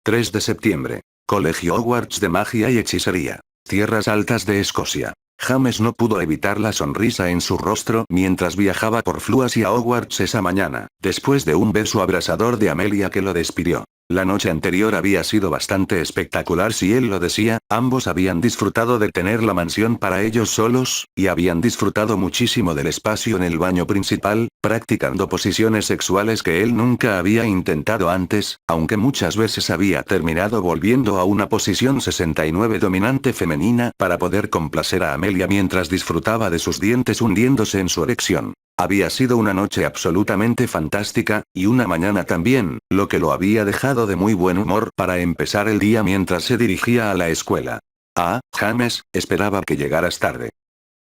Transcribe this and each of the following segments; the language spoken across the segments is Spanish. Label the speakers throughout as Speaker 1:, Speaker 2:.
Speaker 1: 3 de septiembre. Colegio Hogwarts de Magia y Hechicería. Tierras Altas de Escocia. James no pudo evitar la sonrisa en su rostro mientras viajaba por Floo hacia Hogwarts esa mañana, después de un beso abrasador de Amelia que lo despidió. La noche anterior había sido bastante espectacular si él lo decía, ambos habían disfrutado de tener la mansión para ellos solos, y habían disfrutado muchísimo del espacio en el baño principal, practicando posiciones sexuales que él nunca había intentado antes, aunque muchas veces había terminado volviendo a una posición 69 dominante femenina para poder complacer a Amelia mientras disfrutaba de sus dientes hundiéndose en su erección. Había sido una noche absolutamente fantástica, y una mañana también, lo que lo había dejado de muy buen humor para empezar el día mientras se dirigía a la escuela. Ah, James, esperaba que llegaras tarde.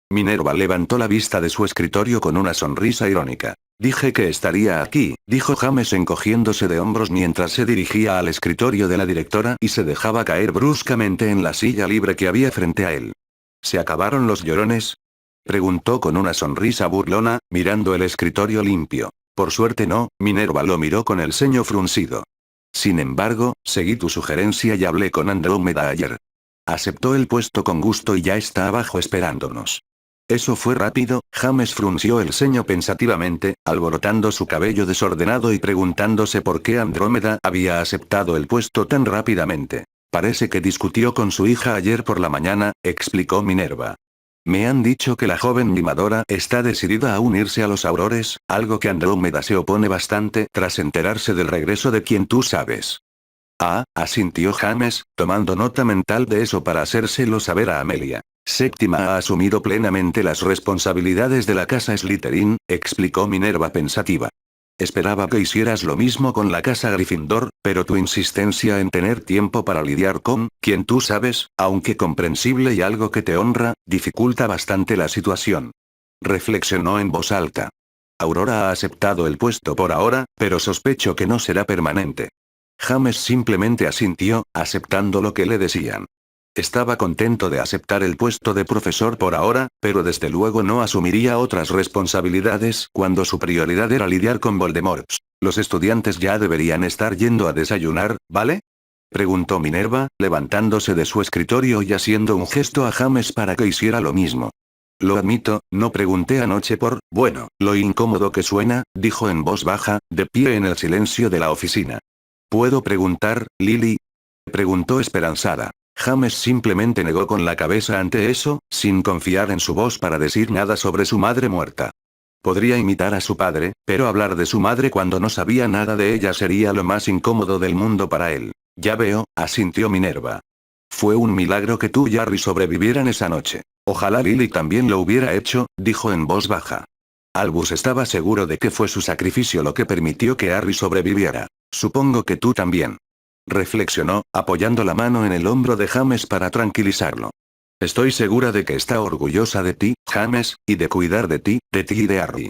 Speaker 1: Minerva levantó la vista de su escritorio con una sonrisa irónica. Dije que estaría aquí, dijo James encogiéndose de hombros mientras se dirigía al escritorio de la directora y se dejaba caer bruscamente en la silla libre que había frente a él. ¿Se acabaron los llorones?, preguntó con una sonrisa burlona, mirando el escritorio limpio. Por suerte no, Minerva lo miró con el ceño fruncido. Sin embargo, seguí tu sugerencia y hablé con Andrómeda ayer. Aceptó el puesto con gusto y ya está abajo esperándonos. Eso fue rápido. James frunció el ceño pensativamente, alborotando su cabello desordenado y preguntándose por qué Andrómeda había aceptado el puesto tan rápidamente. Parece que discutió con su hija ayer por la mañana, explicó Minerva. Me han dicho que la joven mimadora está decidida a unirse a los Aurores, algo que Andrómeda se opone bastante tras enterarse del regreso de quien tú sabes. Ah, asintió James, tomando nota mental de eso para hacérselo saber a Amelia. Séptima ha asumido plenamente las responsabilidades de la casa Slytherin, explicó Minerva pensativa. Esperaba que hicieras lo mismo con la casa Gryffindor, pero tu insistencia en tener tiempo para lidiar con quien tú sabes, aunque comprensible y algo que te honra, dificulta bastante la situación. Reflexionó en voz alta. Aurora ha aceptado el puesto por ahora, pero sospecho que no será permanente. James simplemente asintió, aceptando lo que le decían. Estaba contento de aceptar el puesto de profesor por ahora, pero desde luego no asumiría otras responsabilidades cuando su prioridad era lidiar con Voldemort. Los estudiantes ya deberían estar yendo a desayunar, ¿vale?, preguntó Minerva, levantándose de su escritorio y haciendo un gesto a James para que hiciera lo mismo. Lo admito, no pregunté anoche por, bueno, lo incómodo que suena, dijo en voz baja, de pie en el silencio de la oficina. ¿Puedo preguntar, Lily?, preguntó esperanzada. James simplemente negó con la cabeza ante eso, sin confiar en su voz para decir nada sobre su madre muerta. Podría imitar a su padre, pero hablar de su madre cuando no sabía nada de ella sería lo más incómodo del mundo para él. Ya veo, asintió Minerva. Fue un milagro que tú y Harry sobrevivieran esa noche. Ojalá Lily también lo hubiera hecho, dijo en voz baja. Albus estaba seguro de que fue su sacrificio lo que permitió que Harry sobreviviera. Supongo que tú también. Reflexionó, apoyando la mano en el hombro de James para tranquilizarlo. Estoy segura de que está orgullosa de ti, James, y de cuidar de ti y de Harry.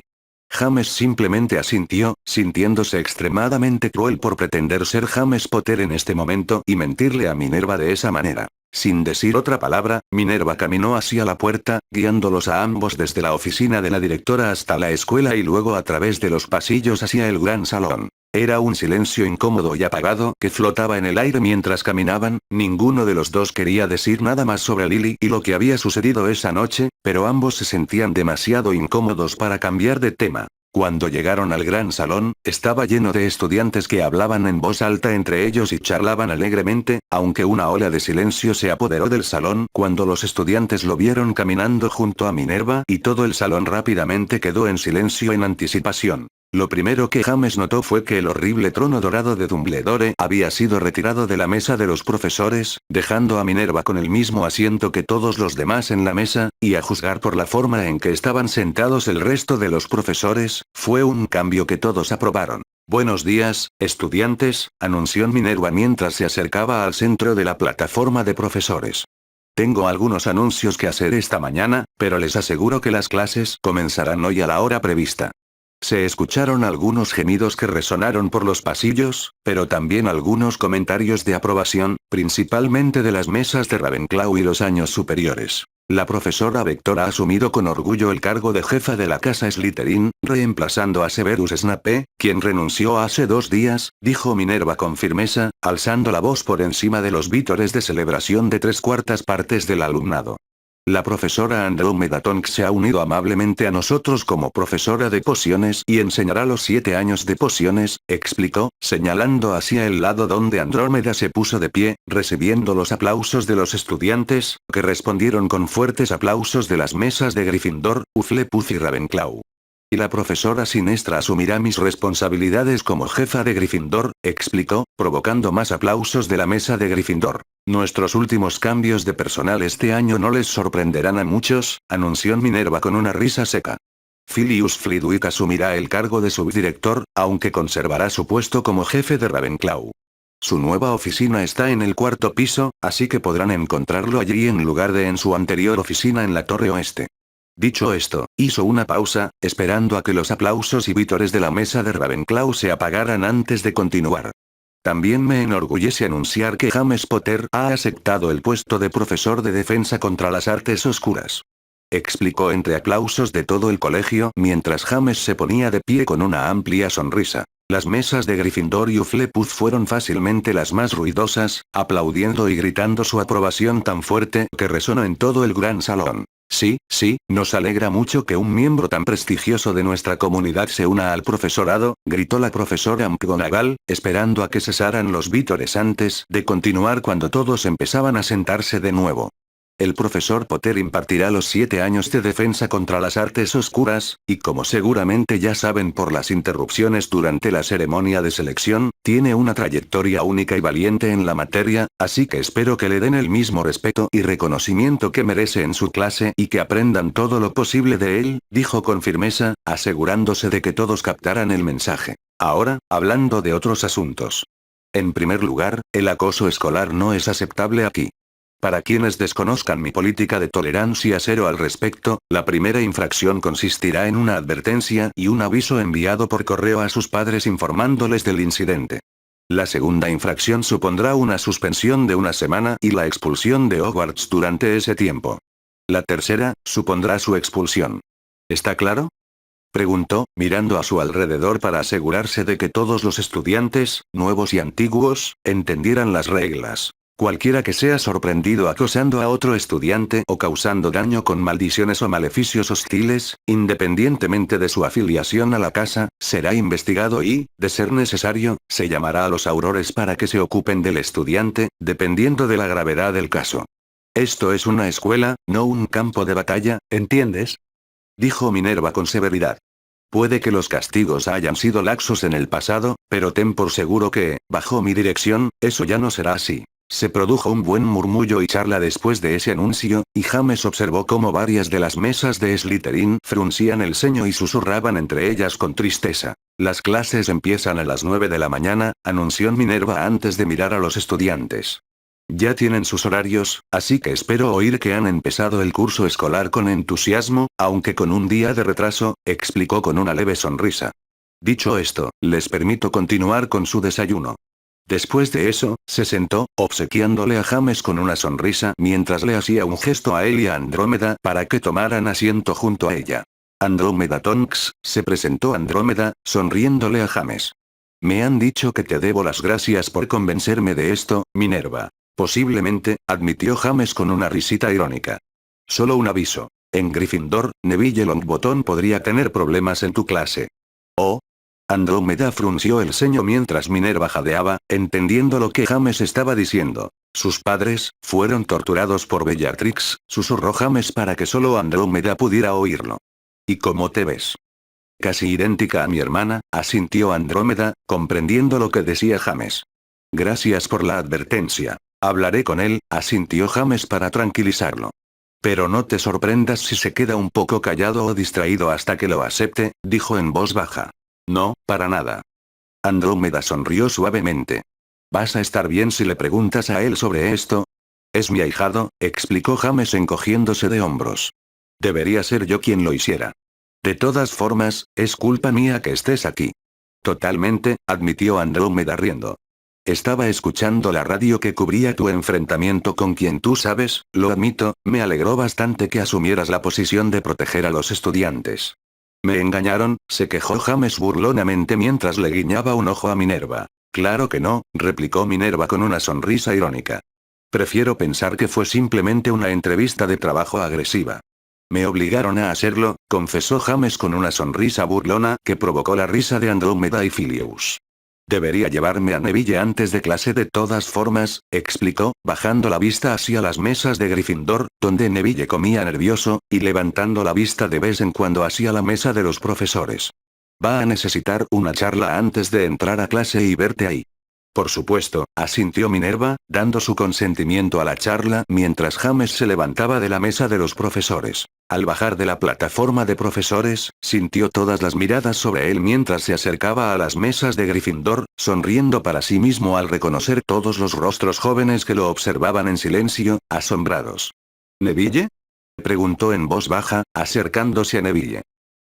Speaker 1: James simplemente asintió, sintiéndose extremadamente cruel por pretender ser James Potter en este momento y mentirle a Minerva de esa manera. Sin decir otra palabra, Minerva caminó hacia la puerta, guiándolos a ambos desde la oficina de la directora hasta la escuela y luego a través de los pasillos hacia el gran salón. Era un silencio incómodo y apagado que flotaba en el aire mientras caminaban. Ninguno de los dos quería decir nada más sobre Lily y lo que había sucedido esa noche, pero ambos se sentían demasiado incómodos para cambiar de tema. Cuando llegaron al gran salón, estaba lleno de estudiantes que hablaban en voz alta entre ellos y charlaban alegremente, aunque una ola de silencio se apoderó del salón cuando los estudiantes lo vieron caminando junto a Minerva y todo el salón rápidamente quedó en silencio en anticipación. Lo primero que James notó fue que el horrible trono dorado de Dumbledore había sido retirado de la mesa de los profesores, dejando a Minerva con el mismo asiento que todos los demás en la mesa, y a juzgar por la forma en que estaban sentados el resto de los profesores, fue un cambio que todos aprobaron. Buenos días, estudiantes, anunció Minerva mientras se acercaba al centro de la plataforma de profesores. Tengo algunos anuncios que hacer esta mañana, pero les aseguro que las clases comenzarán hoy a la hora prevista. Se escucharon algunos gemidos que resonaron por los pasillos, pero también algunos comentarios de aprobación, principalmente de las mesas de Ravenclaw y los años superiores. La profesora Vector ha asumido con orgullo el cargo de jefa de la casa Slytherin, reemplazando a Severus Snape, quien renunció hace 2 días, dijo Minerva con firmeza, alzando la voz por encima de los vítores de celebración de 3/4 partes del alumnado. La profesora Andrómeda Tonks se ha unido amablemente a nosotros como profesora de pociones y enseñará los 7 años de pociones, explicó, señalando hacia el lado donde Andrómeda se puso de pie, recibiendo los aplausos de los estudiantes, que respondieron con fuertes aplausos de las mesas de Gryffindor, Hufflepuff y Ravenclaw. Y la profesora Sinestra asumirá mis responsabilidades como jefa de Gryffindor, explicó, provocando más aplausos de la mesa de Gryffindor. Nuestros últimos cambios de personal este año no les sorprenderán a muchos, anunció Minerva con una risa seca. Filius Flitwick asumirá el cargo de subdirector, aunque conservará su puesto como jefe de Ravenclaw. Su nueva oficina está en el 4º piso, así que podrán encontrarlo allí en lugar de en su anterior oficina en la Torre Oeste. Dicho esto, hizo una pausa, esperando a que los aplausos y vítores de la mesa de Ravenclaw se apagaran antes de continuar. También me enorgullece anunciar que James Potter ha aceptado el puesto de profesor de defensa contra las artes oscuras. Explicó entre aplausos de todo el colegio mientras James se ponía de pie con una amplia sonrisa. Las mesas de Gryffindor y Hufflepuff fueron fácilmente las más ruidosas, aplaudiendo y gritando su aprobación tan fuerte que resonó en todo el gran salón. Sí, nos alegra mucho que un miembro tan prestigioso de nuestra comunidad se una al profesorado, gritó la profesora McGonagall, esperando a que cesaran los vítores antes de continuar cuando todos empezaban a sentarse de nuevo. El profesor Potter impartirá los 7 años de defensa contra las artes oscuras, y como seguramente ya saben por las interrupciones durante la ceremonia de selección, tiene una trayectoria única y valiente en la materia, así que espero que le den el mismo respeto y reconocimiento que merece en su clase y que aprendan todo lo posible de él, dijo con firmeza, asegurándose de que todos captaran el mensaje. Ahora, hablando de otros asuntos. En primer lugar, el acoso escolar no es aceptable aquí. Para quienes desconozcan mi política de tolerancia cero al respecto, la primera infracción consistirá en una advertencia y un aviso enviado por correo a sus padres informándoles del incidente. La segunda infracción supondrá una suspensión de 1 semana y la expulsión de Hogwarts durante ese tiempo. La tercera, supondrá su expulsión. ¿Está claro?, preguntó, mirando a su alrededor para asegurarse de que todos los estudiantes, nuevos y antiguos, entendieran las reglas. Cualquiera que sea sorprendido acosando a otro estudiante o causando daño con maldiciones o maleficios hostiles, independientemente de su afiliación a la casa, será investigado y, de ser necesario, se llamará a los aurores para que se ocupen del estudiante, dependiendo de la gravedad del caso. Esto es una escuela, no un campo de batalla, ¿entiendes?, dijo Minerva con severidad. Puede que los castigos hayan sido laxos en el pasado, pero ten por seguro que, bajo mi dirección, eso ya no será así. Se produjo un buen murmullo y charla después de ese anuncio, y James observó cómo varias de las mesas de Slytherin fruncían el ceño y susurraban entre ellas con tristeza. Las clases empiezan a las 9 de la mañana, anunció Minerva antes de mirar a los estudiantes. Ya tienen sus horarios, así que espero oír que han empezado el curso escolar con entusiasmo, aunque con un día de retraso, explicó con una leve sonrisa. Dicho esto, les permito continuar con su desayuno. Después de eso, se sentó, obsequiándole a James con una sonrisa mientras le hacía un gesto a él y a Andrómeda para que tomaran asiento junto a ella. Andrómeda Tonks, se presentó Andrómeda, sonriéndole a James. Me han dicho que te debo las gracias por convencerme de esto, Minerva. Posiblemente, admitió James con una risita irónica. Solo un aviso. En Gryffindor, Neville Longbottom podría tener problemas en tu clase. ¿Oh? Andrómeda frunció el ceño mientras Minerva jadeaba, entendiendo lo que James estaba diciendo. Sus padres, fueron torturados por Bellatrix, susurró James para que solo Andrómeda pudiera oírlo. ¿Y cómo te ves? Casi idéntica a mi hermana, asintió Andrómeda, comprendiendo lo que decía James. Gracias por la advertencia. Hablaré con él, asintió James para tranquilizarlo. Pero no te sorprendas si se queda un poco callado o distraído hasta que lo acepte, dijo en voz baja. No, para nada. Andrómeda sonrió suavemente. ¿Vas a estar bien si le preguntas a él sobre esto? Es mi ahijado, explicó James encogiéndose de hombros. Debería ser yo quien lo hiciera. De todas formas, es culpa mía que estés aquí. Totalmente, admitió Andrómeda riendo. Estaba escuchando la radio que cubría tu enfrentamiento con quien tú sabes, lo admito, me alegró bastante que asumieras la posición de proteger a los estudiantes. Me engañaron, se quejó James burlonamente mientras le guiñaba un ojo a Minerva. Claro que no, replicó Minerva con una sonrisa irónica. Prefiero pensar que fue simplemente una entrevista de trabajo agresiva. Me obligaron a hacerlo, confesó James con una sonrisa burlona que provocó la risa de Andrómeda y Phileus. Debería llevarme a Neville antes de clase de todas formas, explicó, bajando la vista hacia las mesas de Gryffindor, donde Neville comía nervioso, y levantando la vista de vez en cuando hacia la mesa de los profesores. Va a necesitar una charla antes de entrar a clase y verte ahí. Por supuesto, asintió Minerva, dando su consentimiento a la charla mientras James se levantaba de la mesa de los profesores. Al bajar de la plataforma de profesores, sintió todas las miradas sobre él mientras se acercaba a las mesas de Gryffindor, sonriendo para sí mismo al reconocer todos los rostros jóvenes que lo observaban en silencio, asombrados. ¿Neville? Preguntó en voz baja, acercándose a Neville.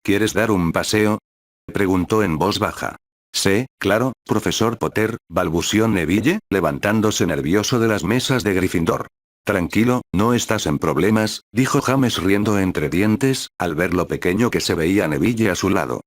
Speaker 1: ¿Quieres dar un paseo? Preguntó en voz baja. Sí, claro, profesor Potter, balbució Neville, levantándose nervioso de las mesas de Gryffindor. Tranquilo, no estás en problemas, dijo James riendo entre dientes, al ver lo pequeño que se veía Neville a su lado.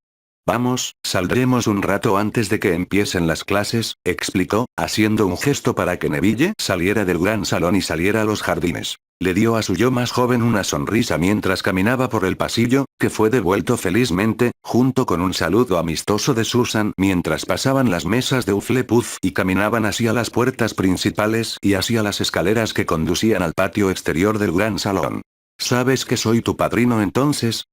Speaker 1: Vamos, saldremos un rato antes de que empiecen las clases, explicó, haciendo un gesto para que Neville saliera del gran salón y saliera a los jardines. Le dio a su yo más joven una sonrisa mientras caminaba por el pasillo, que fue devuelto felizmente, junto con un saludo amistoso de Susan mientras pasaban las mesas de Hufflepuff y caminaban hacia las puertas principales y hacia las escaleras que conducían al patio exterior del gran salón. ¿Sabes que soy tu padrino entonces?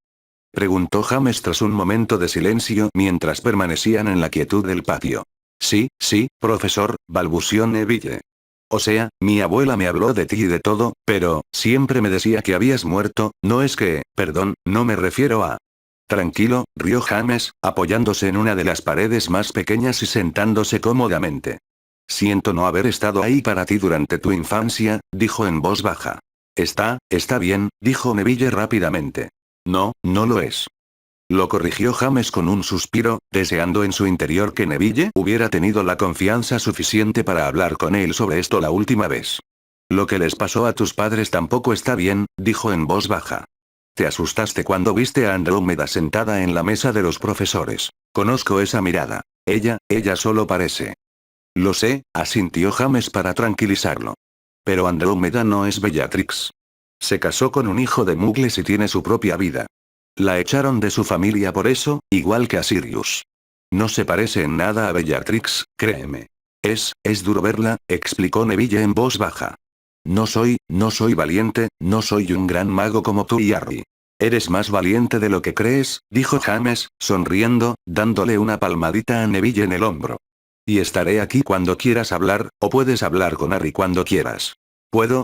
Speaker 1: Preguntó James tras un momento de silencio mientras permanecían en la quietud del patio. Sí, profesor, balbució Neville. O sea, mi abuela me habló de ti y de todo, pero, siempre me decía que habías muerto, no es que, perdón, no me refiero a... Tranquilo, rió James, apoyándose en una de las paredes más pequeñas y sentándose cómodamente. Siento no haber estado ahí para ti durante tu infancia, dijo en voz baja. Está bien, dijo Neville rápidamente. No, no lo es. Lo corrigió James con un suspiro, deseando en su interior que Neville hubiera tenido la confianza suficiente para hablar con él sobre esto la última vez. Lo que les pasó a tus padres tampoco está bien, dijo en voz baja. Te asustaste cuando viste a Andrómeda sentada en la mesa de los profesores. Conozco esa mirada. Ella solo parece. Lo sé, asintió James para tranquilizarlo. Pero Andrómeda no es Bellatrix. Se casó con un hijo de Muggles y tiene su propia vida. La echaron de su familia por eso, igual que a Sirius. No se parece en nada a Bellatrix, créeme. Es duro verla, explicó Neville en voz baja. No soy valiente, no soy un gran mago como tú y Harry. Eres más valiente de lo que crees, dijo James, sonriendo, dándole una palmadita a Neville en el hombro. Y estaré aquí cuando quieras hablar, o puedes hablar con Harry cuando quieras. ¿Puedo?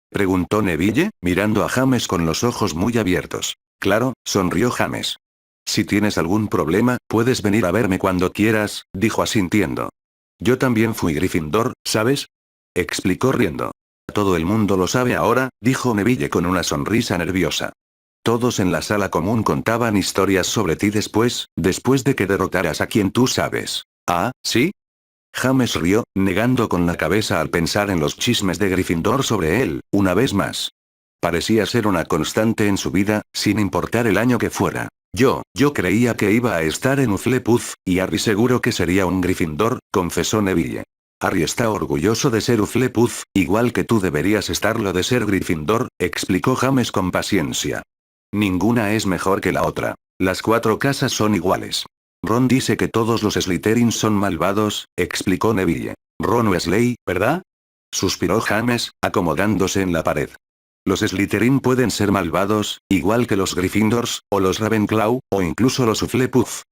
Speaker 1: Preguntó Neville, mirando a James con los ojos muy abiertos. Claro, sonrió James. Si tienes algún problema, puedes venir a verme cuando quieras, dijo asintiendo. Yo también fui Gryffindor, ¿sabes? Explicó riendo. Todo el mundo lo sabe ahora, dijo Neville con una sonrisa nerviosa. Todos en la sala común contaban historias sobre ti después de que derrotaras a quien tú sabes. ¿Ah, sí? James rió, negando con la cabeza al pensar en los chismes de Gryffindor sobre él, una vez más. Parecía ser una constante en su vida, sin importar el año que fuera. Yo creía que iba a estar en Hufflepuff, y Harry seguro que sería un Gryffindor, confesó Neville. Harry está orgulloso de ser Hufflepuff, igual que tú deberías estarlo de ser Gryffindor, explicó James con paciencia. Ninguna es mejor que la otra. Las 4 casas son iguales. Ron dice que todos los Slytherin son malvados, explicó Neville. Ron Weasley, ¿verdad? Suspiró James, acomodándose en la pared. Los Slytherin pueden ser malvados, igual que los Gryffindors, o los Ravenclaw, o incluso los Hufflepuff.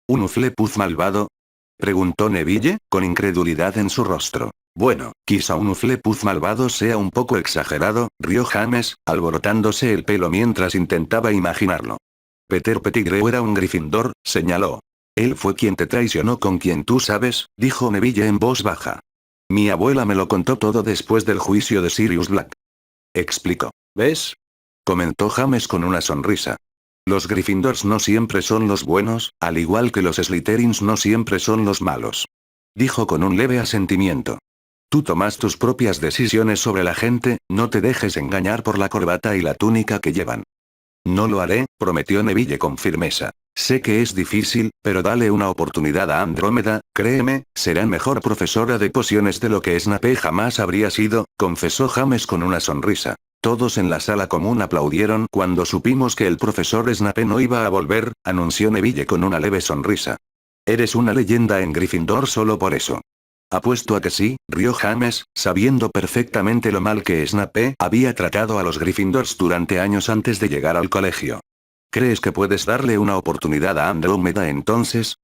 Speaker 1: ¿Un Hufflepuff malvado? Preguntó Neville, con incredulidad en su rostro. Bueno, quizá un Hufflepuff malvado sea un poco exagerado, rió James, alborotándose el pelo mientras intentaba imaginarlo. Peter Pettigrew era un Gryffindor, señaló. Él fue quien te traicionó con quien tú sabes, dijo Neville en voz baja. Mi abuela me lo contó todo después del juicio de Sirius Black. Explicó. ¿Ves? Comentó James con una sonrisa. Los Gryffindors no siempre son los buenos, al igual que los Slytherins no siempre son los malos. Dijo con un leve asentimiento. Tú tomas tus propias decisiones sobre la gente, no te dejes engañar por la corbata y la túnica que llevan. No lo haré, prometió Neville con firmeza. Sé que es difícil, pero dale una oportunidad a Andrómeda, créeme, será mejor profesora de pociones de lo que Snape jamás habría sido, confesó James con una sonrisa. Todos en la sala común aplaudieron cuando supimos que el profesor Snape no iba a volver, anunció Neville con una leve sonrisa. Eres una leyenda en Gryffindor solo por eso. Apuesto a que sí, rió James, sabiendo perfectamente lo mal que Snape había tratado a los Gryffindors durante años antes de llegar al colegio. ¿Crees que puedes darle una oportunidad a Andrómeda entonces?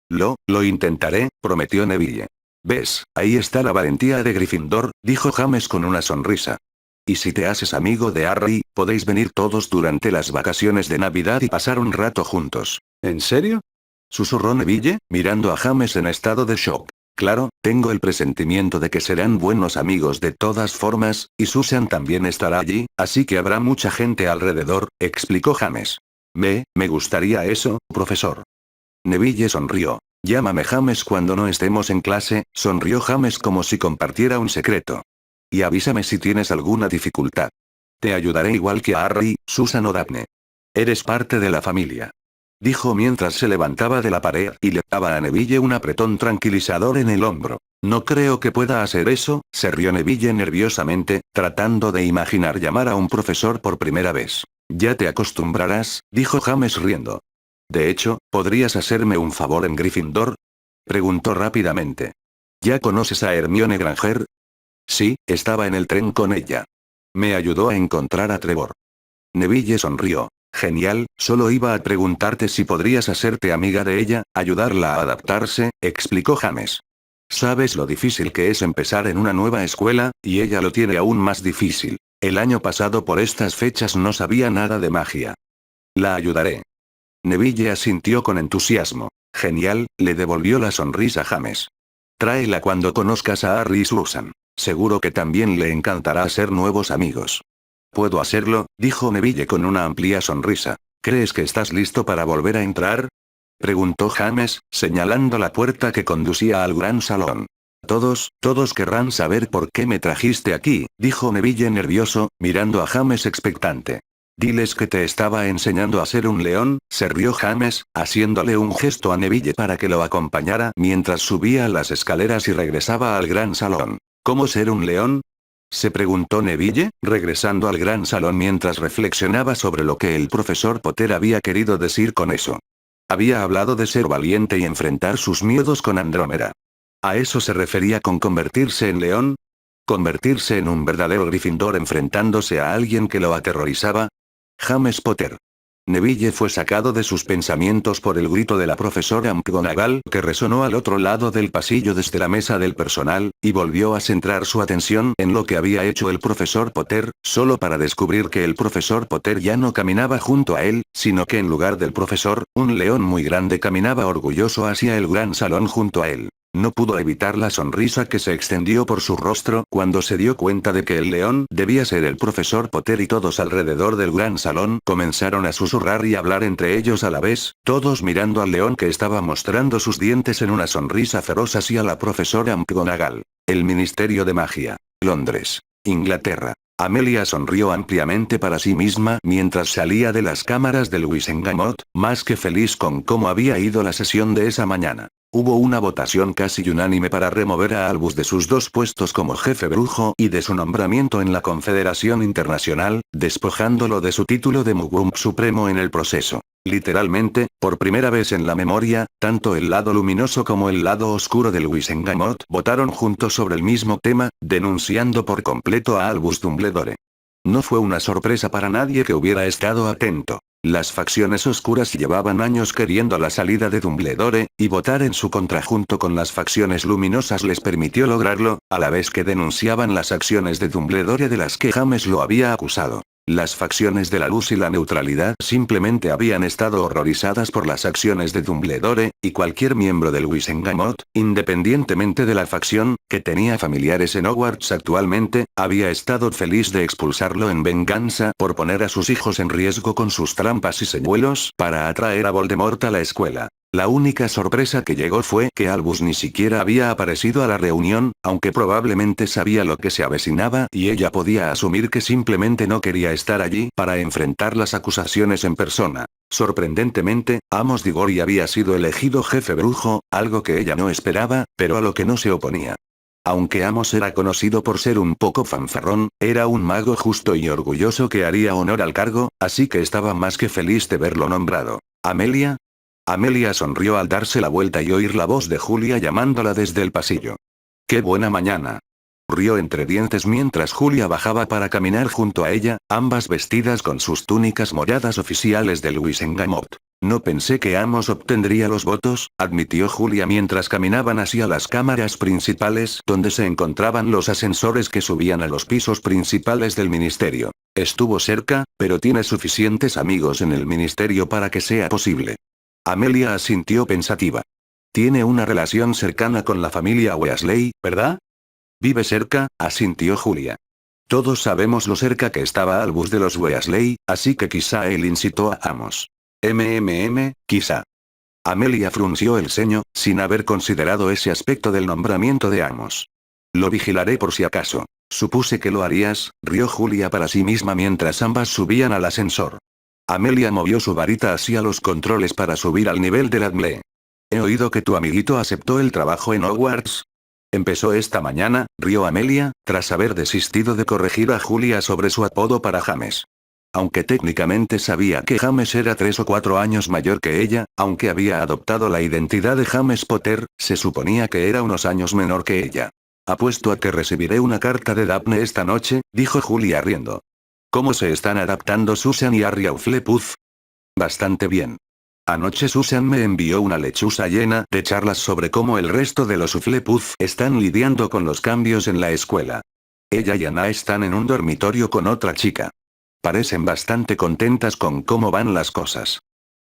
Speaker 1: Lo intentaré, prometió Neville. ¿Ves? Ahí está la valentía de Gryffindor, dijo James con una sonrisa. Y si te haces amigo de Harry, podéis venir todos durante las vacaciones de Navidad y pasar un rato juntos. ¿En serio? Susurró Neville, mirando a James en estado de shock. Claro, tengo el presentimiento de que serán buenos amigos de todas formas, y Susan también estará allí, así que habrá mucha gente alrededor, explicó James. Me gustaría eso, profesor. Neville sonrió. Llámame James cuando no estemos en clase, sonrió James como si compartiera un secreto. Y avísame si tienes alguna dificultad. Te ayudaré igual que a Harry, Susan o Daphne. Eres parte de la familia. Dijo mientras se levantaba de la pared y le daba a Neville un apretón tranquilizador en el hombro. No creo que pueda hacer eso, se rió Neville nerviosamente, tratando de imaginar llamar a un profesor por primera vez. Ya te acostumbrarás, dijo James riendo. De hecho, ¿podrías hacerme un favor en Gryffindor? Preguntó rápidamente. ¿Ya conoces a Hermione Granger? Sí, estaba en el tren con ella. Me ayudó a encontrar a Trevor. Neville sonrió. Genial, solo iba a preguntarte si podrías hacerte amiga de ella, ayudarla a adaptarse, explicó James. Sabes lo difícil que es empezar en una nueva escuela, y ella lo tiene aún más difícil. El año pasado por estas fechas no sabía nada de magia. La ayudaré. Neville asintió con entusiasmo. Genial, le devolvió la sonrisa James. Tráela cuando conozcas a Harry y Susan. Seguro que también le encantará hacer nuevos amigos. Puedo hacerlo, dijo Neville con una amplia sonrisa. ¿Crees que estás listo para volver a entrar? Preguntó James, señalando la puerta que conducía al gran salón. Todos querrán saber por qué me trajiste aquí, dijo Neville nervioso, mirando a James expectante. Diles que te estaba enseñando a ser un león, se rió James, haciéndole un gesto a Neville para que lo acompañara mientras subía las escaleras y regresaba al gran salón. ¿Cómo ser un león? Se preguntó Neville, regresando al gran salón mientras reflexionaba sobre lo que el profesor Potter había querido decir con eso. Había hablado de ser valiente y enfrentar sus miedos con Andrómeda. ¿A eso se refería con convertirse en león? ¿Convertirse en un verdadero Gryffindor enfrentándose a alguien que lo aterrorizaba? James Potter. Neville fue sacado de sus pensamientos por el grito de la profesora McGonagall que resonó al otro lado del pasillo desde la mesa del personal, y volvió a centrar su atención en lo que había hecho el profesor Potter, solo para descubrir que el profesor Potter ya no caminaba junto a él, sino que en lugar del profesor, un león muy grande caminaba orgulloso hacia el gran salón junto a él. No pudo evitar la sonrisa que se extendió por su rostro cuando se dio cuenta de que el león debía ser el profesor Potter y todos alrededor del gran salón comenzaron a susurrar y hablar entre ellos a la vez, todos mirando al león que estaba mostrando sus dientes en una sonrisa feroz hacia la profesora McGonagall. El Ministerio de Magia. Londres, Inglaterra. Amelia sonrió ampliamente para sí misma mientras salía de las cámaras del Wizengamot, más que feliz con cómo había ido la sesión de esa mañana. Hubo una votación casi unánime para remover a Albus de sus 2 puestos como jefe brujo y de su nombramiento en la Confederación Internacional, despojándolo de su título de Mugwump Supremo en el proceso. Literalmente, por primera vez en la memoria, tanto el lado luminoso como el lado oscuro del Wizengamot votaron juntos sobre el mismo tema, denunciando por completo a Albus Dumbledore. No fue una sorpresa para nadie que hubiera estado atento. Las facciones oscuras llevaban años queriendo la salida de Dumbledore, y votar en su contra junto con las facciones luminosas les permitió lograrlo, a la vez que denunciaban las acciones de Dumbledore de las que James lo había acusado. Las facciones de la luz y la neutralidad simplemente habían estado horrorizadas por las acciones de Dumbledore, y cualquier miembro del Wisengamot, independientemente de la facción, que tenía familiares en Hogwarts actualmente, había estado feliz de expulsarlo en venganza por poner a sus hijos en riesgo con sus trampas y señuelos para atraer a Voldemort a la escuela. La única sorpresa que llegó fue que Albus ni siquiera había aparecido a la reunión, aunque probablemente sabía lo que se avecinaba y ella podía asumir que simplemente no quería estar allí para enfrentar las acusaciones en persona. Sorprendentemente, Amos Diggory había sido elegido jefe brujo, algo que ella no esperaba, pero a lo que no se oponía. Aunque Amos era conocido por ser un poco fanfarrón, era un mago justo y orgulloso que haría honor al cargo, así que estaba más que feliz de verlo nombrado. ¿Amelia? Amelia sonrió al darse la vuelta y oír la voz de Julia llamándola desde el pasillo. ¡Qué buena mañana! Rió entre dientes mientras Julia bajaba para caminar junto a ella, ambas vestidas con sus túnicas moradas oficiales del Wisengamot. No pensé que Amos obtendría los votos, admitió Julia mientras caminaban hacia las cámaras principales donde se encontraban los ascensores que subían a los pisos principales del ministerio. Estuvo cerca, pero tiene suficientes amigos en el ministerio para que sea posible. Amelia asintió pensativa. Tiene una relación cercana con la familia Weasley, ¿verdad? Vive cerca, asintió Julia. Todos sabemos lo cerca que estaba Albus de los Weasley, así que quizá él incitó a Amos. Quizá. Amelia frunció el ceño, sin haber considerado ese aspecto del nombramiento de Amos. Lo vigilaré por si acaso. Supuse que lo harías, rió Julia para sí misma mientras ambas subían al ascensor. Amelia movió su varita hacia los controles para subir al nivel del Admle. He oído que tu amiguito aceptó el trabajo en Hogwarts. Empezó esta mañana, rió Amelia, tras haber desistido de corregir a Julia sobre su apodo para James. Aunque técnicamente sabía que James era 3 o 4 años mayor que ella, aunque había adoptado la identidad de James Potter, se suponía que era unos años menor que ella. Apuesto a que recibiré una carta de Daphne esta noche, dijo Julia riendo. ¿Cómo se están adaptando Susan y Harry a Hufflepuff? Bastante bien. Anoche Susan me envió una lechuza llena de charlas sobre cómo el resto de los Hufflepuff están lidiando con los cambios en la escuela. Ella y Anna están en un dormitorio con otra chica. Parecen bastante contentas con cómo van las cosas.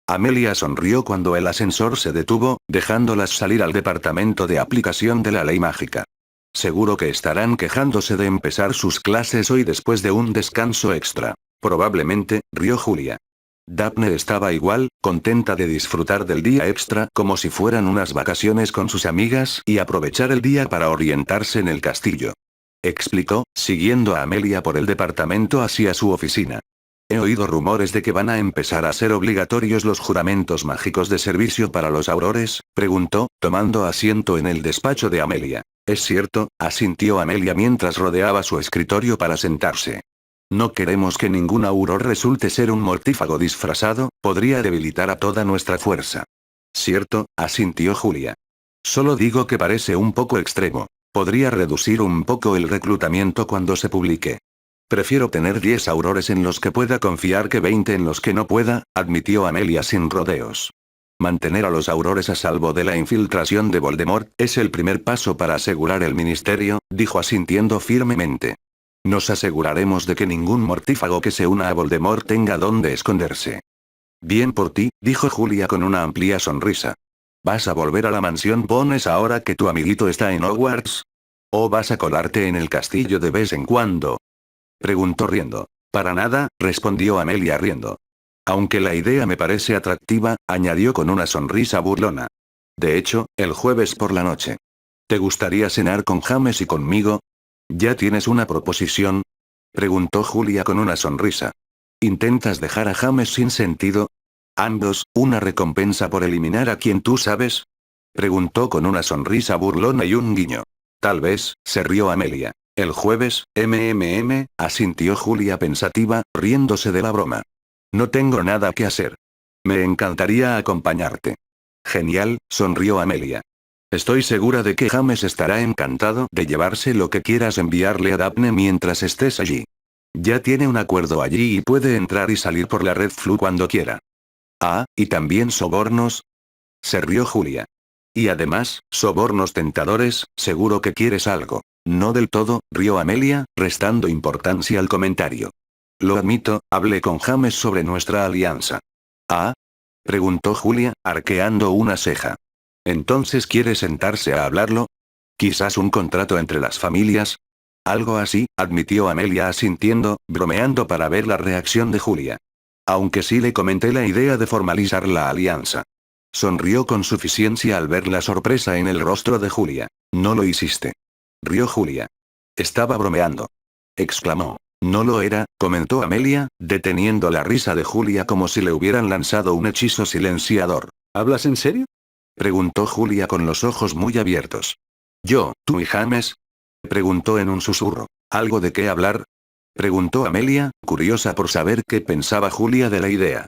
Speaker 1: Amelia sonrió cuando el ascensor se detuvo, dejándolas salir al departamento de aplicación de la ley mágica. Seguro que estarán quejándose de empezar sus clases hoy después de un descanso extra. Probablemente, rió Julia. Daphne estaba igual, contenta de disfrutar del día extra como si fueran unas vacaciones con sus amigas y aprovechar el día para orientarse en el castillo. Explicó, siguiendo a Amelia por el departamento hacia su oficina. He oído rumores de que van a empezar a ser obligatorios los juramentos mágicos de servicio para los aurores, preguntó, tomando asiento en el despacho de Amelia. Es cierto, asintió Amelia mientras rodeaba su escritorio para sentarse. No queremos que ningún auror resulte ser un mortífago disfrazado, podría debilitar a toda nuestra fuerza. Cierto, asintió Julia. Solo digo que parece un poco extremo. Podría reducir un poco el reclutamiento cuando se publique. Prefiero tener 10 aurores en los que pueda confiar que 20 en los que no pueda, admitió Amelia sin rodeos. Mantener a los aurores a salvo de la infiltración de Voldemort es el primer paso para asegurar el ministerio, dijo asintiendo firmemente. Nos aseguraremos de que ningún mortífago que se una a Voldemort tenga dónde esconderse. Bien por ti, dijo Julia con una amplia sonrisa. ¿Vas a volver a la mansión Bones ahora que tu amiguito está en Hogwarts? ¿O vas a colarte en el castillo de vez en cuando? Preguntó riendo. Para nada, respondió Amelia riendo. Aunque la idea me parece atractiva, añadió con una sonrisa burlona. De hecho, el jueves por la noche. ¿Te gustaría cenar con James y conmigo? ¿Ya tienes una proposición? Preguntó Julia con una sonrisa. ¿Intentas dejar a James sin sentido? Ambos, ¿una recompensa por eliminar a quien tú sabes? Preguntó con una sonrisa burlona y un guiño. Tal vez, se rió Amelia. El jueves, asintió Julia pensativa, riéndose de la broma. No tengo nada que hacer. Me encantaría acompañarte. Genial, sonrió Amelia. Estoy segura de que James estará encantado de llevarse lo que quieras enviarle a Daphne mientras estés allí. Ya tiene un acuerdo allí y puede entrar y salir por la red Flu cuando quiera. Ah, ¿y también sobornos? Se rió Julia. Y además, sobornos tentadores, seguro que quieres algo. No del todo, rió Amelia, restando importancia al comentario. Lo admito, hablé con James sobre nuestra alianza. ¿Ah? Preguntó Julia, arqueando una ceja. ¿Entonces quiere sentarse a hablarlo? ¿Quizás un contrato entre las familias? Algo así, admitió Amelia asintiendo, bromeando para ver la reacción de Julia. Aunque sí le comenté la idea de formalizar la alianza. Sonrió con suficiencia al ver la sorpresa en el rostro de Julia. No lo hiciste. Rió Julia. Estaba bromeando. Exclamó. No lo era, comentó Amelia, deteniendo la risa de Julia como si le hubieran lanzado un hechizo silenciador. ¿Hablas en serio? Preguntó Julia con los ojos muy abiertos. ¿Yo, tú y James? Preguntó en un susurro. ¿Algo de qué hablar? Preguntó Amelia, curiosa por saber qué pensaba Julia de la idea.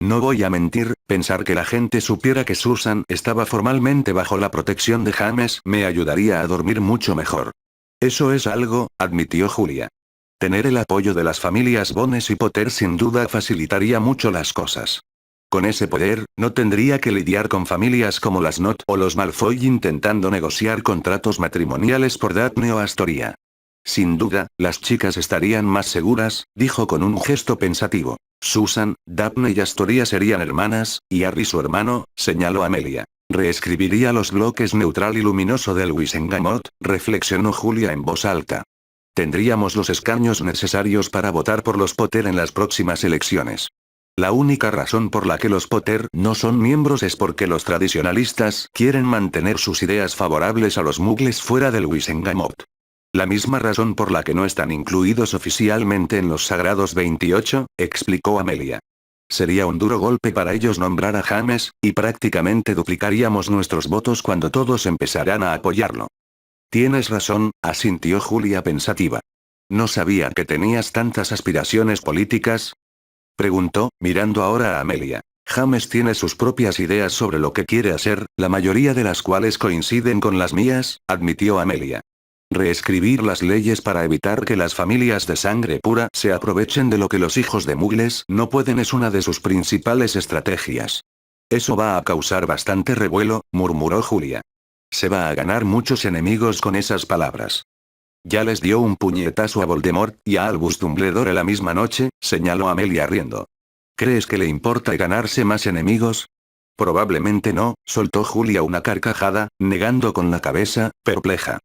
Speaker 1: No voy a mentir, pensar que la gente supiera que Susan estaba formalmente bajo la protección de James me ayudaría a dormir mucho mejor. Eso es algo, admitió Julia. Tener el apoyo de las familias Bones y Potter sin duda facilitaría mucho las cosas. Con ese poder, no tendría que lidiar con familias como las Not o los Malfoy intentando negociar contratos matrimoniales por Daphne o Astoria. Sin duda, las chicas estarían más seguras, dijo con un gesto pensativo. Susan, Daphne y Astoria serían hermanas, y Harry su hermano, señaló Amelia. Reescribiría los bloques neutral y luminoso del Wisengamot, reflexionó Julia en voz alta. Tendríamos los escaños necesarios para votar por los Potter en las próximas elecciones. La única razón por la que los Potter no son miembros es porque los tradicionalistas quieren mantener sus ideas favorables a los muggles fuera del Wisengamot. La misma razón por la que no están incluidos oficialmente en los Sagrados 28, explicó Amelia. Sería un duro golpe para ellos nombrar a James, y prácticamente duplicaríamos nuestros votos cuando todos empezarán a apoyarlo. Tienes razón, asintió Julia pensativa. No sabía que tenías tantas aspiraciones políticas. Preguntó, mirando ahora a Amelia. James tiene sus propias ideas sobre lo que quiere hacer, la mayoría de las cuales coinciden con las mías, admitió Amelia. Reescribir las leyes para evitar que las familias de sangre pura se aprovechen de lo que los hijos de muggles no pueden es una de sus principales estrategias. Eso va a causar bastante revuelo, murmuró Julia. Se va a ganar muchos enemigos con esas palabras. Ya les dio un puñetazo a Voldemort y a Albus Dumbledore la misma noche, señaló Amelia riendo. ¿Crees que le importa ganarse más enemigos? Probablemente no, soltó Julia una carcajada, negando con la cabeza, perpleja.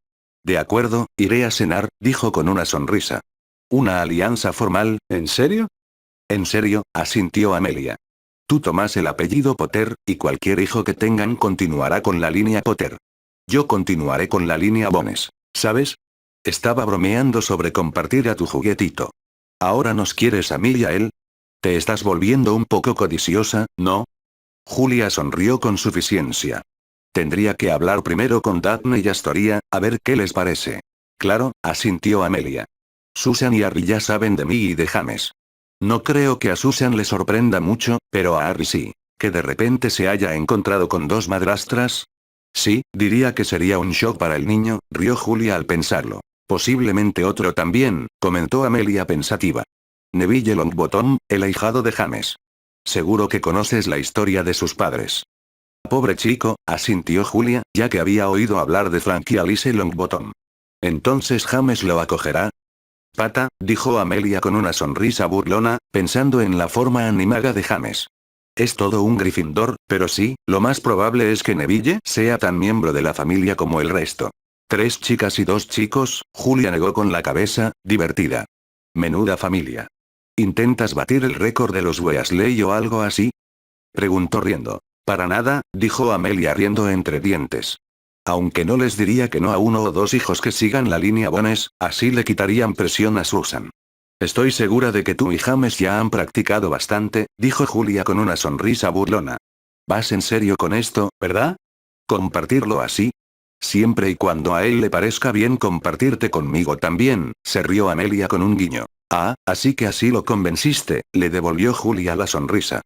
Speaker 1: De acuerdo, iré a cenar, dijo con una sonrisa. ¿Una alianza formal, en serio? En serio, asintió Amelia. Tú tomas el apellido Potter, y cualquier hijo que tengan continuará con la línea Potter. Yo continuaré con la línea Bones, ¿sabes? Estaba bromeando sobre compartir a tu juguetito. ¿Ahora nos quieres a mí y a él? Te estás volviendo un poco codiciosa, ¿no? Julia sonrió con suficiencia. Tendría que hablar primero con Daphne y Astoria, a ver qué les parece. Claro, asintió Amelia. Susan y Harry ya saben de mí y de James. No creo que a Susan le sorprenda mucho, pero a Harry sí. ¿Que de repente se haya encontrado con dos madrastras? Sí, diría que sería un shock para el niño, rió Julia al pensarlo. Posiblemente otro también, comentó Amelia pensativa. Neville Longbottom, el ahijado de James. Seguro que conoces la historia de sus padres. Pobre chico, asintió Julia, ya que había oído hablar de Frank y Alice Longbottom. ¿Entonces James lo acogerá? Pata, dijo Amelia con una sonrisa burlona, pensando en la forma animada de James. Es todo un Gryffindor, pero sí, lo más probable es que Neville sea tan miembro de la familia como el resto. 3 chicas y 2 chicos, Julia negó con la cabeza, divertida. Menuda familia. ¿Intentas batir el récord de los Weasley o algo así? Preguntó riendo. Para nada, dijo Amelia riendo entre dientes. Aunque no les diría que no a 1 o 2 hijos que sigan la línea Bones, así le quitarían presión a Susan. Estoy segura de que tú y James ya han practicado bastante, dijo Julia con una sonrisa burlona. ¿Vas en serio con esto, verdad? ¿Compartirlo así? Siempre y cuando a él le parezca bien compartirte conmigo también, se rió Amelia con un guiño. Ah, así que así lo convenciste, le devolvió Julia la sonrisa.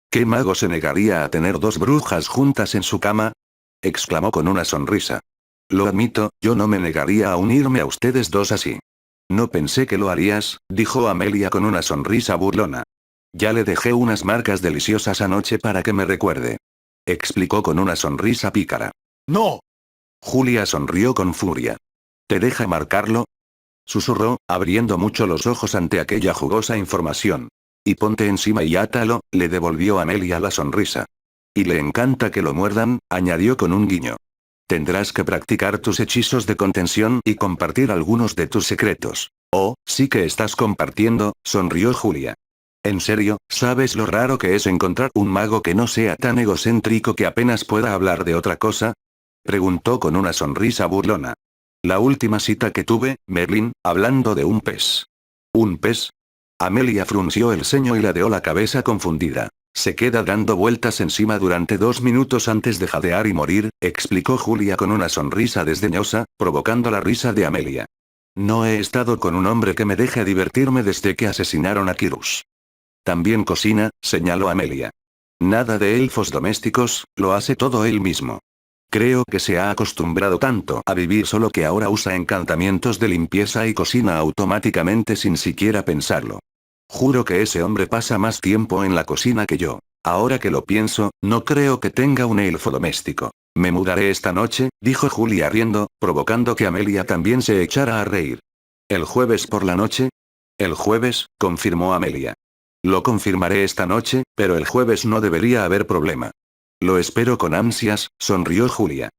Speaker 1: ¿Qué mago se negaría a tener 2 brujas juntas en su cama? Exclamó con una sonrisa. Lo admito, yo no me negaría a unirme a ustedes dos así. No pensé que lo harías, dijo Amelia con una sonrisa burlona. Ya le dejé unas marcas deliciosas anoche para que me recuerde. Explicó con una sonrisa pícara. ¡No! Julia sonrió con furia. ¿Te deja marcarlo? susurró, abriendo mucho los ojos ante aquella jugosa información. Y ponte encima y átalo, le devolvió Amelia la sonrisa. Y le encanta que lo muerdan, añadió con un guiño. Tendrás que practicar tus hechizos de contención y compartir algunos de tus secretos. Oh, sí que estás compartiendo, sonrió Julia. En serio, ¿sabes lo raro que es encontrar un mago que no sea tan egocéntrico que apenas pueda hablar de otra cosa? Preguntó con una sonrisa burlona. La última cita que tuve, Merlin, hablando de un pez. ¿Un pez? Amelia frunció el ceño y ladeó la cabeza confundida. Se queda dando vueltas encima durante 2 minutos antes de jadear y morir, explicó Julia con una sonrisa desdeñosa, provocando la risa de Amelia. No he estado con un hombre que me deje divertirme desde que asesinaron a Kirus. También cocina, señaló Amelia. Nada de elfos domésticos, lo hace todo él mismo. Creo que se ha acostumbrado tanto a vivir solo que ahora usa encantamientos de limpieza y cocina automáticamente sin siquiera pensarlo. Juro que ese hombre pasa más tiempo en la cocina que yo. Ahora que lo pienso, no creo que tenga un elfo doméstico. Me mudaré esta noche, dijo Julia riendo, provocando que Amelia también se echara a reír. ¿El jueves por la noche? El jueves, confirmó Amelia. Lo confirmaré esta noche, pero el jueves no debería haber problema. Lo espero con ansias, sonrió Julia.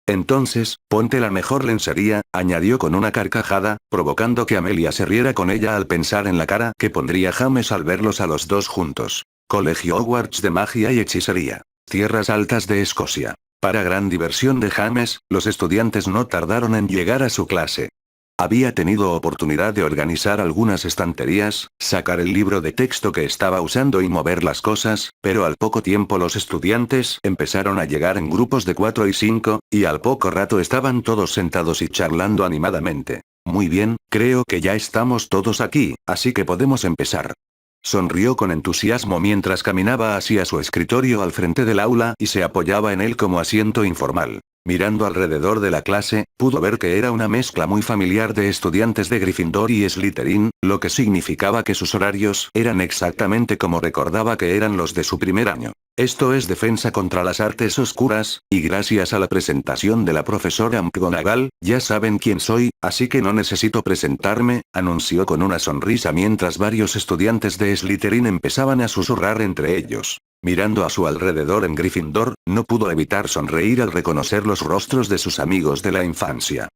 Speaker 1: Entonces, ponte la mejor lencería, añadió con una carcajada, provocando que Amelia se riera con ella al pensar en la cara que pondría James al verlos a los dos juntos. Colegio Hogwarts de Magia y Hechicería. Tierras Altas de Escocia. Para gran diversión de James, los estudiantes no tardaron en llegar a su clase. Había tenido oportunidad de organizar algunas estanterías, sacar el libro de texto que estaba usando y mover las cosas, pero al poco tiempo los estudiantes empezaron a llegar en grupos de 4 y 5, y al poco rato estaban todos sentados y charlando animadamente. Muy bien, creo que ya estamos todos aquí, así que podemos empezar. Sonrió con entusiasmo mientras caminaba hacia su escritorio al frente del aula y se apoyaba en él como asiento informal. Mirando alrededor de la clase, pudo ver que era una mezcla muy familiar de estudiantes de Gryffindor y Slytherin, lo que significaba que sus horarios eran exactamente como recordaba que eran los de su primer año. Esto es defensa contra las artes oscuras, y gracias a la presentación de la profesora McGonagall, ya saben quién soy, así que no necesito presentarme, anunció con una sonrisa mientras varios estudiantes de Slytherin empezaban a susurrar entre ellos. Mirando a su alrededor en Gryffindor, no pudo evitar sonreír al reconocer los rostros de sus amigos de la infancia.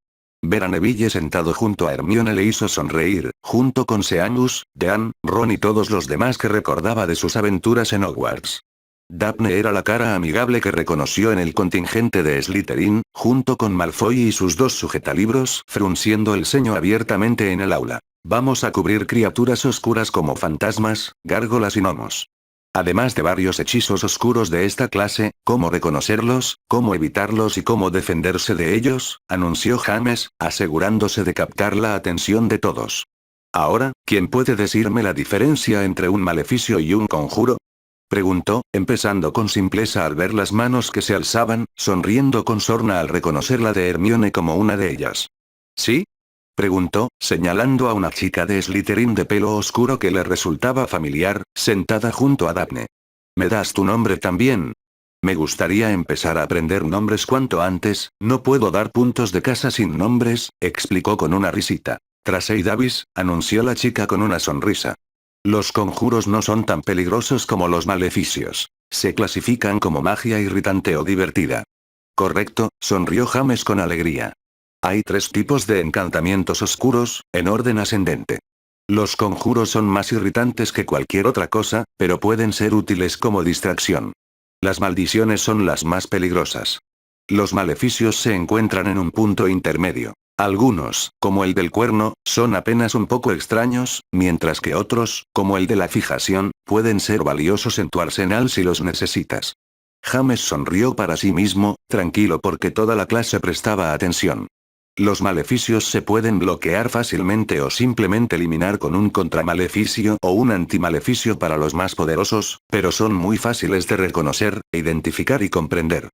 Speaker 1: Ver a Neville sentado junto a Hermione le hizo sonreír, junto con Seamus, Dean, Ron y todos los demás que recordaba de sus aventuras en Hogwarts. Daphne era la cara amigable que reconoció en el contingente de Slytherin, junto con Malfoy y sus 2 sujetalibros, frunciendo el ceño abiertamente en el aula. Vamos a cubrir criaturas oscuras como fantasmas, gárgolas y gnomos. Además de varios hechizos oscuros de esta clase, cómo reconocerlos, cómo evitarlos y cómo defenderse de ellos, anunció James, asegurándose de captar la atención de todos. Ahora, ¿quién puede decirme la diferencia entre un maleficio y un conjuro? Preguntó, empezando con simpleza al ver las manos que se alzaban, sonriendo con sorna al reconocer la de Hermione como una de ellas. ¿Sí? Preguntó, señalando a una chica de Slytherin de pelo oscuro que le resultaba familiar, sentada junto a Daphne. ¿Me das tu nombre también? Me gustaría empezar a aprender nombres cuanto antes, no puedo dar puntos de casa sin nombres, explicó con una risita. Tracey Davis, anunció la chica con una sonrisa. Los conjuros no son tan peligrosos como los maleficios. Se clasifican como magia irritante o divertida. Correcto, sonrió James con alegría. Hay 3 tipos de encantamientos oscuros, en orden ascendente. Los conjuros son más irritantes que cualquier otra cosa, pero pueden ser útiles como distracción. Las maldiciones son las más peligrosas. Los maleficios se encuentran en un punto intermedio. Algunos, como el del cuerno, son apenas un poco extraños, mientras que otros, como el de la fijación, pueden ser valiosos en tu arsenal si los necesitas. James sonrió para sí mismo, tranquilo porque toda la clase prestaba atención. Los maleficios se pueden bloquear fácilmente o simplemente eliminar con un contramaleficio o un antimaleficio para los más poderosos, pero son muy fáciles de reconocer, identificar y comprender.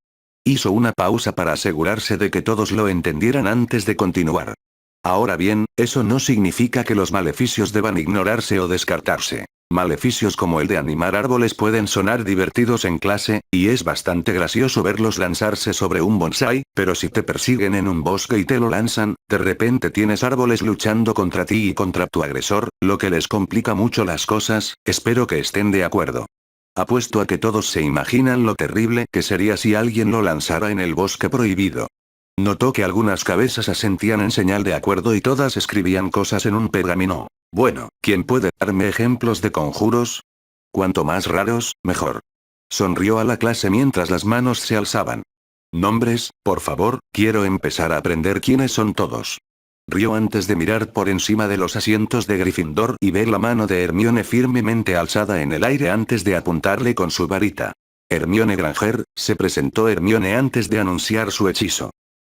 Speaker 1: Hizo una pausa para asegurarse de que todos lo entendieran antes de continuar. Ahora bien, eso no significa que los maleficios deban ignorarse o descartarse. Maleficios como el de animar árboles pueden sonar divertidos en clase, y es bastante gracioso verlos lanzarse sobre un bonsái, pero si te persiguen en un bosque y te lo lanzan, de repente tienes árboles luchando contra ti y contra tu agresor, lo que les complica mucho las cosas. Espero que estén de acuerdo. Apuesto a que todos se imaginan lo terrible que sería si alguien lo lanzara en el bosque prohibido. Notó que algunas cabezas asentían en señal de acuerdo y todas escribían cosas en un pergamino. Bueno, ¿quién puede darme ejemplos de conjuros? Cuanto más raros, mejor. Sonrió a la clase mientras las manos se alzaban. Nombres, por favor, quiero empezar a aprender quiénes son todos. Rió antes de mirar por encima de los asientos de Gryffindor y ver la mano de Hermione firmemente alzada en el aire antes de apuntarle con su varita. Hermione Granger, se presentó Hermione antes de anunciar su hechizo.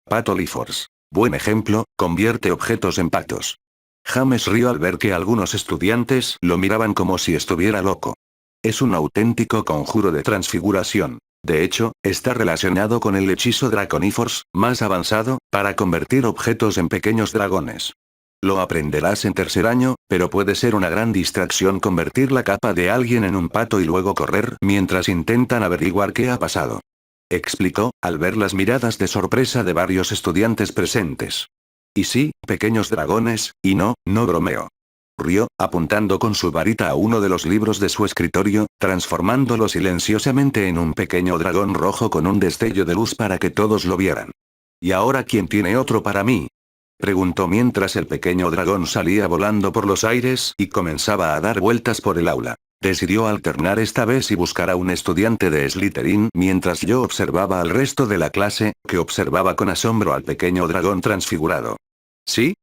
Speaker 1: Pato Liforce. Buen ejemplo, convierte objetos en patos. James rió al ver que algunos estudiantes lo miraban como si estuviera loco. Es un auténtico conjuro de transfiguración. De hecho, está relacionado con el hechizo Draconiforce, más avanzado, para convertir objetos en pequeños dragones. Lo aprenderás en tercer año, pero puede ser una gran distracción convertir la capa de alguien en un pato y luego correr mientras intentan averiguar qué ha pasado. Explicó, al ver las miradas de sorpresa de varios estudiantes presentes. Y sí, pequeños dragones, y no bromeo. Rió, apuntando con su varita a uno de los libros de su escritorio, transformándolo silenciosamente en un pequeño dragón rojo con un destello de luz para que todos lo vieran. ¿Y ahora quién tiene otro para mí? Preguntó mientras el pequeño dragón salía volando por los aires y comenzaba a dar vueltas por el aula. Decidió alternar esta vez y buscar a un estudiante de Slytherin mientras yo observaba al resto de la clase, que observaba con asombro al pequeño dragón transfigurado. ¿Sí?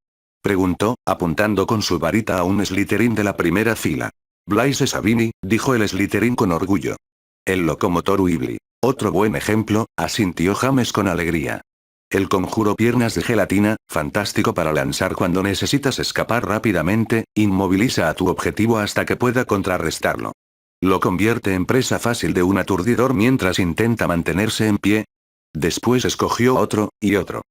Speaker 1: Preguntó, apuntando con su varita a un Slytherin de la primera fila. Blaise Sabini, dijo el Slytherin con orgullo. El locomotor Weasley. Otro buen ejemplo, asintió James con alegría. El conjuro piernas de gelatina, fantástico para lanzar cuando necesitas escapar rápidamente, inmoviliza a tu objetivo hasta que pueda contrarrestarlo. Lo convierte en presa fácil de un aturdidor mientras intenta mantenerse en pie. Después escogió otro, y otro.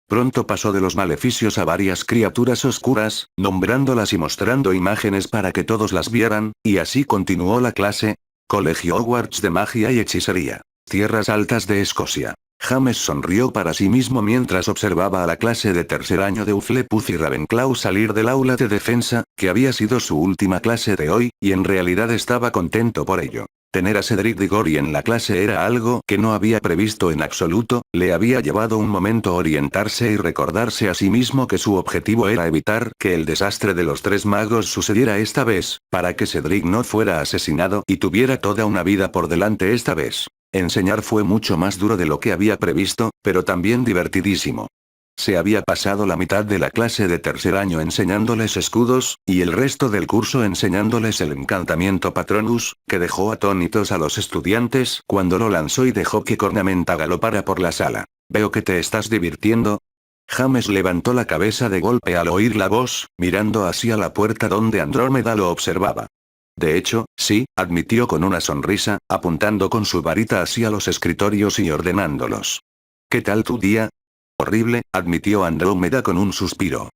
Speaker 1: Pronto pasó de los maleficios a varias criaturas oscuras, nombrándolas y mostrando imágenes para que todos las vieran, y así continuó la clase. Colegio Hogwarts de Magia y Hechicería. Tierras Altas de Escocia. James sonrió para sí mismo mientras observaba a la clase de tercer año de Hufflepuff y Ravenclaw salir del aula de defensa, que había sido su última clase de hoy, y en realidad estaba contento por ello. Tener a Cedric Diggory en la clase era algo que no había previsto en absoluto, le había llevado un momento orientarse y recordarse a sí mismo que su objetivo era evitar que el desastre de los tres magos sucediera esta vez, para que Cedric no fuera asesinado y tuviera toda una vida por delante esta vez. Enseñar fue mucho más duro de lo que había previsto, pero también divertidísimo. Se había pasado la mitad de la clase de tercer año enseñándoles escudos, y el resto del curso enseñándoles el encantamiento Patronus, que dejó atónitos a los estudiantes cuando lo lanzó y dejó que Cornamenta galopara por la sala. Veo que te estás divirtiendo. James levantó la cabeza de golpe al oír la voz, mirando hacia la puerta donde Andrómeda lo observaba. De hecho, sí, admitió con una sonrisa, apuntando con su varita hacia los escritorios y ordenándolos. ¿Qué tal tu día? Horrible, admitió Andrómeda con un suspiro.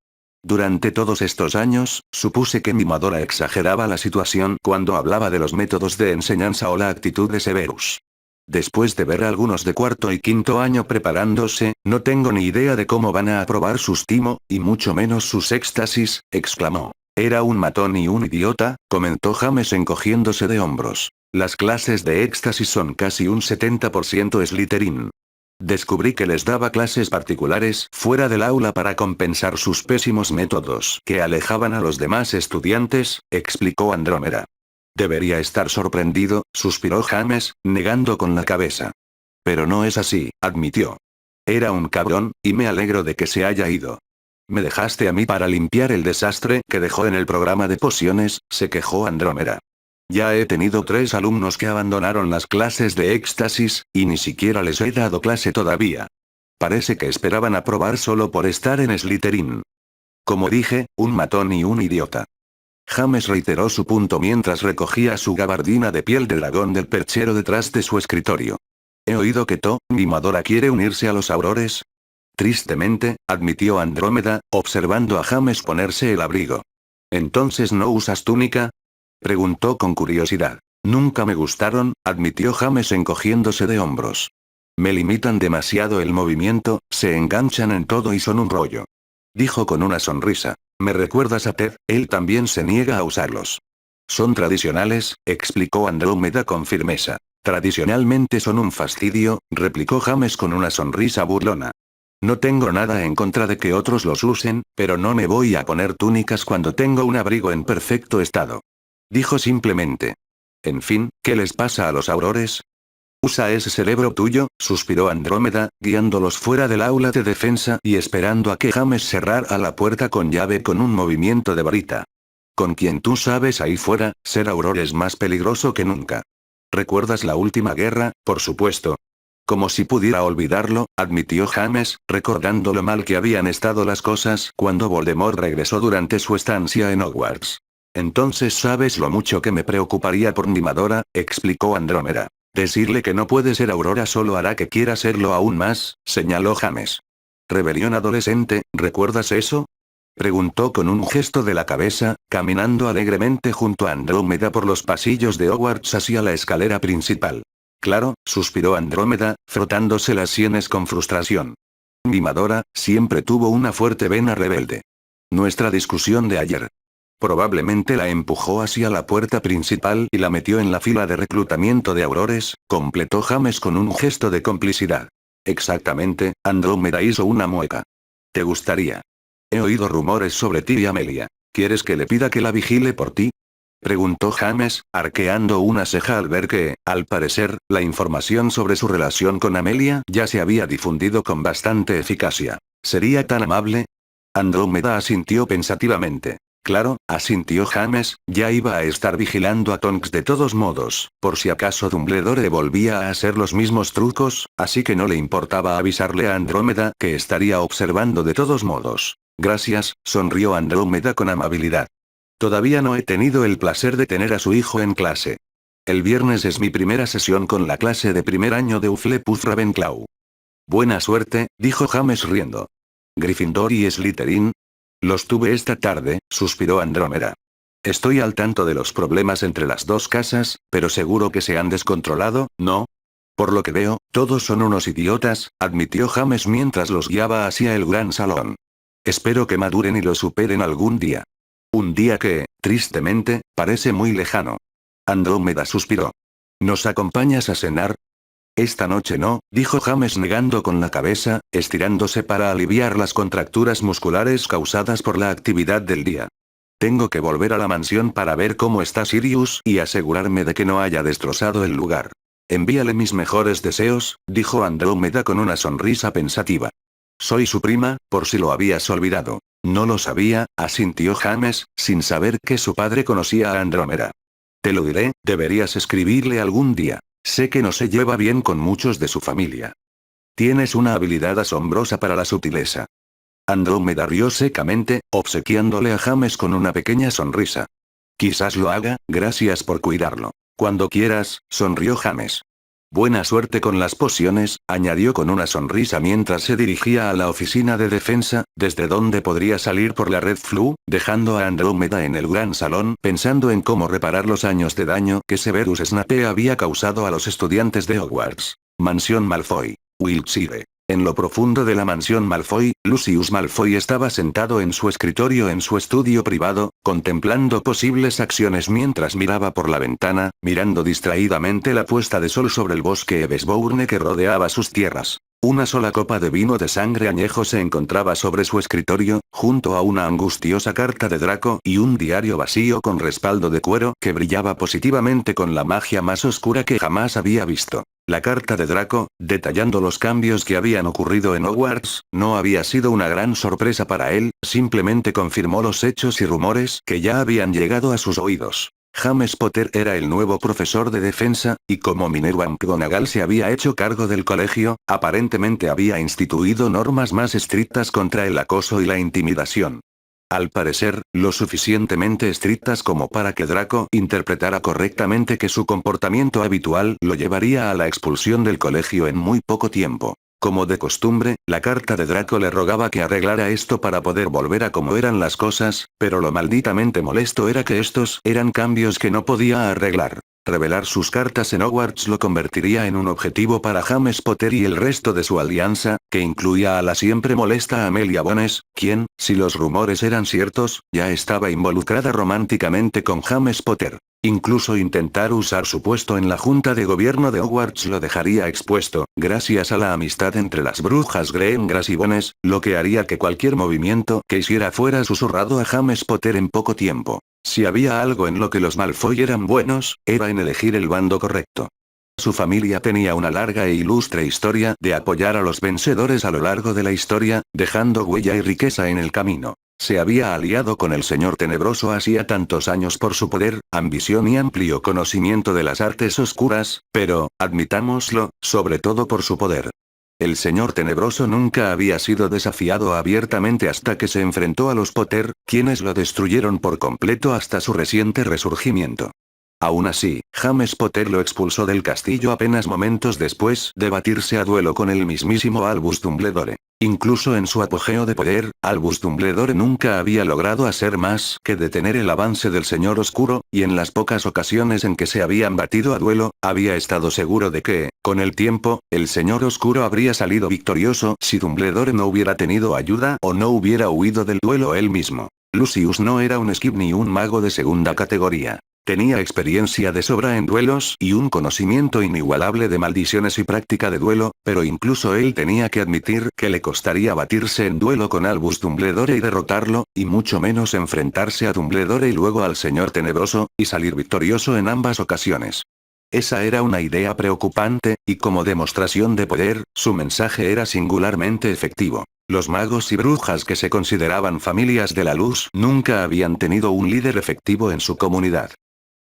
Speaker 1: Durante todos estos años, supuse que mi Madora exageraba la situación cuando hablaba de los métodos de enseñanza o la actitud de Severus. Después de ver a algunos de cuarto y quinto año preparándose, no tengo ni idea de cómo van a aprobar sus timo, y mucho menos sus éxtasis, exclamó. Era un matón y un idiota, comentó James encogiéndose de hombros. Las clases de éxtasis son casi un 70% Slytherin. Descubrí que les daba clases particulares fuera del aula para compensar sus pésimos métodos que alejaban a los demás estudiantes, explicó Andrómeda. Debería estar sorprendido, suspiró James, negando con la cabeza. Pero no es así, admitió. Era un cabrón, y me alegro de que se haya ido. Me dejaste a mí para limpiar el desastre que dejó en el programa de pociones, se quejó Andrómeda. Ya he tenido 3 alumnos que abandonaron las clases de éxtasis, y ni siquiera les he dado clase todavía. Parece que esperaban aprobar solo por estar en Slytherin. Como dije, un matón y un idiota. James reiteró su punto mientras recogía su gabardina de piel de dragón del perchero detrás de su escritorio. He oído que mi Madora quiere unirse a los aurores. Tristemente, admitió Andrómeda, observando a James ponerse el abrigo. ¿Entonces no usas túnica? Preguntó con curiosidad. Nunca me gustaron, admitió James encogiéndose de hombros. Me limitan demasiado el movimiento, se enganchan en todo y son un rollo. Dijo con una sonrisa. Me recuerdas a Ted, él también se niega a usarlos. Son tradicionales, explicó Andrómeda con firmeza. Tradicionalmente son un fastidio, replicó James con una sonrisa burlona. No tengo nada en contra de que otros los usen, pero no me voy a poner túnicas cuando tengo un abrigo en perfecto estado. Dijo simplemente. En fin, ¿qué les pasa a los aurores? Usa ese cerebro tuyo, suspiró Andrómeda, guiándolos fuera del aula de defensa y esperando a que James cerrara la puerta con llave con un movimiento de varita. Con quien tú sabes ahí fuera, ser auror es más peligroso que nunca. ¿Recuerdas la última guerra? Por supuesto. Como si pudiera olvidarlo, admitió James, recordando lo mal que habían estado las cosas cuando Voldemort regresó durante su estancia en Hogwarts. Entonces sabes lo mucho que me preocuparía por Nimadora, explicó Andrómeda. Decirle que no puede ser Aurora solo hará que quiera serlo aún más, señaló James. Rebelión adolescente, ¿recuerdas eso? Preguntó con un gesto de la cabeza, caminando alegremente junto a Andrómeda por los pasillos de Hogwarts hacia la escalera principal. Claro, suspiró Andrómeda, frotándose las sienes con frustración. Nimadora, siempre tuvo una fuerte vena rebelde. Nuestra discusión de ayer. Probablemente la empujó hacia la puerta principal y la metió en la fila de reclutamiento de aurores, completó James con un gesto de complicidad. Exactamente, Andrómeda hizo una mueca. ¿Te gustaría? He oído rumores sobre ti y Amelia. ¿Quieres que le pida que la vigile por ti? Preguntó James, arqueando una ceja al ver que, al parecer, la información sobre su relación con Amelia ya se había difundido con bastante eficacia. ¿Sería tan amable? Andrómeda asintió pensativamente. Claro, asintió James, ya iba a estar vigilando a Tonks de todos modos, por si acaso Dumbledore volvía a hacer los mismos trucos, así que no le importaba avisarle a Andrómeda que estaría observando de todos modos. Gracias, sonrió Andrómeda con amabilidad. Todavía no he tenido el placer de tener a su hijo en clase. El viernes es mi primera sesión con la clase de primer año de Hufflepuff Ravenclaw. Buena suerte, dijo James riendo. Gryffindor y Slytherin. Los tuve esta tarde, suspiró Andrómeda. Estoy al tanto de los problemas entre las dos casas, pero seguro que se han descontrolado, ¿no? Por lo que veo, todos son unos idiotas, admitió James mientras los guiaba hacia el gran salón. Espero que maduren y lo superen algún día. Un día que, tristemente, parece muy lejano. Andrómeda suspiró. ¿Nos acompañas a cenar? Esta noche no, dijo James negando con la cabeza, estirándose para aliviar las contracturas musculares causadas por la actividad del día. Tengo que volver a la mansión para ver cómo está Sirius y asegurarme de que no haya destrozado el lugar. Envíale mis mejores deseos, dijo Andrómeda con una sonrisa pensativa. Soy su prima, por si lo habías olvidado. No lo sabía, asintió James, sin saber que su padre conocía a Andrómeda. Te lo diré, deberías escribirle algún día. Sé que no se lleva bien con muchos de su familia. Tienes una habilidad asombrosa para la sutileza. Andrómeda rió secamente, obsequiándole a James con una pequeña sonrisa. Quizás lo haga, gracias por cuidarlo. Cuando quieras, sonrió James. Buena suerte con las pociones, añadió con una sonrisa mientras se dirigía a la oficina de defensa, desde donde podría salir por la Red Flu, dejando a Andrómeda en el gran salón pensando en cómo reparar los años de daño que Severus Snape había causado a los estudiantes de Hogwarts. Mansión Malfoy. Wiltshire. En lo profundo de la mansión Malfoy, Lucius Malfoy estaba sentado en su escritorio en su estudio privado, contemplando posibles acciones mientras miraba por la ventana, mirando distraídamente la puesta de sol sobre el bosque Ebesbourne que rodeaba sus tierras. Una sola copa de vino de sangre añejo se encontraba sobre su escritorio, junto a una angustiosa carta de Draco y un diario vacío con respaldo de cuero que brillaba positivamente con la magia más oscura que jamás había visto. La carta de Draco, detallando los cambios que habían ocurrido en Hogwarts, no había sido una gran sorpresa para él, simplemente confirmó los hechos y rumores que ya habían llegado a sus oídos. James Potter era el nuevo profesor de defensa, y como Minerva McGonagall se había hecho cargo del colegio, aparentemente había instituido normas más estrictas contra el acoso y la intimidación. Al parecer, lo suficientemente estrictas como para que Draco interpretara correctamente que su comportamiento habitual lo llevaría a la expulsión del colegio en muy poco tiempo. Como de costumbre, la carta de Draco le rogaba que arreglara esto para poder volver a como eran las cosas, pero lo malditamente molesto era que estos eran cambios que no podía arreglar. Revelar sus cartas en Hogwarts lo convertiría en un objetivo para James Potter y el resto de su alianza, que incluía a la siempre molesta Amelia Bones, quien, si los rumores eran ciertos, ya estaba involucrada románticamente con James Potter. Incluso intentar usar su puesto en la Junta de Gobierno de Hogwarts lo dejaría expuesto, gracias a la amistad entre las brujas Grimglass y Bones, lo que haría que cualquier movimiento que hiciera fuera susurrado a James Potter en poco tiempo. Si había algo en lo que los Malfoy eran buenos, era en elegir el bando correcto. Su familia tenía una larga e ilustre historia de apoyar a los vencedores a lo largo de la historia, dejando huella y riqueza en el camino. Se había aliado con el Señor Tenebroso hacía tantos años por su poder, ambición y amplio conocimiento de las artes oscuras, pero, admitámoslo, sobre todo por su poder. El Señor Tenebroso nunca había sido desafiado abiertamente hasta que se enfrentó a los Potter, quienes lo destruyeron por completo hasta su reciente resurgimiento. Aún así, James Potter lo expulsó del castillo apenas momentos después de batirse a duelo con el mismísimo Albus Dumbledore. Incluso en su apogeo de poder, Albus Dumbledore nunca había logrado hacer más que detener el avance del Señor Oscuro, y en las pocas ocasiones en que se habían batido a duelo, había estado seguro de que, con el tiempo, el Señor Oscuro habría salido victorioso si Dumbledore no hubiera tenido ayuda o no hubiera huido del duelo él mismo. Lucius no era un esquib ni un mago de segunda categoría. Tenía experiencia de sobra en duelos y un conocimiento inigualable de maldiciones y práctica de duelo, pero incluso él tenía que admitir que le costaría batirse en duelo con Albus Dumbledore y derrotarlo, y mucho menos enfrentarse a Dumbledore y luego al Señor Tenebroso, y salir victorioso en ambas ocasiones. Esa era una idea preocupante, y como demostración de poder, su mensaje era singularmente efectivo. Los magos y brujas que se consideraban familias de la luz nunca habían tenido un líder efectivo en su comunidad.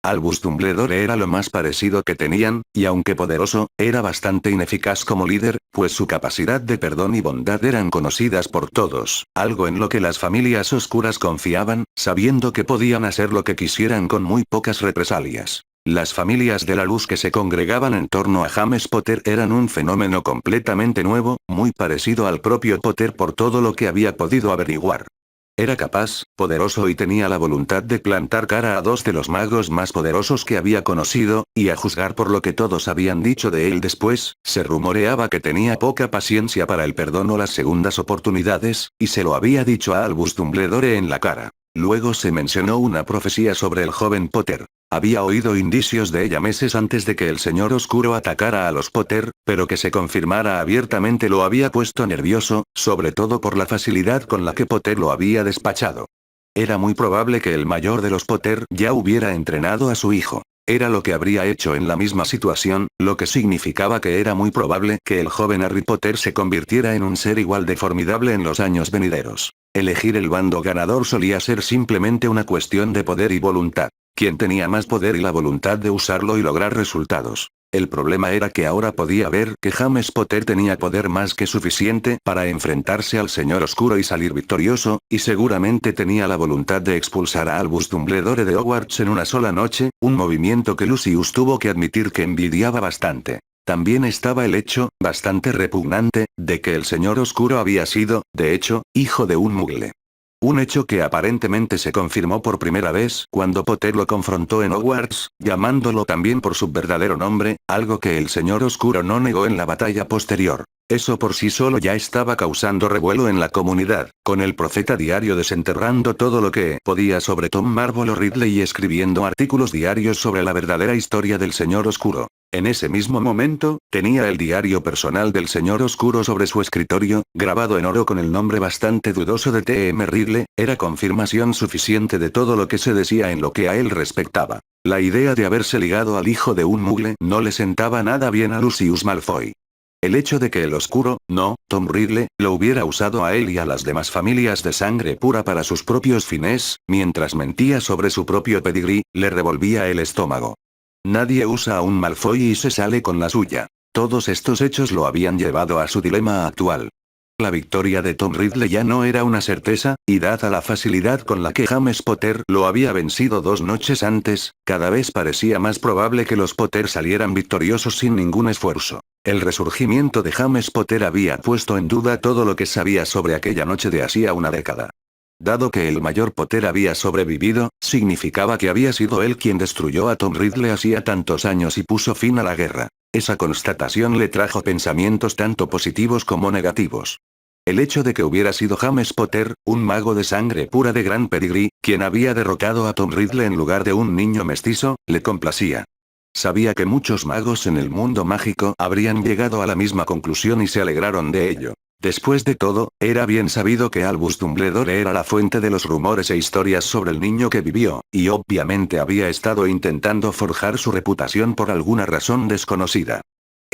Speaker 1: Albus Dumbledore era lo más parecido que tenían, y aunque poderoso, era bastante ineficaz como líder, pues su capacidad de perdón y bondad eran conocidas por todos, algo en lo que las familias oscuras confiaban, sabiendo que podían hacer lo que quisieran con muy pocas represalias. Las familias de la luz que se congregaban en torno a James Potter eran un fenómeno completamente nuevo, muy parecido al propio Potter por todo lo que había podido averiguar. Era capaz, poderoso y tenía la voluntad de plantar cara a dos de los magos más poderosos que había conocido, y a juzgar por lo que todos habían dicho de él después, se rumoreaba que tenía poca paciencia para el perdón o las segundas oportunidades, y se lo había dicho a Albus Dumbledore en la cara. Luego se mencionó una profecía sobre el joven Potter. Había oído indicios de ella meses antes de que el Señor Oscuro atacara a los Potter, pero que se confirmara abiertamente lo había puesto nervioso, sobre todo por la facilidad con la que Potter lo había despachado. Era muy probable que el mayor de los Potter ya hubiera entrenado a su hijo. Era lo que habría hecho en la misma situación, lo que significaba que era muy probable que el joven Harry Potter se convirtiera en un ser igual de formidable en los años venideros. Elegir el bando ganador solía ser simplemente una cuestión de poder y voluntad. Quien tenía más poder y la voluntad de usarlo y lograr resultados. El problema era que ahora podía ver que James Potter tenía poder más que suficiente para enfrentarse al Señor Oscuro y salir victorioso, y seguramente tenía la voluntad de expulsar a Albus Dumbledore de Hogwarts en una sola noche, un movimiento que Lucius tuvo que admitir que envidiaba bastante. También estaba el hecho, bastante repugnante, de que el Señor Oscuro había sido, de hecho, hijo de un mugle. Un hecho que aparentemente se confirmó por primera vez cuando Potter lo confrontó en Hogwarts, llamándolo también por su verdadero nombre, algo que el Señor Oscuro no negó en la batalla posterior. Eso por sí solo ya estaba causando revuelo en la comunidad, con el profeta diario desenterrando todo lo que podía sobre Tom Marvolo o Ridley y escribiendo artículos diarios sobre la verdadera historia del Señor Oscuro. En ese mismo momento, tenía el diario personal del Señor Oscuro sobre su escritorio, grabado en oro con el nombre bastante dudoso de T.M. Ridley, era confirmación suficiente de todo lo que se decía en lo que a él respectaba. La idea de haberse ligado al hijo de un mugle no le sentaba nada bien a Lucius Malfoy. El hecho de que el oscuro, no, Tom Ridley, lo hubiera usado a él y a las demás familias de sangre pura para sus propios fines, mientras mentía sobre su propio pedigrí, le revolvía el estómago. Nadie usa a un Malfoy y se sale con la suya. Todos estos hechos lo habían llevado a su dilema actual. La victoria de Tom Ridley ya no era una certeza, y dada la facilidad con la que James Potter lo había vencido 2 noches antes, cada vez parecía más probable que los Potter salieran victoriosos sin ningún esfuerzo. El resurgimiento de James Potter había puesto en duda todo lo que sabía sobre aquella noche de hacía una década. Dado que el mayor Potter había sobrevivido, significaba que había sido él quien destruyó a Tom Riddle hacía tantos años y puso fin a la guerra. Esa constatación le trajo pensamientos tanto positivos como negativos. El hecho de que hubiera sido James Potter, un mago de sangre pura de gran pedigrí, quien había derrotado a Tom Riddle en lugar de un niño mestizo, le complacía. Sabía que muchos magos en el mundo mágico habrían llegado a la misma conclusión y se alegraron de ello. Después de todo, era bien sabido que Albus Dumbledore era la fuente de los rumores e historias sobre el niño que vivió, y obviamente había estado intentando forjar su reputación por alguna razón desconocida.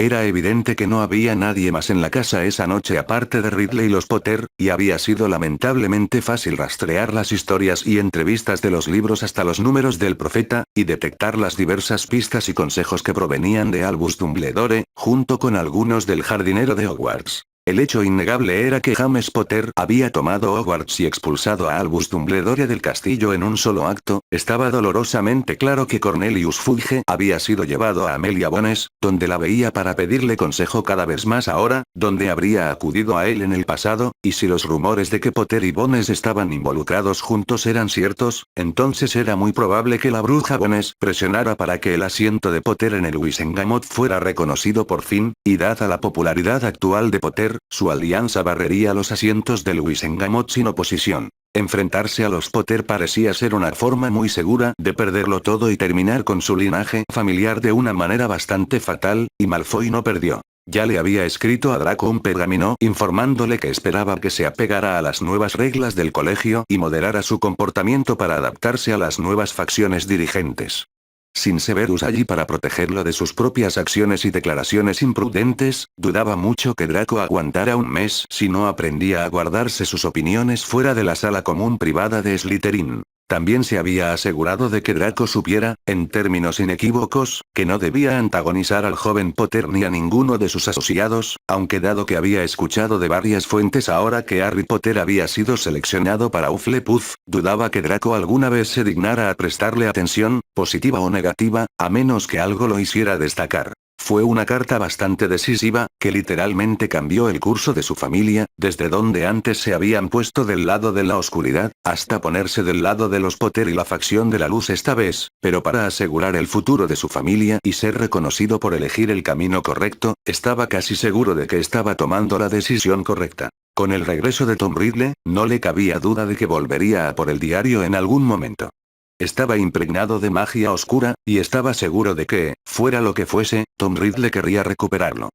Speaker 1: Era evidente que no había nadie más en la casa esa noche aparte de Ridley y los Potter, y había sido lamentablemente fácil rastrear las historias y entrevistas de los libros hasta los números del profeta, y detectar las diversas pistas y consejos que provenían de Albus Dumbledore, junto con algunos del jardinero de Hogwarts. El hecho innegable era que James Potter había tomado Hogwarts y expulsado a Albus Dumbledore del castillo en un solo acto. Estaba dolorosamente claro que Cornelius Fudge había sido llevado a Amelia Bones, donde la veía para pedirle consejo cada vez más ahora, donde habría acudido a él en el pasado, y si los rumores de que Potter y Bones estaban involucrados juntos eran ciertos, entonces era muy probable que la bruja Bones presionara para que el asiento de Potter en el Wisengamot fuera reconocido por fin, y dada la popularidad actual de Potter, su alianza barrería los asientos del Wisengamot sin oposición. Enfrentarse a los Potter parecía ser una forma muy segura de perderlo todo y terminar con su linaje familiar de una manera bastante fatal, y Malfoy no perdió. Ya le había escrito a Draco un pergamino informándole que esperaba que se apegara a las nuevas reglas del colegio y moderara su comportamiento para adaptarse a las nuevas facciones dirigentes. Sin Severus allí para protegerlo de sus propias acciones y declaraciones imprudentes, dudaba mucho que Draco aguantara un mes si no aprendía a guardarse sus opiniones fuera de la sala común privada de Slytherin. También se había asegurado de que Draco supiera, en términos inequívocos, que no debía antagonizar al joven Potter ni a ninguno de sus asociados, aunque dado que había escuchado de varias fuentes ahora que Harry Potter había sido seleccionado para Hufflepuff, dudaba que Draco alguna vez se dignara a prestarle atención, positiva o negativa, a menos que algo lo hiciera destacar. Fue una carta bastante decisiva, que literalmente cambió el curso de su familia, desde donde antes se habían puesto del lado de la oscuridad, hasta ponerse del lado de los Potter y la facción de la luz esta vez, pero para asegurar el futuro de su familia y ser reconocido por elegir el camino correcto, estaba casi seguro de que estaba tomando la decisión correcta. Con el regreso de Tom Riddle, no le cabía duda de que volvería a por el diario en algún momento. Estaba impregnado de magia oscura, y estaba seguro de que, fuera lo que fuese, Tom Riddle querría recuperarlo.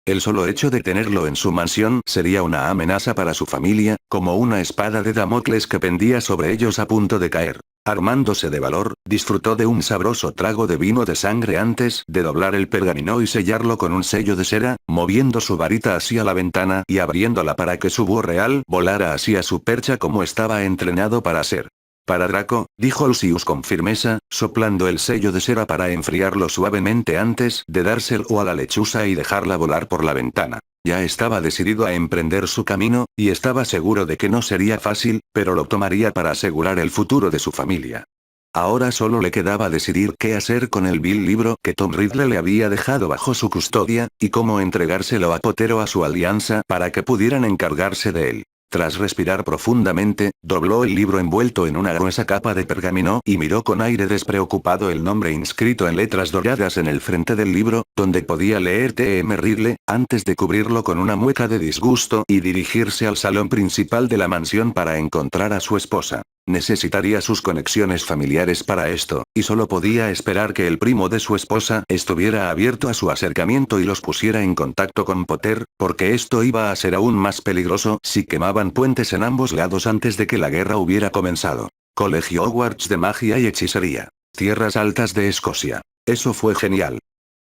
Speaker 1: El solo hecho de tenerlo en su mansión sería una amenaza para su familia, como una espada de Damocles que pendía sobre ellos a punto de caer. Armándose de valor, disfrutó de un sabroso trago de vino de sangre antes de doblar el pergamino y sellarlo con un sello de cera, moviendo su varita hacia la ventana y abriéndola para que su búho real volara hacia su percha como estaba entrenado para ser. Para Draco, dijo Lucius con firmeza, soplando el sello de cera para enfriarlo suavemente antes de dárselo a la lechuza y dejarla volar por la ventana. Ya estaba decidido a emprender su camino, y estaba seguro de que no sería fácil, pero lo tomaría para asegurar el futuro de su familia. Ahora solo le quedaba decidir qué hacer con el vil libro que Tom Riddle le había dejado bajo su custodia, y cómo entregárselo a Potter o a su alianza para que pudieran encargarse de él. Tras respirar profundamente, dobló el libro envuelto en una gruesa capa de pergamino y miró con aire despreocupado el nombre inscrito en letras doradas en el frente del libro, donde podía leer T.M. Riddle, antes de cubrirlo con una mueca de disgusto y dirigirse al salón principal de la mansión para encontrar a su esposa. Necesitaría sus conexiones familiares para esto, y solo podía esperar que el primo de su esposa estuviera abierto a su acercamiento y los pusiera en contacto con Potter, porque esto iba a ser aún más peligroso si quemaban puentes en ambos lados antes de que la guerra hubiera comenzado. Colegio Hogwarts de Magia y Hechicería. Tierras Altas de Escocia. Eso fue genial.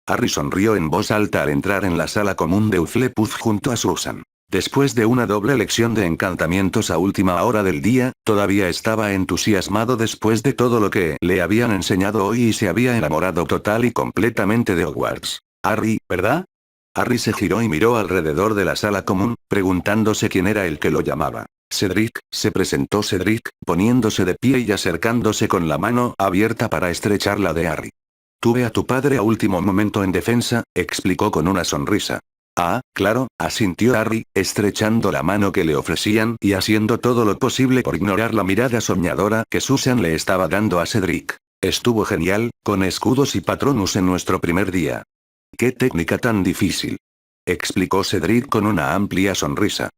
Speaker 1: Harry sonrió en voz alta al entrar en la sala común de Hufflepuff junto a Susan. Después de una doble lección de encantamientos a última hora del día, todavía estaba entusiasmado después de todo lo que le habían enseñado hoy y se había enamorado total y completamente de Hogwarts. Harry, ¿verdad? Harry se giró y miró alrededor de la sala común, preguntándose quién era el que lo llamaba. Cedric, se presentó Cedric, poniéndose de pie y acercándose con la mano abierta para estrechar la de Harry. Tuve a tu padre a último momento en defensa, explicó con una sonrisa. Ah, claro, asintió Harry, estrechando la mano que le ofrecían y haciendo todo lo posible por ignorar la mirada soñadora que Susan le estaba dando a Cedric. Estuvo genial, con escudos y patronus en nuestro primer día. ¡Qué técnica tan difícil!, explicó Cedric con una amplia sonrisa.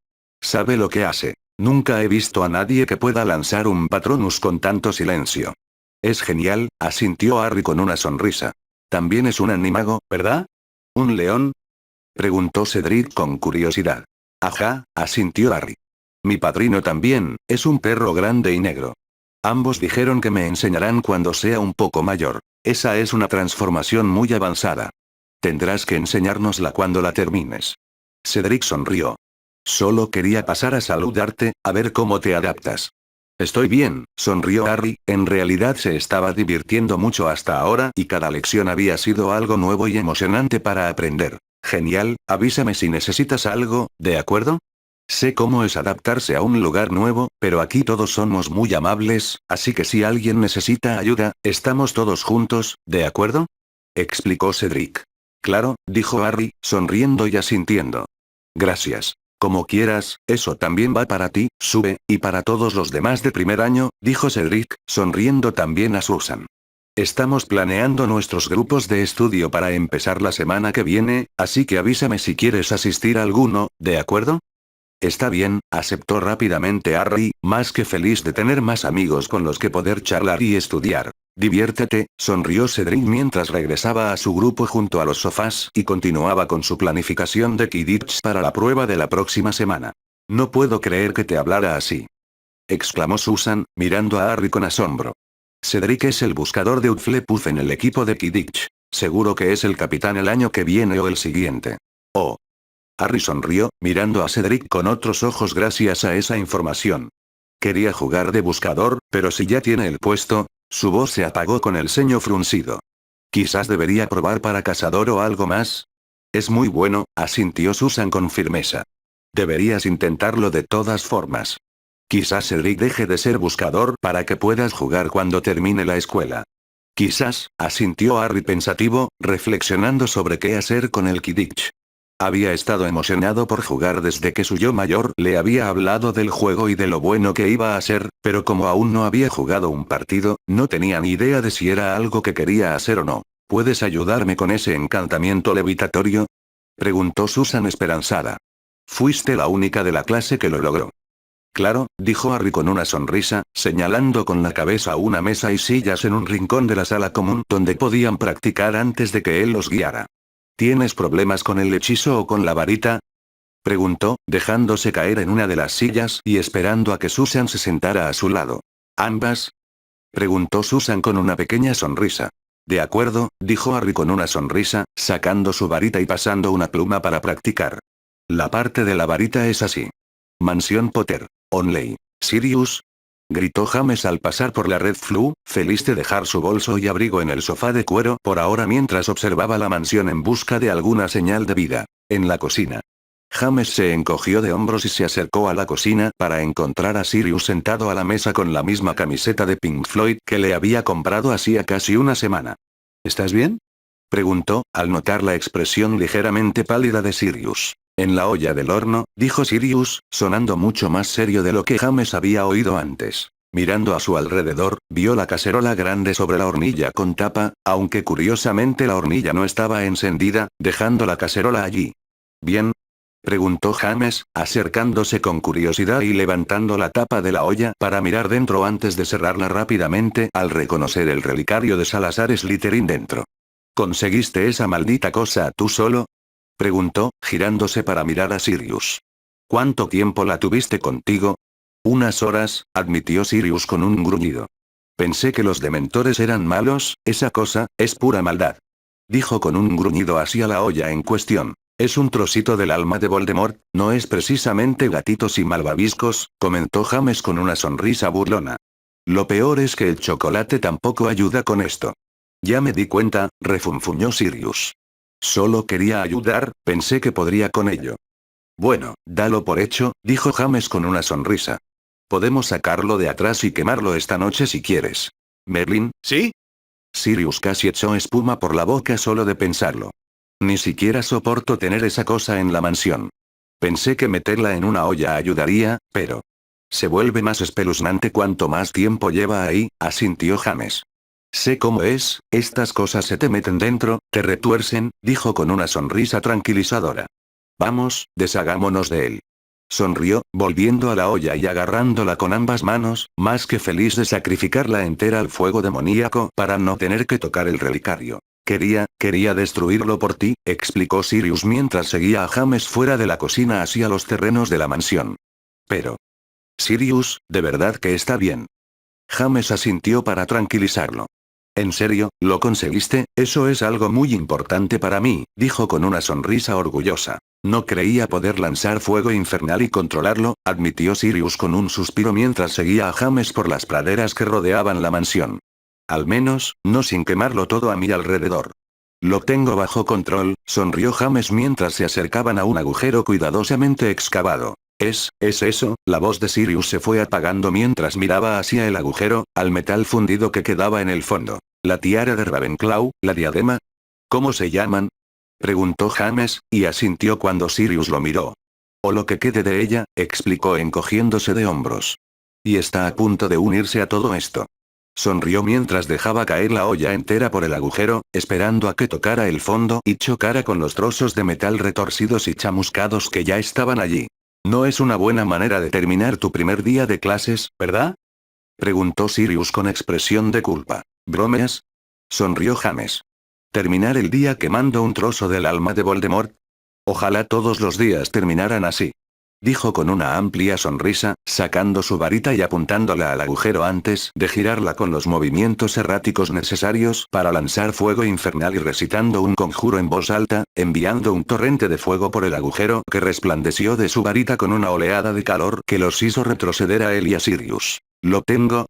Speaker 1: Sabe lo que hace. Nunca he visto a nadie que pueda lanzar un patronus con tanto silencio. Es genial, asintió Harry con una sonrisa. También es un animago, ¿verdad? ¿Un león?, preguntó Cedric con curiosidad. Ajá, asintió Harry. Mi padrino también, es un perro grande y negro. Ambos dijeron que me enseñarán cuando sea un poco mayor. Esa es una transformación muy avanzada. Tendrás que enseñárnosla cuando la termines. Cedric sonrió. Solo quería pasar a saludarte, a ver cómo te adaptas. Estoy bien, sonrió Harry, en realidad se estaba divirtiendo mucho hasta ahora y cada lección había sido algo nuevo y emocionante para aprender. Genial, avísame si necesitas algo, ¿de acuerdo? Sé cómo es adaptarse a un lugar nuevo, pero aquí todos somos muy amables, así que si alguien necesita ayuda, estamos todos juntos, ¿de acuerdo? Explicó Cedric. Claro, dijo Harry, sonriendo y asintiendo. Gracias. Como quieras, eso también va para ti, sube, y para todos los demás de primer año, dijo Cedric, sonriendo también a Susan. Estamos planeando nuestros grupos de estudio para empezar la semana que viene, así que avísame si quieres asistir a alguno, ¿de acuerdo? Está bien, aceptó rápidamente Harry, más que feliz de tener más amigos con los que poder charlar y estudiar. Diviértete, sonrió Cedric mientras regresaba a su grupo junto a los sofás y continuaba con su planificación de Quidditch para la prueba de la próxima semana. No puedo creer que te hablara así, exclamó Susan, mirando a Harry con asombro. Cedric es el buscador de Hufflepuff en el equipo de Quidditch. Seguro que es el capitán el año que viene o el siguiente. Oh. Harry sonrió, mirando a Cedric con otros ojos gracias a esa información. Quería jugar de buscador, pero si ya tiene el puesto, su voz se apagó con el ceño fruncido. Quizás debería probar para cazador o algo más. Es muy bueno, asintió Susan con firmeza. Deberías intentarlo de todas formas. Quizás Cedric deje de ser buscador para que puedas jugar cuando termine la escuela. Quizás, asintió Harry pensativo, reflexionando sobre qué hacer con el Quidditch. Había estado emocionado por jugar desde que su yo mayor le había hablado del juego y de lo bueno que iba a ser, pero como aún no había jugado un partido, no tenía ni idea de si era algo que quería hacer o no. ¿Puedes ayudarme con ese encantamiento levitatorio?, preguntó Susan esperanzada. Fuiste la única de la clase que lo logró. Claro, dijo Harry con una sonrisa, señalando con la cabeza una mesa y sillas en un rincón de la sala común donde podían practicar antes de que él los guiara. ¿Tienes problemas con el hechizo o con la varita?, preguntó, dejándose caer en una de las sillas y esperando a que Susan se sentara a su lado. ¿Ambas?, preguntó Susan con una pequeña sonrisa. De acuerdo, dijo Harry con una sonrisa, sacando su varita y pasando una pluma para practicar. La parte de la varita es así. Mansión Potter. Onley. Sirius, gritó James al pasar por la Red Floo, feliz de dejar su bolso y abrigo en el sofá de cuero por ahora mientras observaba la mansión en busca de alguna señal de vida. En la cocina. James se encogió de hombros y se acercó a la cocina para encontrar a Sirius sentado a la mesa con la misma camiseta de Pink Floyd que le había comprado hacía casi una semana. ¿Estás bien?, preguntó, al notar la expresión ligeramente pálida de Sirius. En la olla del horno, dijo Sirius, sonando mucho más serio de lo que James había oído antes. Mirando a su alrededor, vio la cacerola grande sobre la hornilla con tapa, aunque curiosamente la hornilla no estaba encendida, dejando la cacerola allí. ¿Bien?, preguntó James, acercándose con curiosidad y levantando la tapa de la olla para mirar dentro antes de cerrarla rápidamente al reconocer el relicario de Salazar Slytherin dentro. ¿Conseguiste esa maldita cosa tú solo?, preguntó, girándose para mirar a Sirius. ¿Cuánto tiempo la tuviste contigo? Unas horas, admitió Sirius con un gruñido. Pensé que los dementores eran malos, esa cosa, es pura maldad. Dijo con un gruñido hacia la olla en cuestión. Es un trocito del alma de Voldemort, no es precisamente gatitos y malvaviscos, comentó James con una sonrisa burlona. Lo peor es que el chocolate tampoco ayuda con esto. Ya me di cuenta, refunfuñó Sirius. Solo quería ayudar, pensé que podría con ello. Bueno, dalo por hecho, dijo James con una sonrisa. Podemos sacarlo de atrás y quemarlo esta noche si quieres. Merlin, ¿sí? Sirius casi echó espuma por la boca solo de pensarlo. Ni siquiera soporto tener esa cosa en la mansión. Pensé que meterla en una olla ayudaría, pero... Se vuelve más espeluznante cuanto más tiempo lleva ahí, asintió James. Sé cómo es, estas cosas se te meten dentro, te retuercen, dijo con una sonrisa tranquilizadora. Vamos, deshagámonos de él. Sonrió, volviendo a la olla y agarrándola con ambas manos, más que feliz de sacrificarla entera al fuego demoníaco para no tener que tocar el relicario. Quería destruirlo por ti, explicó Sirius mientras seguía a James fuera de la cocina hacia los terrenos de la mansión. Pero... Sirius, de verdad que está bien. James asintió para tranquilizarlo. En serio, lo conseguiste, eso es algo muy importante para mí, dijo con una sonrisa orgullosa. No creía poder lanzar fuego infernal y controlarlo, admitió Sirius con un suspiro mientras seguía a James por las praderas que rodeaban la mansión. Al menos, no sin quemarlo todo a mi alrededor. Lo tengo bajo control, sonrió James mientras se acercaban a un agujero cuidadosamente excavado. ¿Es eso? La voz de Sirius se fue apagando mientras miraba hacia el agujero, al metal fundido que quedaba en el fondo. ¿La tiara de Ravenclaw, la diadema? ¿Cómo se llaman? Preguntó James, y asintió cuando Sirius lo miró. O lo que quede de ella, explicó encogiéndose de hombros. Y está a punto de unirse a todo esto. Sonrió mientras dejaba caer la olla entera por el agujero, esperando a que tocara el fondo y chocara con los trozos de metal retorcidos y chamuscados que ya estaban allí. No es una buena manera de terminar tu primer día de clases, ¿verdad? Preguntó Sirius con expresión de culpa. ¿Bromeas? Sonrió James. ¿Terminar el día quemando un trozo del alma de Voldemort? Ojalá todos los días terminaran así. Dijo con una amplia sonrisa, sacando su varita y apuntándola al agujero antes de girarla con los movimientos erráticos necesarios para lanzar fuego infernal y recitando un conjuro en voz alta, enviando un torrente de fuego por el agujero que resplandeció de su varita con una oleada de calor que los hizo retroceder a él y a Sirius. Lo tengo,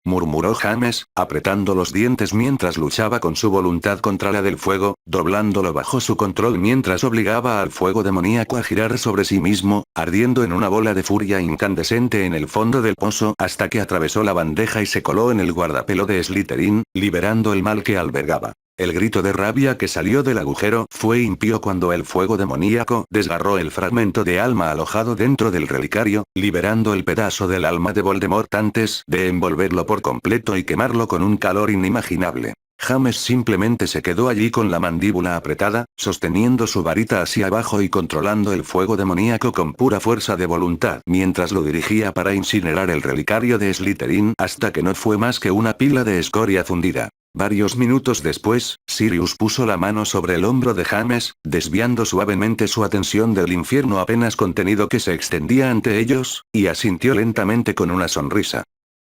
Speaker 1: murmuró James, apretando los dientes mientras luchaba con su voluntad contra la del fuego, doblándolo bajo su control mientras obligaba al fuego demoníaco a girar sobre sí mismo, ardiendo en una bola de furia incandescente en el fondo del pozo hasta que atravesó la bandeja y se coló en el guardapelo de Slytherin, liberando el mal que albergaba. El grito de rabia que salió del agujero fue impío cuando el fuego demoníaco desgarró el fragmento de alma alojado dentro del relicario, liberando el pedazo del alma de Voldemort antes de envolverlo por completo y quemarlo con un calor inimaginable. James simplemente se quedó allí con la mandíbula apretada, sosteniendo su varita hacia abajo y controlando el fuego demoníaco con pura fuerza de voluntad mientras lo dirigía para incinerar el relicario de Slytherin hasta que no fue más que una pila de escoria fundida. Varios minutos después, Sirius puso la mano sobre el hombro de James, desviando suavemente su atención del infierno apenas contenido que se extendía ante ellos, y asintió lentamente con una sonrisa.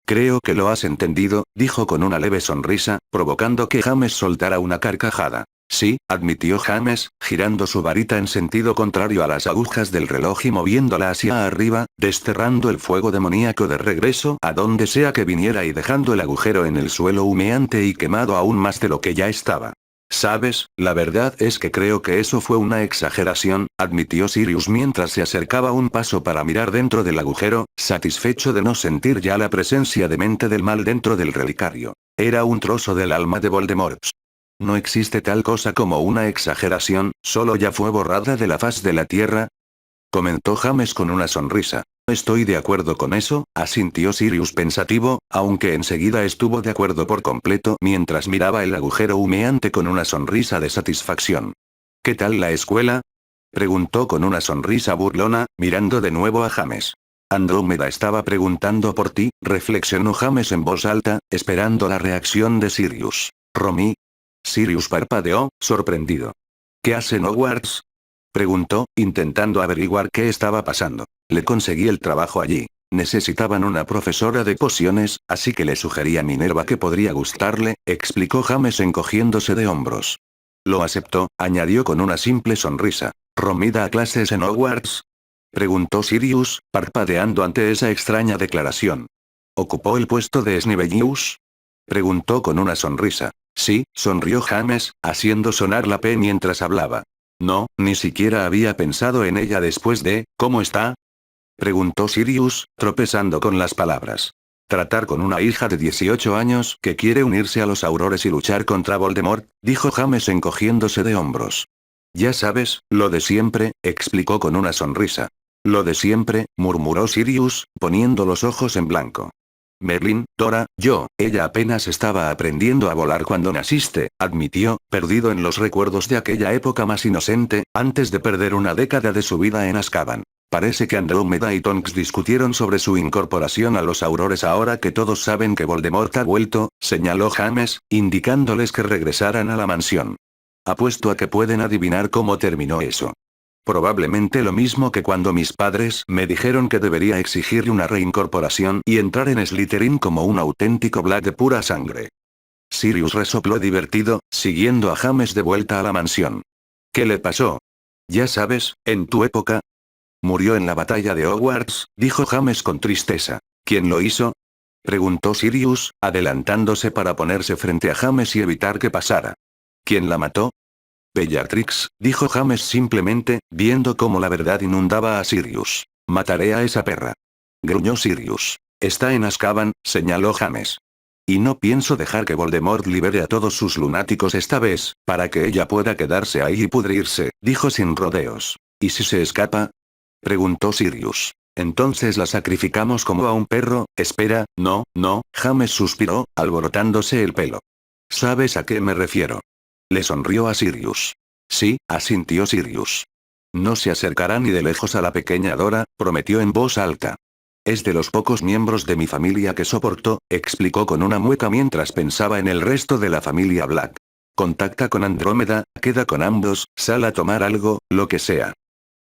Speaker 1: Creo que lo has entendido, dijo con una leve sonrisa, provocando que James soltara una carcajada. Sí, admitió James, girando su varita en sentido contrario a las agujas del reloj y moviéndola hacia arriba, desterrando el fuego demoníaco de regreso a donde sea que viniera y dejando el agujero en el suelo humeante y quemado aún más de lo que ya estaba. ¿Sabes? La verdad es que creo que eso fue una exageración, admitió Sirius mientras se acercaba un paso para mirar dentro del agujero, satisfecho de no sentir ya la presencia demente del mal dentro del relicario. Era un trozo del alma de Voldemort. No existe tal cosa como una exageración, solo ya fue borrada de la faz de la tierra, comentó James con una sonrisa. Estoy de acuerdo con eso, asintió Sirius pensativo, aunque enseguida estuvo de acuerdo por completo mientras miraba el agujero humeante con una sonrisa de satisfacción. ¿Qué tal la escuela? Preguntó con una sonrisa burlona, mirando de nuevo a James. Andrómeda estaba preguntando por ti, reflexionó James en voz alta, esperando la reacción de Sirius. ¿Romy? Sirius parpadeó, sorprendido. ¿Qué hace en Hogwarts? Preguntó, intentando averiguar qué estaba pasando. Le conseguí el trabajo allí. Necesitaban una profesora de pociones, así que le sugerí a Minerva que podría gustarle, explicó James encogiéndose de hombros. Lo aceptó, añadió con una simple sonrisa. ¿Romy da clases en Hogwarts? Preguntó Sirius, parpadeando ante esa extraña declaración. ¿Ocupó el puesto de Snivellus? Preguntó con una sonrisa. Sí, sonrió James, haciendo sonar la P mientras hablaba. No, ni siquiera había pensado en ella después de, ¿cómo está? Preguntó Sirius, tropezando con las palabras. Tratar con una hija de 18 años que quiere unirse a los Aurores y luchar contra Voldemort, dijo James encogiéndose de hombros. Ya sabes, lo de siempre, explicó con una sonrisa. Lo de siempre, murmuró Sirius, poniendo los ojos en blanco. Merlin, Dora, ella apenas estaba aprendiendo a volar cuando naciste, admitió, perdido en los recuerdos de aquella época más inocente, antes de perder una década de su vida en Azkaban. Parece que Andrómeda y Tonks discutieron sobre su incorporación a los Aurores ahora que todos saben que Voldemort ha vuelto, señaló James, indicándoles que regresaran a la mansión. Apuesto a que pueden adivinar cómo terminó eso. Probablemente lo mismo que cuando mis padres me dijeron que debería exigir una reincorporación y entrar en Slytherin como un auténtico Black de pura sangre. Sirius resopló divertido, siguiendo a James de vuelta a la mansión. ¿Qué le pasó? Ya sabes, en tu época. Murió en la batalla de Hogwarts, dijo James con tristeza. ¿Quién lo hizo? Preguntó Sirius, adelantándose para ponerse frente a James y evitar que pasara. ¿Quién la mató? Bellatrix, dijo James simplemente, viendo cómo la verdad inundaba a Sirius. Mataré a esa perra. Gruñó Sirius. Está en Azkaban, señaló James. Y no pienso dejar que Voldemort libere a todos sus lunáticos esta vez, para que ella pueda quedarse ahí y pudrirse, dijo sin rodeos. ¿Y si se escapa? Preguntó Sirius. Entonces la sacrificamos como a un perro. Espera, no, James suspiró, alborotándose el pelo. ¿Sabes a qué me refiero? Le sonrió a Sirius. Sí, asintió Sirius. No se acercará ni de lejos a la pequeña Dora, prometió en voz alta. Es de los pocos miembros de mi familia que soportó, explicó con una mueca mientras pensaba en el resto de la familia Black. Contacta con Andrómeda, queda con ambos, sal a tomar algo, lo que sea.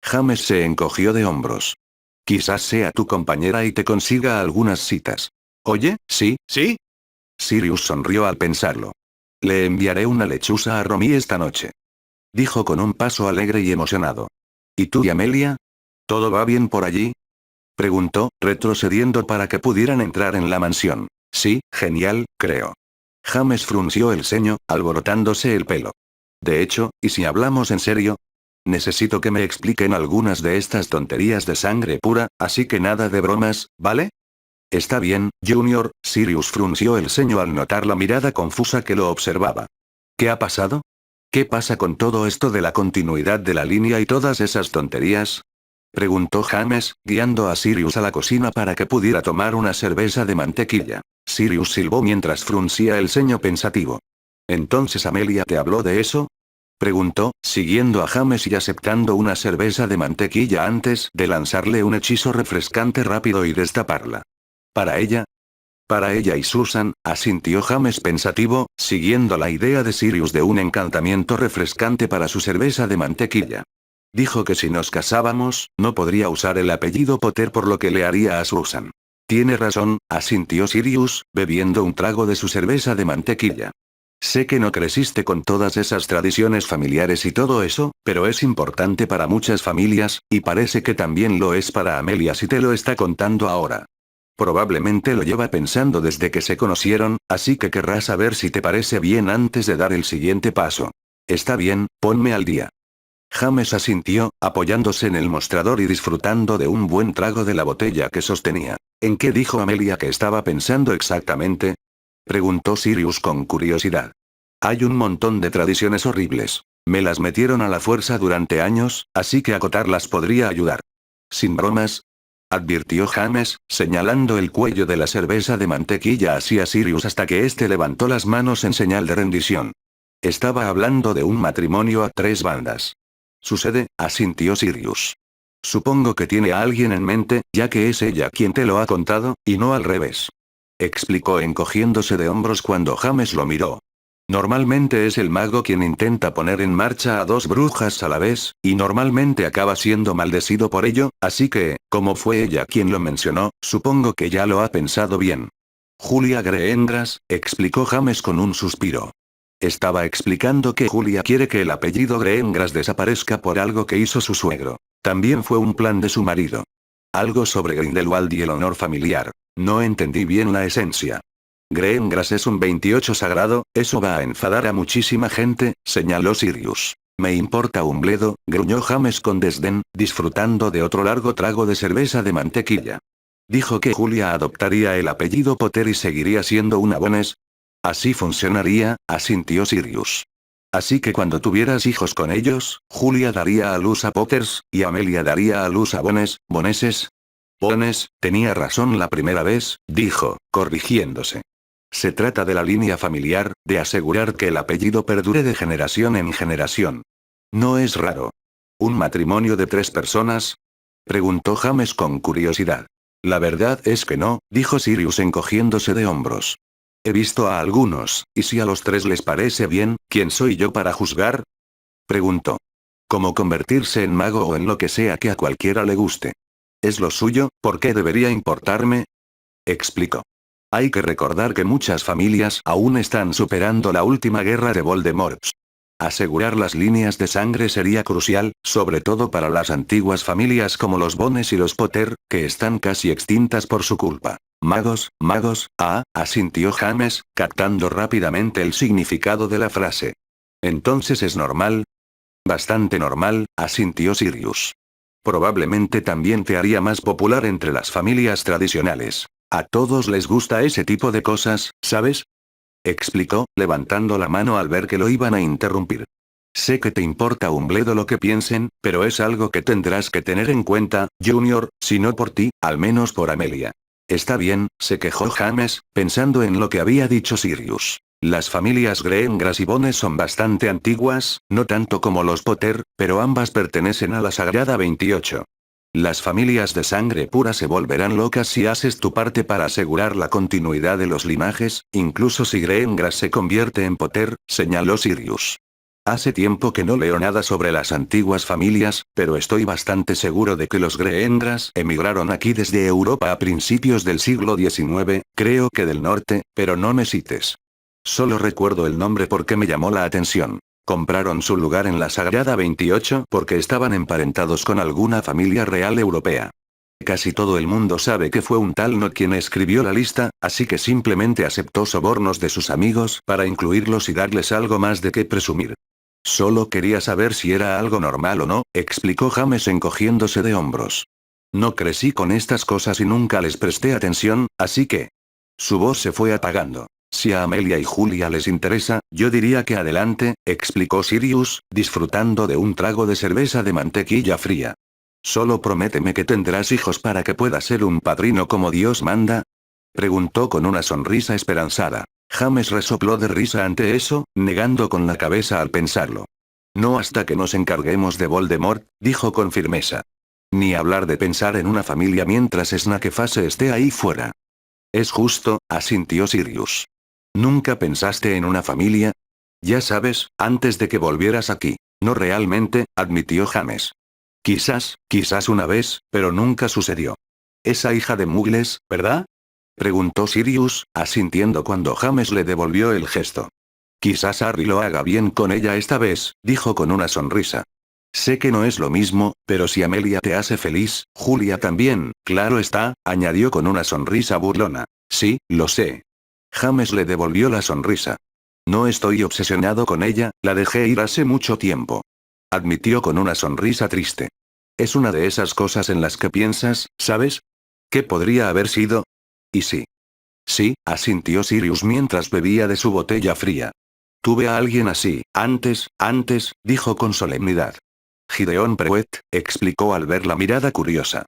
Speaker 1: James se encogió de hombros. Quizás sea tu compañera y te consiga algunas citas. Oye, sí. Sirius sonrió al pensarlo. Le enviaré una lechuza a Romy esta noche. Dijo con un paso alegre y emocionado. ¿Y tú y Amelia? ¿Todo va bien por allí? Preguntó, retrocediendo para que pudieran entrar en la mansión. Sí, genial, creo. James frunció el ceño, alborotándose el pelo. De hecho, ¿y si hablamos en serio? Necesito que me expliquen algunas de estas tonterías de sangre pura, así que nada de bromas, ¿vale? Está bien, Junior. Sirius frunció el ceño al notar la mirada confusa que lo observaba. ¿Qué ha pasado? ¿Qué pasa con todo esto de la continuidad de la línea y todas esas tonterías? Preguntó James, guiando a Sirius a la cocina para que pudiera tomar una cerveza de mantequilla. Sirius silbó mientras fruncía el ceño pensativo. ¿Entonces Amelia te habló de eso? Preguntó, siguiendo a James y aceptando una cerveza de mantequilla antes de lanzarle un hechizo refrescante rápido y destaparla. ¿Para ella? Para ella y Susan, asintió James pensativo, siguiendo la idea de Sirius de un encantamiento refrescante para su cerveza de mantequilla. Dijo que si nos casábamos, no podría usar el apellido Potter por lo que le haría a Susan. Tiene razón, asintió Sirius, bebiendo un trago de su cerveza de mantequilla. Sé que no creciste con todas esas tradiciones familiares y todo eso, pero es importante para muchas familias, y parece que también lo es para Amelia si te lo está contando ahora. Probablemente lo lleva pensando desde que se conocieron, así que querrá saber si te parece bien antes de dar el siguiente paso. Está bien, ponme al día. James asintió, apoyándose en el mostrador y disfrutando de un buen trago de la botella que sostenía. ¿En qué dijo Amelia que estaba pensando exactamente? Preguntó Sirius con curiosidad. Hay un montón de tradiciones horribles. Me las metieron a la fuerza durante años, así que acotarlas podría ayudar. Sin bromas, advirtió James, señalando el cuello de la cerveza de mantequilla hacia Sirius hasta que éste levantó las manos en señal de rendición. Estaba hablando de un matrimonio a 3 bandas. Sucede, asintió Sirius. Supongo que tiene a alguien en mente, ya que es ella quien te lo ha contado, y no al revés. Explicó encogiéndose de hombros cuando James lo miró. Normalmente es el mago quien intenta poner en marcha a 2 brujas a la vez, y normalmente acaba siendo maldecido por ello, así que, como fue ella quien lo mencionó, supongo que ya lo ha pensado bien. Julia Greengras, explicó James con un suspiro. Estaba explicando que Julia quiere que el apellido Greengras desaparezca por algo que hizo su suegro. También fue un plan de su marido. Algo sobre Grindelwald y el honor familiar. No entendí bien la esencia. Greengras es un 28 sagrado, eso va a enfadar a muchísima gente, señaló Sirius. Me importa un bledo, gruñó James con desdén, disfrutando de otro largo trago de cerveza de mantequilla. dijo que Julia adoptaría el apellido Potter y seguiría siendo una Bones. Así funcionaría, asintió Sirius. Así que cuando tuvieras hijos con ellos, Julia daría a luz a Potters, y Amelia daría a luz a Boneses. Bones, tenía razón la primera vez, dijo, corrigiéndose. Se trata de la línea familiar, de asegurar que el apellido perdure de generación en generación. No es raro. ¿Un matrimonio de 3 personas? Preguntó James con curiosidad. La verdad es que no, dijo Sirius encogiéndose de hombros. He visto a algunos, y si a los 3 les parece bien, ¿quién soy yo para juzgar? Preguntó. ¿Cómo convertirse en mago o en lo que sea que a cualquiera le guste? Es lo suyo, ¿por qué debería importarme? Explicó. Hay que recordar que muchas familias aún están superando la última guerra de Voldemort. Asegurar las líneas de sangre sería crucial, sobre todo para las antiguas familias como los Bones y los Potter, que están casi extintas por su culpa. Magos, asintió James, captando rápidamente el significado de la frase. ¿Entonces es normal? Bastante normal, asintió Sirius. Probablemente también te haría más popular entre las familias tradicionales. A todos les gusta ese tipo de cosas, ¿sabes? Explicó, levantando la mano al ver que lo iban a interrumpir. Sé que te importa un bledo lo que piensen, pero es algo que tendrás que tener en cuenta, Junior, si no por ti, al menos por Amelia. Está bien, se quejó James, pensando en lo que había dicho Sirius. Las familias Greengrass y Bones son bastante antiguas, no tanto como los Potter, pero ambas pertenecen a la Sagrada 28. Las familias de sangre pura se volverán locas si haces tu parte para asegurar la continuidad de los linajes, incluso si Greengrass se convierte en Potter, señaló Sirius. Hace tiempo que no leo nada sobre las antiguas familias, pero estoy bastante seguro de que los Greengrass emigraron aquí desde Europa a principios del siglo XIX, creo que del norte, pero no me cites. Solo recuerdo el nombre porque me llamó la atención. Compraron su lugar en la Sagrada 28 porque estaban emparentados con alguna familia real europea. Casi todo el mundo sabe que fue un tal Not quien escribió la lista, así que simplemente aceptó sobornos de sus amigos para incluirlos y darles algo más de qué presumir. Solo quería saber si era algo normal o no, explicó James encogiéndose de hombros. No crecí con estas cosas y nunca les presté atención, así que... Su voz se fue apagando. Si a Amelia y Julia les interesa, yo diría que adelante, explicó Sirius, disfrutando de un trago de cerveza de mantequilla fría. Solo prométeme que tendrás hijos para que puedas ser un padrino como Dios manda. Preguntó con una sonrisa esperanzada. James resopló de risa ante eso, negando con la cabeza al pensarlo. No hasta que nos encarguemos de Voldemort, dijo con firmeza. Ni hablar de pensar en una familia mientras Snakeface esté ahí fuera. Es justo, asintió Sirius. ¿Nunca pensaste en una familia? Ya sabes, antes de que volvieras aquí. No realmente, admitió James. Quizás una vez, pero nunca sucedió. Esa hija de Muggles, ¿verdad? Preguntó Sirius, asintiendo cuando James le devolvió el gesto. Quizás Harry lo haga bien con ella esta vez, dijo con una sonrisa. Sé que no es lo mismo, pero si Amelia te hace feliz, Julia también, claro está, añadió con una sonrisa burlona. Sí, lo sé. James le devolvió la sonrisa. No estoy obsesionado con ella, la dejé ir hace mucho tiempo. Admitió con una sonrisa triste. Es una de esas cosas en las que piensas, ¿sabes? ¿Qué podría haber sido? ¿Y sí? Sí, asintió Sirius mientras bebía de su botella fría. Tuve a alguien así, antes, dijo con solemnidad. Gideon Prewett, explicó al ver la mirada curiosa.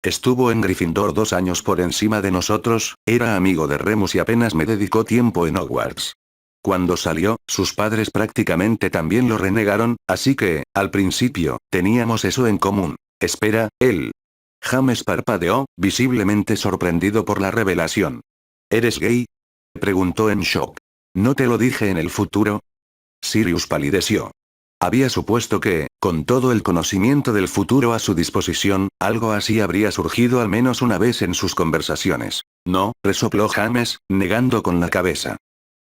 Speaker 1: Estuvo en Gryffindor 2 años por encima de nosotros, era amigo de Remus y apenas me dedicó tiempo en Hogwarts. Cuando salió, sus padres prácticamente también lo renegaron, así que, al principio, teníamos eso en común. Espera, él. James parpadeó, visiblemente sorprendido por la revelación. ¿Eres gay? Preguntó en shock. ¿No te lo dije en el futuro? Sirius palideció. Había supuesto que, con todo el conocimiento del futuro a su disposición, algo así habría surgido al menos una vez en sus conversaciones. No, resopló James, negando con la cabeza.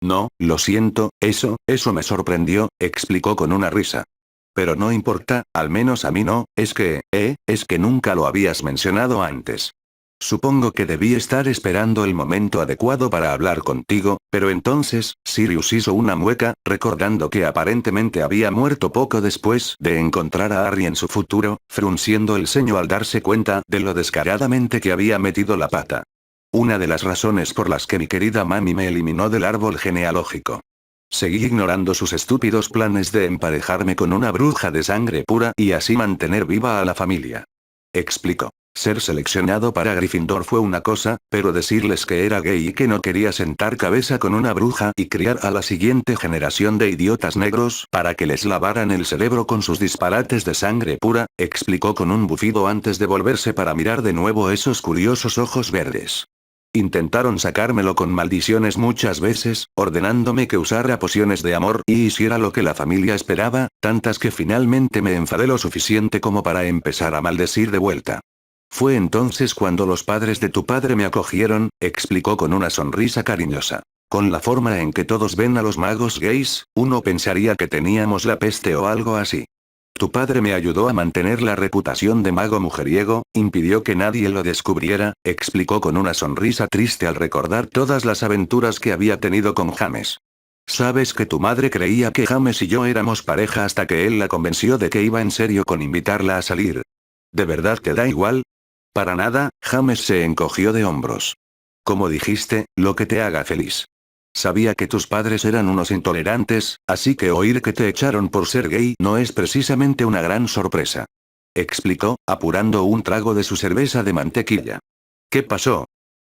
Speaker 1: No, lo siento, eso me sorprendió, explicó con una risa. Pero no importa, al menos a mí no, es que nunca lo habías mencionado antes. Supongo que debí estar esperando el momento adecuado para hablar contigo, pero entonces, Sirius hizo una mueca, recordando que aparentemente había muerto poco después de encontrar a Harry en su futuro, frunciendo el ceño al darse cuenta de lo descaradamente que había metido la pata. Una de las razones por las que mi querida mami me eliminó del árbol genealógico. Seguí ignorando sus estúpidos planes de emparejarme con una bruja de sangre pura y así mantener viva a la familia. Explicó. Ser seleccionado para Gryffindor fue una cosa, pero decirles que era gay y que no quería sentar cabeza con una bruja y criar a la siguiente generación de idiotas negros para que les lavaran el cerebro con sus disparates de sangre pura, explicó con un bufido antes de volverse para mirar de nuevo esos curiosos ojos verdes. Intentaron sacármelo con maldiciones muchas veces, ordenándome que usara pociones de amor y hiciera lo que la familia esperaba, tantas que finalmente me enfadé lo suficiente como para empezar a maldecir de vuelta. Fue entonces cuando los padres de tu padre me acogieron, explicó con una sonrisa cariñosa. Con la forma en que todos ven a los magos gays, uno pensaría que teníamos la peste o algo así. Tu padre me ayudó a mantener la reputación de mago mujeriego, impidió que nadie lo descubriera, explicó con una sonrisa triste al recordar todas las aventuras que había tenido con James. Sabes que tu madre creía que James y yo éramos pareja hasta que él la convenció de que iba en serio con invitarla a salir. ¿De verdad te da igual? Para nada, James se encogió de hombros. Como dijiste, lo que te haga feliz. Sabía que tus padres eran unos intolerantes, así que oír que te echaron por ser gay no es precisamente una gran sorpresa. Explicó, apurando un trago de su cerveza de mantequilla. ¿Qué pasó?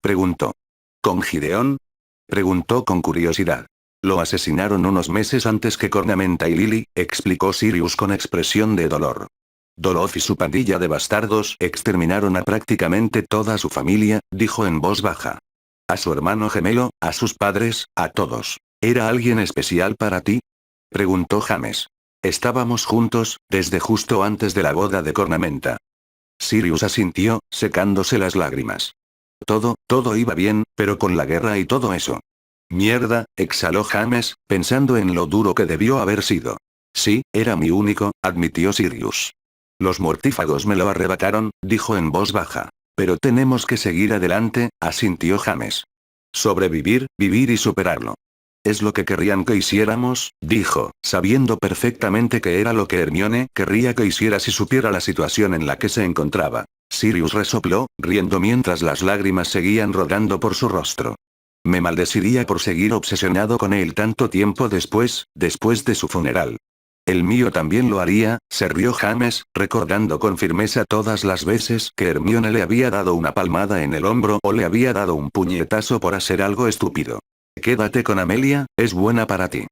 Speaker 1: Preguntó. ¿Con Gideon? Preguntó con curiosidad. Lo asesinaron unos meses antes que Cornamenta y Lily, explicó Sirius con expresión de dolor. Dolof y su pandilla de bastardos exterminaron a prácticamente toda su familia, dijo en voz baja. A su hermano gemelo, a sus padres, a todos. ¿Era alguien especial para ti? Preguntó James. Estábamos juntos, desde justo antes de la boda de Cornamenta. Sirius asintió, secándose las lágrimas. Todo iba bien, pero con la guerra y todo eso. Mierda, exhaló James, pensando en lo duro que debió haber sido. Sí, era mi único, admitió Sirius. Los mortífagos me lo arrebataron, dijo en voz baja. Pero tenemos que seguir adelante, asintió James. Sobrevivir, vivir y superarlo. Es lo que querrían que hiciéramos, dijo, sabiendo perfectamente que era lo que Hermione querría que hiciera si supiera la situación en la que se encontraba. Sirius resopló, riendo mientras las lágrimas seguían rodando por su rostro. Me maldeciría por seguir obsesionado con él tanto tiempo después de su funeral. El mío también lo haría, se rió James, recordando con firmeza todas las veces que Hermione le había dado una palmada en el hombro o le había dado un puñetazo por hacer algo estúpido. Quédate con Amelia, es buena para ti.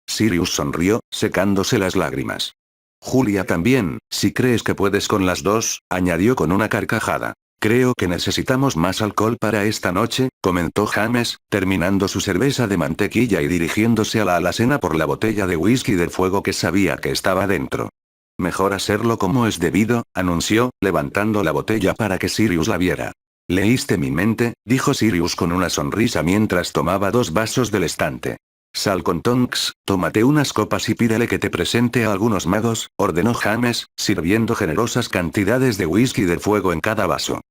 Speaker 1: Sirius sonrió, secándose las lágrimas. Julia también, si crees que puedes con las dos, añadió con una carcajada. Creo que necesitamos más alcohol para esta noche, comentó James, terminando su cerveza de mantequilla y dirigiéndose a la alacena por la botella de whisky de fuego que sabía que estaba dentro. Mejor hacerlo como es debido, anunció, levantando la botella para que Sirius la viera. Leíste mi mente, dijo Sirius con una sonrisa mientras tomaba 2 vasos del estante. Sal con Tonks, tómate unas copas y pídele que te presente a algunos magos, ordenó James, sirviendo generosas cantidades de whisky de fuego en cada vaso.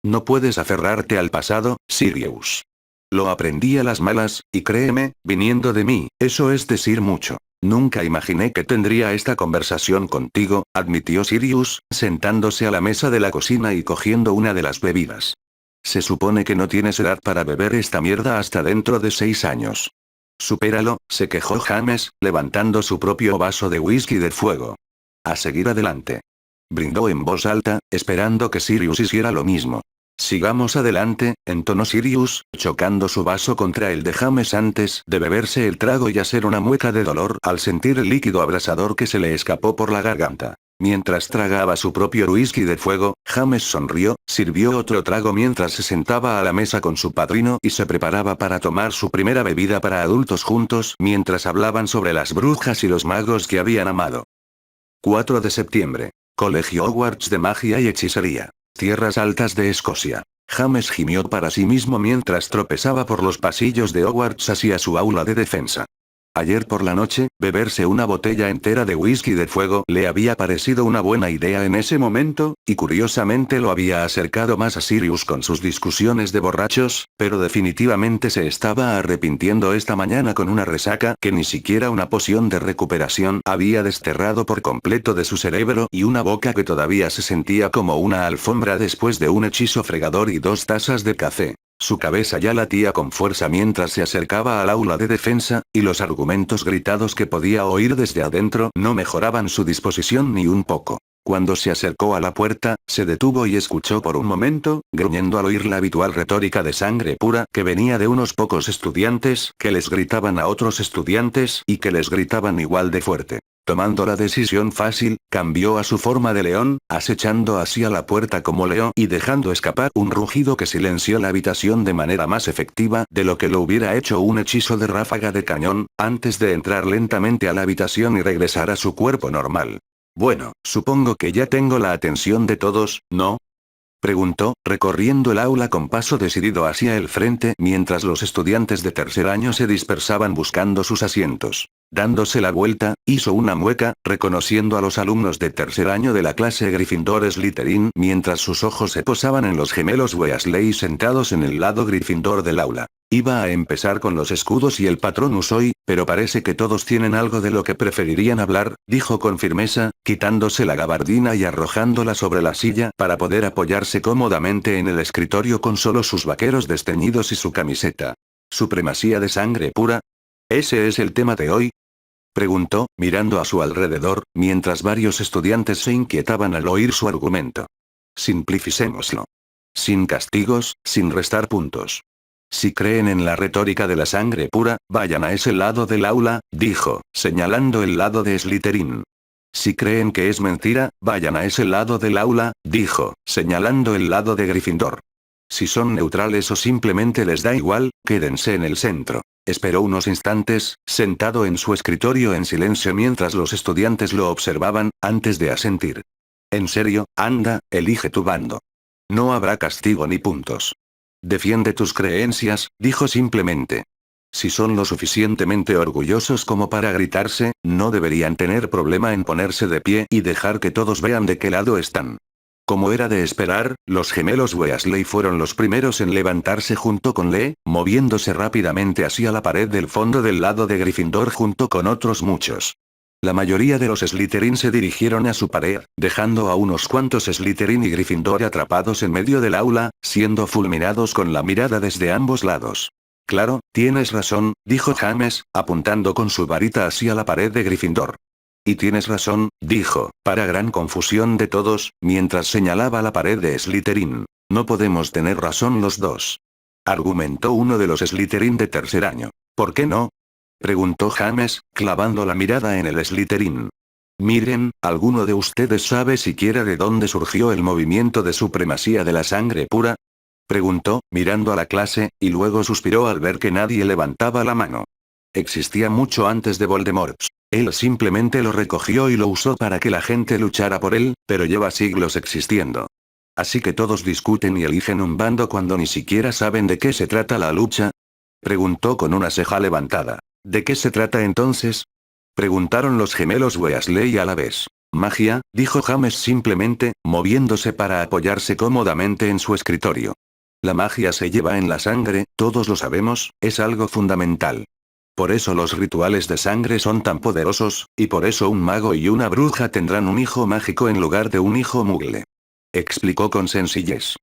Speaker 1: No puedes aferrarte al pasado, Sirius. Lo aprendí a las malas, y créeme, viniendo de mí, eso es decir mucho. Nunca imaginé que tendría esta conversación contigo, admitió Sirius, sentándose a la mesa de la cocina y cogiendo una de las bebidas. Se supone que no tienes edad para beber esta mierda hasta dentro de 6 años. Supéralo, se quejó James, levantando su propio vaso de whisky de fuego. A seguir adelante. Brindó en voz alta, esperando que Sirius hiciera lo mismo. Sigamos adelante, entonó Sirius, chocando su vaso contra el de James antes de beberse el trago y hacer una mueca de dolor al sentir el líquido abrasador que se le escapó por la garganta. Mientras tragaba su propio whisky de fuego, James sonrió, sirvió otro trago mientras se sentaba a la mesa con su padrino y se preparaba para tomar su primera bebida para adultos juntos mientras hablaban sobre las brujas y los magos que habían amado. 4 de septiembre. Colegio Hogwarts de Magia y Hechicería. Tierras Altas de Escocia. James gimió para sí mismo mientras tropezaba por los pasillos de Hogwarts hacia su aula de defensa. Ayer por la noche, beberse una botella entera de whisky de fuego le había parecido una buena idea en ese momento, y curiosamente lo había acercado más a Sirius con sus discusiones de borrachos, pero definitivamente se estaba arrepintiendo esta mañana con una resaca que ni siquiera una poción de recuperación había desterrado por completo de su cerebro y una boca que todavía se sentía como una alfombra después de un hechizo fregador y 2 tazas de café. Su cabeza ya latía con fuerza mientras se acercaba al aula de defensa, y los argumentos gritados que podía oír desde adentro no mejoraban su disposición ni un poco. Cuando se acercó a la puerta, se detuvo y escuchó por un momento, gruñendo al oír la habitual retórica de sangre pura que venía de unos pocos estudiantes que les gritaban a otros estudiantes y que les gritaban igual de fuerte. Tomando la decisión fácil, cambió a su forma de león, acechando hacia la puerta como león y dejando escapar un rugido que silenció la habitación de manera más efectiva de lo que lo hubiera hecho un hechizo de ráfaga de cañón, antes de entrar lentamente a la habitación y regresar a su cuerpo normal. Bueno, supongo que ya tengo la atención de todos, ¿no? Preguntó, recorriendo el aula con paso decidido hacia el frente mientras los estudiantes de tercer año se dispersaban buscando sus asientos. Dándose la vuelta, hizo una mueca, reconociendo a los alumnos de tercer año de la clase Gryffindor Slytherin mientras sus ojos se posaban en los gemelos Weasley sentados en el lado Gryffindor del aula. Iba a empezar con los escudos y el Patronus hoy, pero parece que todos tienen algo de lo que preferirían hablar, dijo con firmeza, quitándose la gabardina y arrojándola sobre la silla para poder apoyarse cómodamente en el escritorio con solo sus vaqueros desteñidos y su camiseta. ¿Supremacía de sangre pura? ¿Ese es el tema de hoy? Preguntó, mirando a su alrededor, mientras varios estudiantes se inquietaban al oír su argumento. Simplificémoslo. Sin castigos, sin restar puntos. Si creen en la retórica de la sangre pura, vayan a ese lado del aula, dijo, señalando el lado de Slytherin. Si creen que es mentira, vayan a ese lado del aula, dijo, señalando el lado de Gryffindor. Si son neutrales o simplemente les da igual, quédense en el centro. Esperó unos instantes, sentado en su escritorio en silencio mientras los estudiantes lo observaban, antes de asentir. En serio, anda, elige tu bando. No habrá castigo ni puntos. Defiende tus creencias, dijo simplemente. Si son lo suficientemente orgullosos como para gritarse, no deberían tener problema en ponerse de pie y dejar que todos vean de qué lado están. Como era de esperar, los gemelos Weasley fueron los primeros en levantarse junto con Lee, moviéndose rápidamente hacia la pared del fondo del lado de Gryffindor junto con otros muchos. La mayoría de los Slytherin se dirigieron a su pared, dejando a unos cuantos Slytherin y Gryffindor atrapados en medio del aula, siendo fulminados con la mirada desde ambos lados. Claro, tienes razón, dijo James, apuntando con su varita hacia la pared de Gryffindor. Y tienes razón, dijo, para gran confusión de todos, mientras señalaba la pared de Slytherin. No podemos tener razón los dos. Argumentó uno de los Slytherin de tercer año. ¿Por qué no? Preguntó James, clavando la mirada en el Slytherin. Miren, ¿alguno de ustedes sabe siquiera de dónde surgió el movimiento de supremacía de la sangre pura? Preguntó, mirando a la clase, y luego suspiró al ver que nadie levantaba la mano. Existía mucho antes de Voldemort. Él simplemente lo recogió y lo usó para que la gente luchara por él, pero lleva siglos existiendo. Así que todos discuten y eligen un bando cuando ni siquiera saben de qué se trata la lucha. Preguntó con una ceja levantada. ¿De qué se trata entonces? Preguntaron los gemelos Weasley a la vez. Magia, dijo James simplemente, moviéndose para apoyarse cómodamente en su escritorio. La magia se lleva en la sangre, todos lo sabemos, es algo fundamental. Por eso los rituales de sangre son tan poderosos, y por eso un mago y una bruja tendrán un hijo mágico en lugar de un hijo mugle. Explicó con sencillez.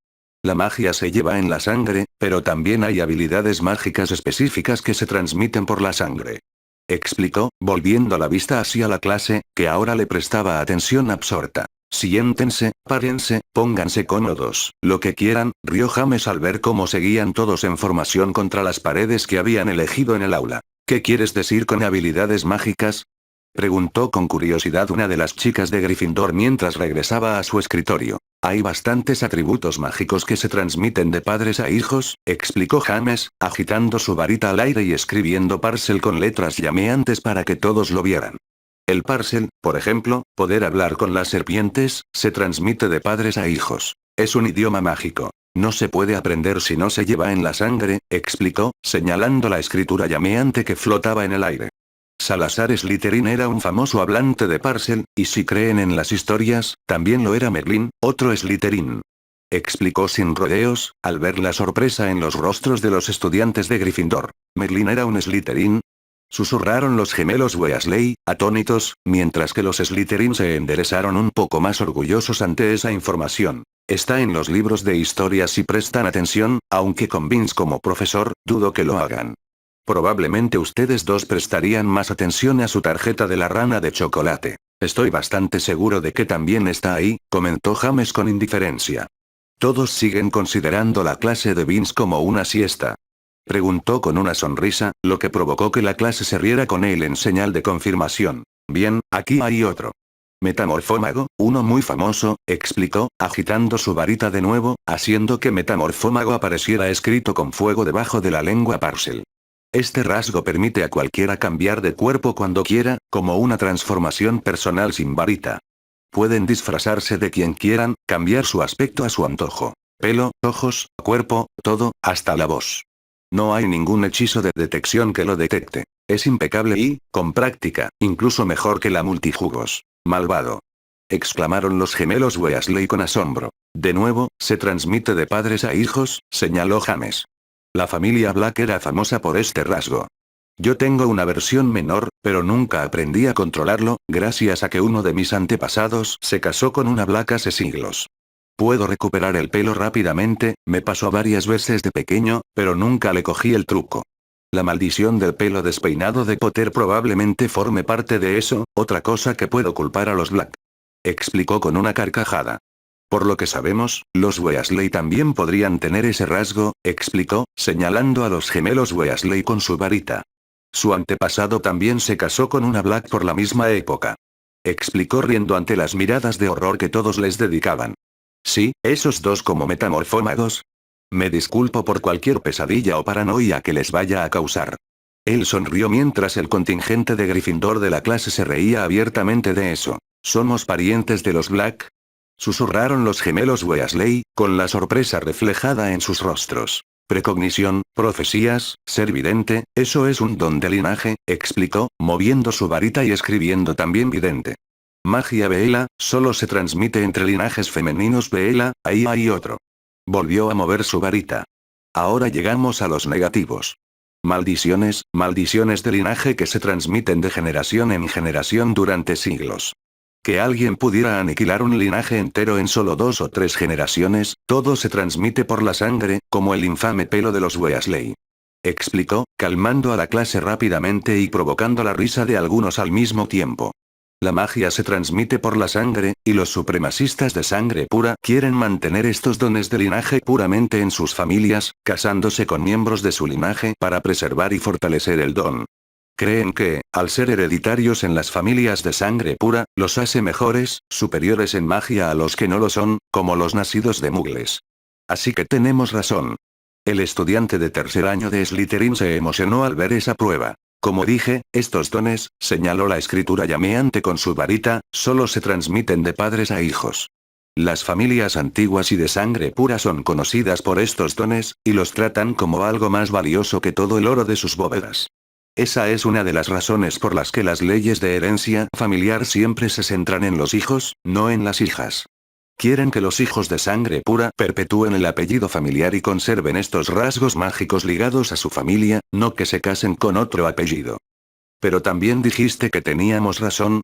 Speaker 1: La magia se lleva en la sangre, pero también hay habilidades mágicas específicas que se transmiten por la sangre. Explicó, volviendo la vista hacia la clase, que ahora le prestaba atención absorta. Siéntense, párense, pónganse cómodos, lo que quieran, rió James al ver cómo seguían todos en formación contra las paredes que habían elegido en el aula. ¿Qué quieres decir con habilidades mágicas? Preguntó con curiosidad una de las chicas de Gryffindor mientras regresaba a su escritorio. Hay bastantes atributos mágicos que se transmiten de padres a hijos, explicó James, agitando su varita al aire y escribiendo parcel con letras llameantes para que todos lo vieran. El parcel, por ejemplo, poder hablar con las serpientes, se transmite de padres a hijos. Es un idioma mágico. No se puede aprender si no se lleva en la sangre, explicó, señalando la escritura llameante que flotaba en el aire. Salazar Slytherin era un famoso hablante de Parcel, y si creen en las historias, también lo era Merlin, otro Slytherin. Explicó sin rodeos, al ver la sorpresa en los rostros de los estudiantes de Gryffindor. ¿Merlin era un Slytherin? Susurraron los gemelos Weasley, atónitos, mientras que los Slytherin se enderezaron un poco más orgullosos ante esa información. Está en los libros de historia si prestan atención, aunque con Vince como profesor, dudo que lo hagan. Probablemente ustedes dos prestarían más atención a su tarjeta de la rana de chocolate. Estoy bastante seguro de que también está ahí, comentó James con indiferencia. ¿Todos siguen considerando la clase de Vince como una siesta? Preguntó con una sonrisa, lo que provocó que la clase se riera con él en señal de confirmación. Bien, aquí hay otro. Metamorfómago, uno muy famoso, explicó, agitando su varita de nuevo, haciendo que Metamorfómago apareciera escrito con fuego debajo de la lengua Parcel. Este rasgo permite a cualquiera cambiar de cuerpo cuando quiera, como una transformación personal sin varita. Pueden disfrazarse de quien quieran, cambiar su aspecto a su antojo. Pelo, ojos, cuerpo, todo, hasta la voz. No hay ningún hechizo de detección que lo detecte. Es impecable y, con práctica, incluso mejor que la multijugos. Malvado. Exclamaron los gemelos Weasley con asombro. De nuevo, se transmite de padres a hijos, señaló James. La familia Black era famosa por este rasgo. Yo tengo una versión menor, pero nunca aprendí a controlarlo, gracias a que uno de mis antepasados se casó con una Black hace siglos. Puedo recuperar el pelo rápidamente, me pasó varias veces de pequeño, pero nunca le cogí el truco. La maldición del pelo despeinado de Potter probablemente forme parte de eso, otra cosa que puedo culpar a los Black. Explicó con una carcajada. Por lo que sabemos, los Weasley también podrían tener ese rasgo, explicó, señalando a los gemelos Weasley con su varita. Su antepasado también se casó con una Black por la misma época. Explicó riendo ante las miradas de horror que todos les dedicaban. Sí, esos dos como metamorfómagos. Me disculpo por cualquier pesadilla o paranoia que les vaya a causar. Él sonrió mientras el contingente de Gryffindor de la clase se reía abiertamente de eso. ¿Somos parientes de los Black? Susurraron los gemelos Weasley, con la sorpresa reflejada en sus rostros. Precognición, profecías, ser vidente, eso es un don de linaje, explicó, moviendo su varita y escribiendo también vidente. Magia Veela, solo se transmite entre linajes femeninos Veela, ahí hay otro. Volvió a mover su varita. Ahora llegamos a los negativos. Maldiciones, maldiciones de linaje que se transmiten de generación en generación durante siglos. Que alguien pudiera aniquilar un linaje entero en solo 2 o 3 generaciones, todo se transmite por la sangre, como el infame pelo de los Weasley. Explicó, calmando a la clase rápidamente y provocando la risa de algunos al mismo tiempo. La magia se transmite por la sangre, y los supremacistas de sangre pura quieren mantener estos dones de linaje puramente en sus familias, casándose con miembros de su linaje para preservar y fortalecer el don. Creen que, al ser hereditarios en las familias de sangre pura, los hace mejores, superiores en magia a los que no lo son, como los nacidos de muggles. Así que tenemos razón. El estudiante de tercer año de Slytherin se emocionó al ver esa prueba. Como dije, estos dones, señaló la escritura llameante con su varita, solo se transmiten de padres a hijos. Las familias antiguas y de sangre pura son conocidas por estos dones, y los tratan como algo más valioso que todo el oro de sus bóvedas. Esa es una de las razones por las que las leyes de herencia familiar siempre se centran en los hijos, no en las hijas. Quieren que los hijos de sangre pura perpetúen el apellido familiar y conserven estos rasgos mágicos ligados a su familia, no que se casen con otro apellido. ¿Pero también dijiste que teníamos razón?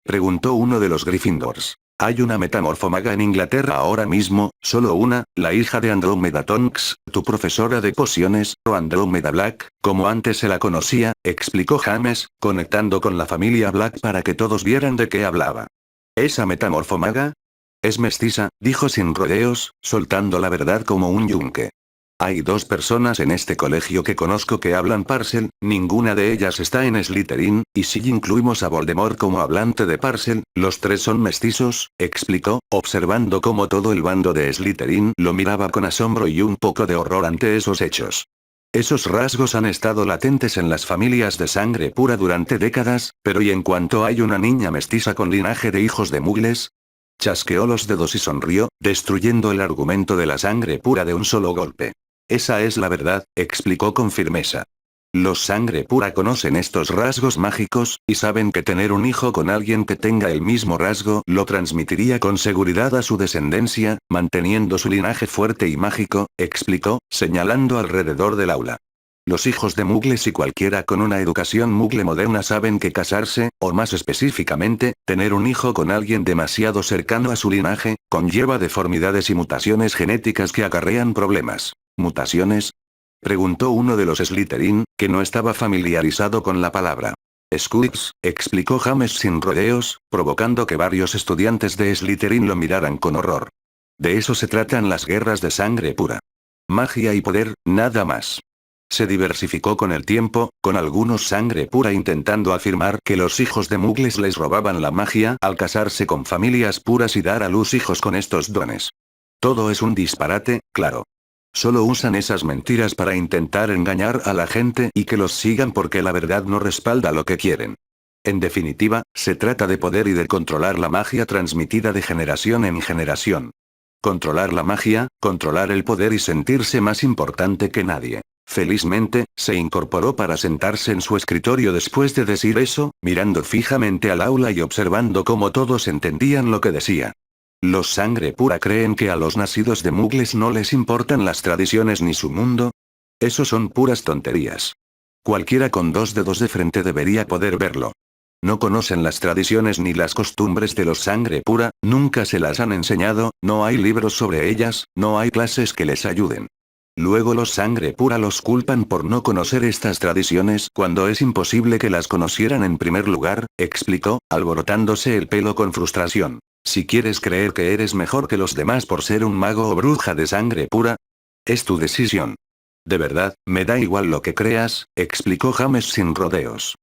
Speaker 1: Preguntó uno de los Gryffindors. Hay una metamorfómaga en Inglaterra ahora mismo, solo una, la hija de Andromeda Tonks, tu profesora de pociones, o Andromeda Black, como antes se la conocía, explicó James, conectando con la familia Black para que todos vieran de qué hablaba. ¿Esa metamorfómaga? Es mestiza, dijo sin rodeos, soltando la verdad como un yunque. Hay 2 personas en este colegio que conozco que hablan Parcel, ninguna de ellas está en Slytherin, y si incluimos a Voldemort como hablante de Parcel, los 3 son mestizos, explicó, observando cómo todo el bando de Slytherin lo miraba con asombro y un poco de horror ante esos hechos. Esos rasgos han estado latentes en las familias de sangre pura durante décadas, pero ¿y en cuanto hay una niña mestiza con linaje de hijos de muggles? Chasqueó los dedos y sonrió, destruyendo el argumento de la sangre pura de un solo golpe. Esa es la verdad, explicó con firmeza. Los sangre pura conocen estos rasgos mágicos, y saben que tener un hijo con alguien que tenga el mismo rasgo lo transmitiría con seguridad a su descendencia, manteniendo su linaje fuerte y mágico, explicó, señalando alrededor del aula. Los hijos de mugles y cualquiera con una educación mugle moderna saben que casarse, o más específicamente, tener un hijo con alguien demasiado cercano a su linaje, conlleva deformidades y mutaciones genéticas que acarrean problemas. ¿Mutaciones? Preguntó uno de los Slytherin, que no estaba familiarizado con la palabra. Squibs, explicó James sin rodeos, provocando que varios estudiantes de Slytherin lo miraran con horror. De eso se tratan las guerras de sangre pura. Magia y poder, nada más. Se diversificó con el tiempo, con algunos sangre pura intentando afirmar que los hijos de mugles les robaban la magia al casarse con familias puras y dar a luz hijos con estos dones. Todo es un disparate, claro. Solo usan esas mentiras para intentar engañar a la gente y que los sigan porque la verdad no respalda lo que quieren. En definitiva, se trata de poder y de controlar la magia transmitida de generación en generación. Controlar la magia, controlar el poder y sentirse más importante que nadie. Felizmente, se incorporó para sentarse en su escritorio después de decir eso, mirando fijamente al aula y observando cómo todos entendían lo que decía. ¿Los sangre pura creen que a los nacidos de mugles no les importan las tradiciones ni su mundo? Eso son puras tonterías. Cualquiera con 2 dedos de frente debería poder verlo. No conocen las tradiciones ni las costumbres de los sangre pura, nunca se las han enseñado, no hay libros sobre ellas, no hay clases que les ayuden. Luego los sangre pura los culpan por no conocer estas tradiciones cuando es imposible que las conocieran en primer lugar, explicó, alborotándose el pelo con frustración. Si quieres creer que eres mejor que los demás por ser un mago o bruja de sangre pura, es tu decisión. De verdad, me da igual lo que creas, explicó James sin rodeos.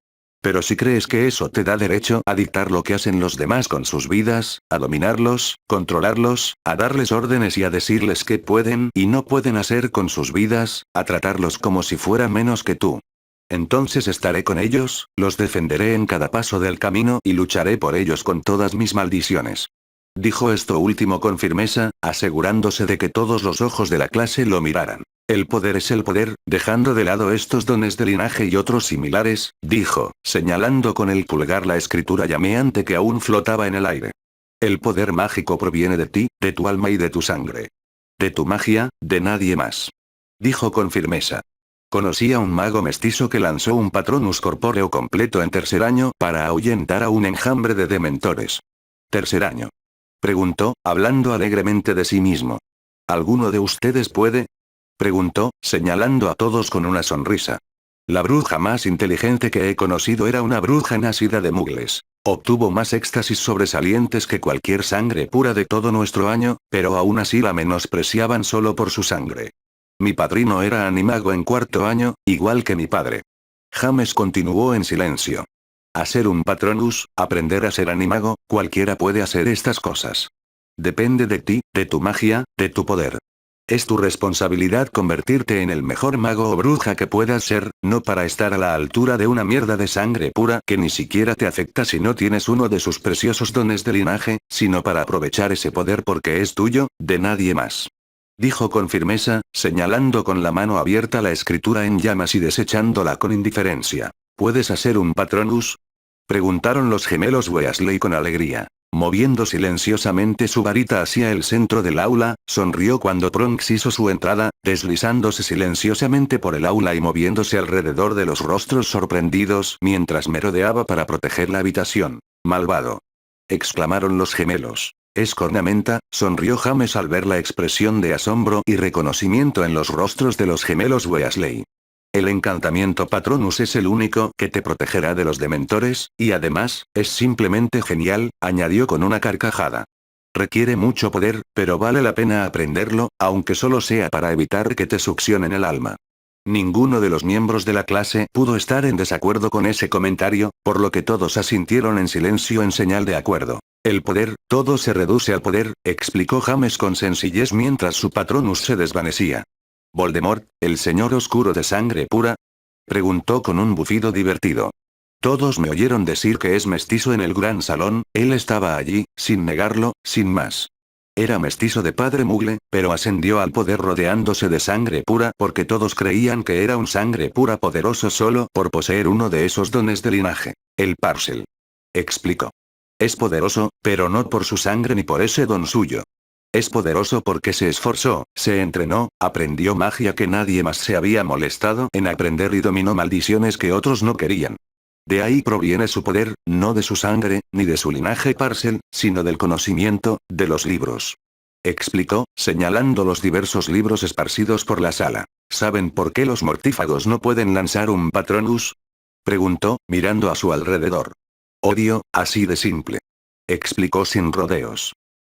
Speaker 1: Pero si crees que eso te da derecho a dictar lo que hacen los demás con sus vidas, a dominarlos, controlarlos, a darles órdenes y a decirles qué pueden y no pueden hacer con sus vidas, a tratarlos como si fueran menos que tú. Entonces estaré con ellos, los defenderé en cada paso del camino y lucharé por ellos con todas mis maldiciones. Dijo esto último con firmeza, asegurándose de que todos los ojos de la clase lo miraran. El poder es el poder, dejando de lado estos dones de linaje y otros similares, dijo, señalando con el pulgar la escritura llameante que aún flotaba en el aire. El poder mágico proviene de ti, de tu alma y de tu sangre. De tu magia, de nadie más. Dijo con firmeza. Conocí a un mago mestizo que lanzó un Patronus corpóreo completo en tercer año para ahuyentar a un enjambre de dementores. ¿Tercer año? Preguntó, hablando alegremente de sí mismo. ¿Alguno de ustedes puede? Preguntó, señalando a todos con una sonrisa. La bruja más inteligente que he conocido era una bruja nacida de mugles. Obtuvo más éxtasis sobresalientes que cualquier sangre pura de todo nuestro año, pero aún así la menospreciaban solo por su sangre. Mi padrino era animago en cuarto año, igual que mi padre. James continuó en silencio. Hacer un Patronus, aprender a ser animago, cualquiera puede hacer estas cosas. Depende de ti, de tu magia, de tu poder. Es tu responsabilidad convertirte en el mejor mago o bruja que puedas ser, no para estar a la altura de una mierda de sangre pura que ni siquiera te afecta si no tienes uno de sus preciosos dones de linaje, sino para aprovechar ese poder porque es tuyo, de nadie más. Dijo con firmeza, señalando con la mano abierta la escritura en llamas y desechándola con indiferencia. ¿Puedes hacer un Patronus? Preguntaron los gemelos Weasley con alegría. Moviendo silenciosamente su varita hacia el centro del aula, sonrió cuando Pronx hizo su entrada, deslizándose silenciosamente por el aula y moviéndose alrededor de los rostros sorprendidos mientras merodeaba para proteger la habitación. Malvado. Exclamaron los gemelos. Es cornamenta, sonrió James al ver la expresión de asombro y reconocimiento en los rostros de los gemelos Weasley. El encantamiento Patronus es el único que te protegerá de los dementores, y además, es simplemente genial, añadió con una carcajada. Requiere mucho poder, pero vale la pena aprenderlo, aunque solo sea para evitar que te succionen el alma. Ninguno de los miembros de la clase pudo estar en desacuerdo con ese comentario, por lo que todos asintieron en silencio en señal de acuerdo. El poder, todo se reduce al poder, explicó James con sencillez mientras su Patronus se desvanecía. ¿Voldemort, el señor oscuro de sangre pura? Preguntó con un bufido divertido. Todos me oyeron decir que es mestizo en el gran salón, él estaba allí, sin negarlo, sin más. Era mestizo de padre Mugle, pero ascendió al poder rodeándose de sangre pura porque todos creían que era un sangre pura poderoso solo por poseer uno de esos dones de linaje. El Parcel. Explicó. Es poderoso, pero no por su sangre ni por ese don suyo. Es poderoso porque se esforzó, se entrenó, aprendió magia que nadie más se había molestado en aprender y dominó maldiciones que otros no querían. De ahí proviene su poder, no de su sangre, ni de su linaje Parcel, sino del conocimiento, de los libros. Explicó, señalando los diversos libros esparcidos por la sala. ¿Saben por qué los mortífagos no pueden lanzar un Patronus? Preguntó, mirando a su alrededor. Odio, así de simple. Explicó sin rodeos.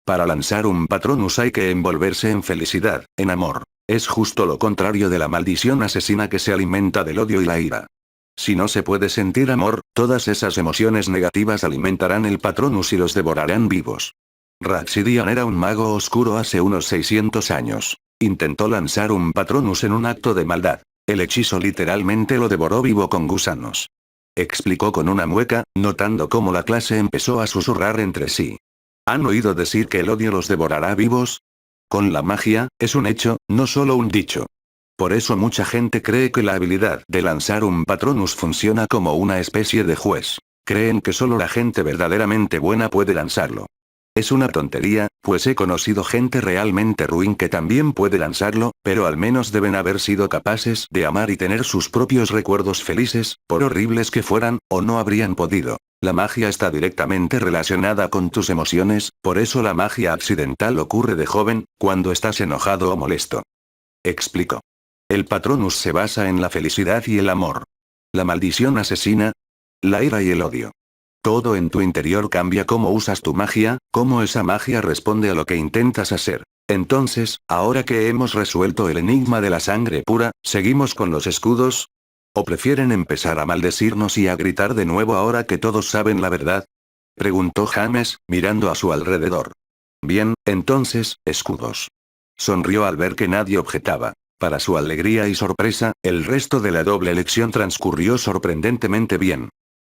Speaker 1: Para lanzar un Patronus hay que envolverse en felicidad, en amor. Es justo lo contrario de la maldición asesina que se alimenta del odio y la ira. Si no se puede sentir amor, todas esas emociones negativas alimentarán el Patronus y los devorarán vivos. Raxidian era un mago oscuro hace unos 600 años. Intentó lanzar un Patronus en un acto de maldad. El hechizo literalmente lo devoró vivo con gusanos. Explicó con una mueca, notando cómo la clase empezó a susurrar entre sí. ¿Han oído decir que el odio los devorará vivos? Con la magia, es un hecho, no solo un dicho. Por eso mucha gente cree que la habilidad de lanzar un Patronus funciona como una especie de juez. Creen que solo la gente verdaderamente buena puede lanzarlo. Es una tontería, pues he conocido gente realmente ruin que también puede lanzarlo, pero al menos deben haber sido capaces de amar y tener sus propios recuerdos felices, por horribles que fueran, o no habrían podido. La magia está directamente relacionada con tus emociones, por eso la magia accidental ocurre de joven, cuando estás enojado o molesto. Explicó. El Patronus se basa en la felicidad y el amor. La maldición asesina, la ira y el odio. Todo en tu interior cambia cómo usas tu magia, cómo esa magia responde a lo que intentas hacer. Entonces, ahora que hemos resuelto el enigma de la sangre pura, ¿seguimos con los escudos? ¿O prefieren empezar a maldecirnos y a gritar de nuevo ahora que todos saben la verdad? Preguntó James, mirando a su alrededor. Bien, entonces, escudos. Sonrió al ver que nadie objetaba. Para su alegría y sorpresa, el resto de la doble elección transcurrió sorprendentemente bien.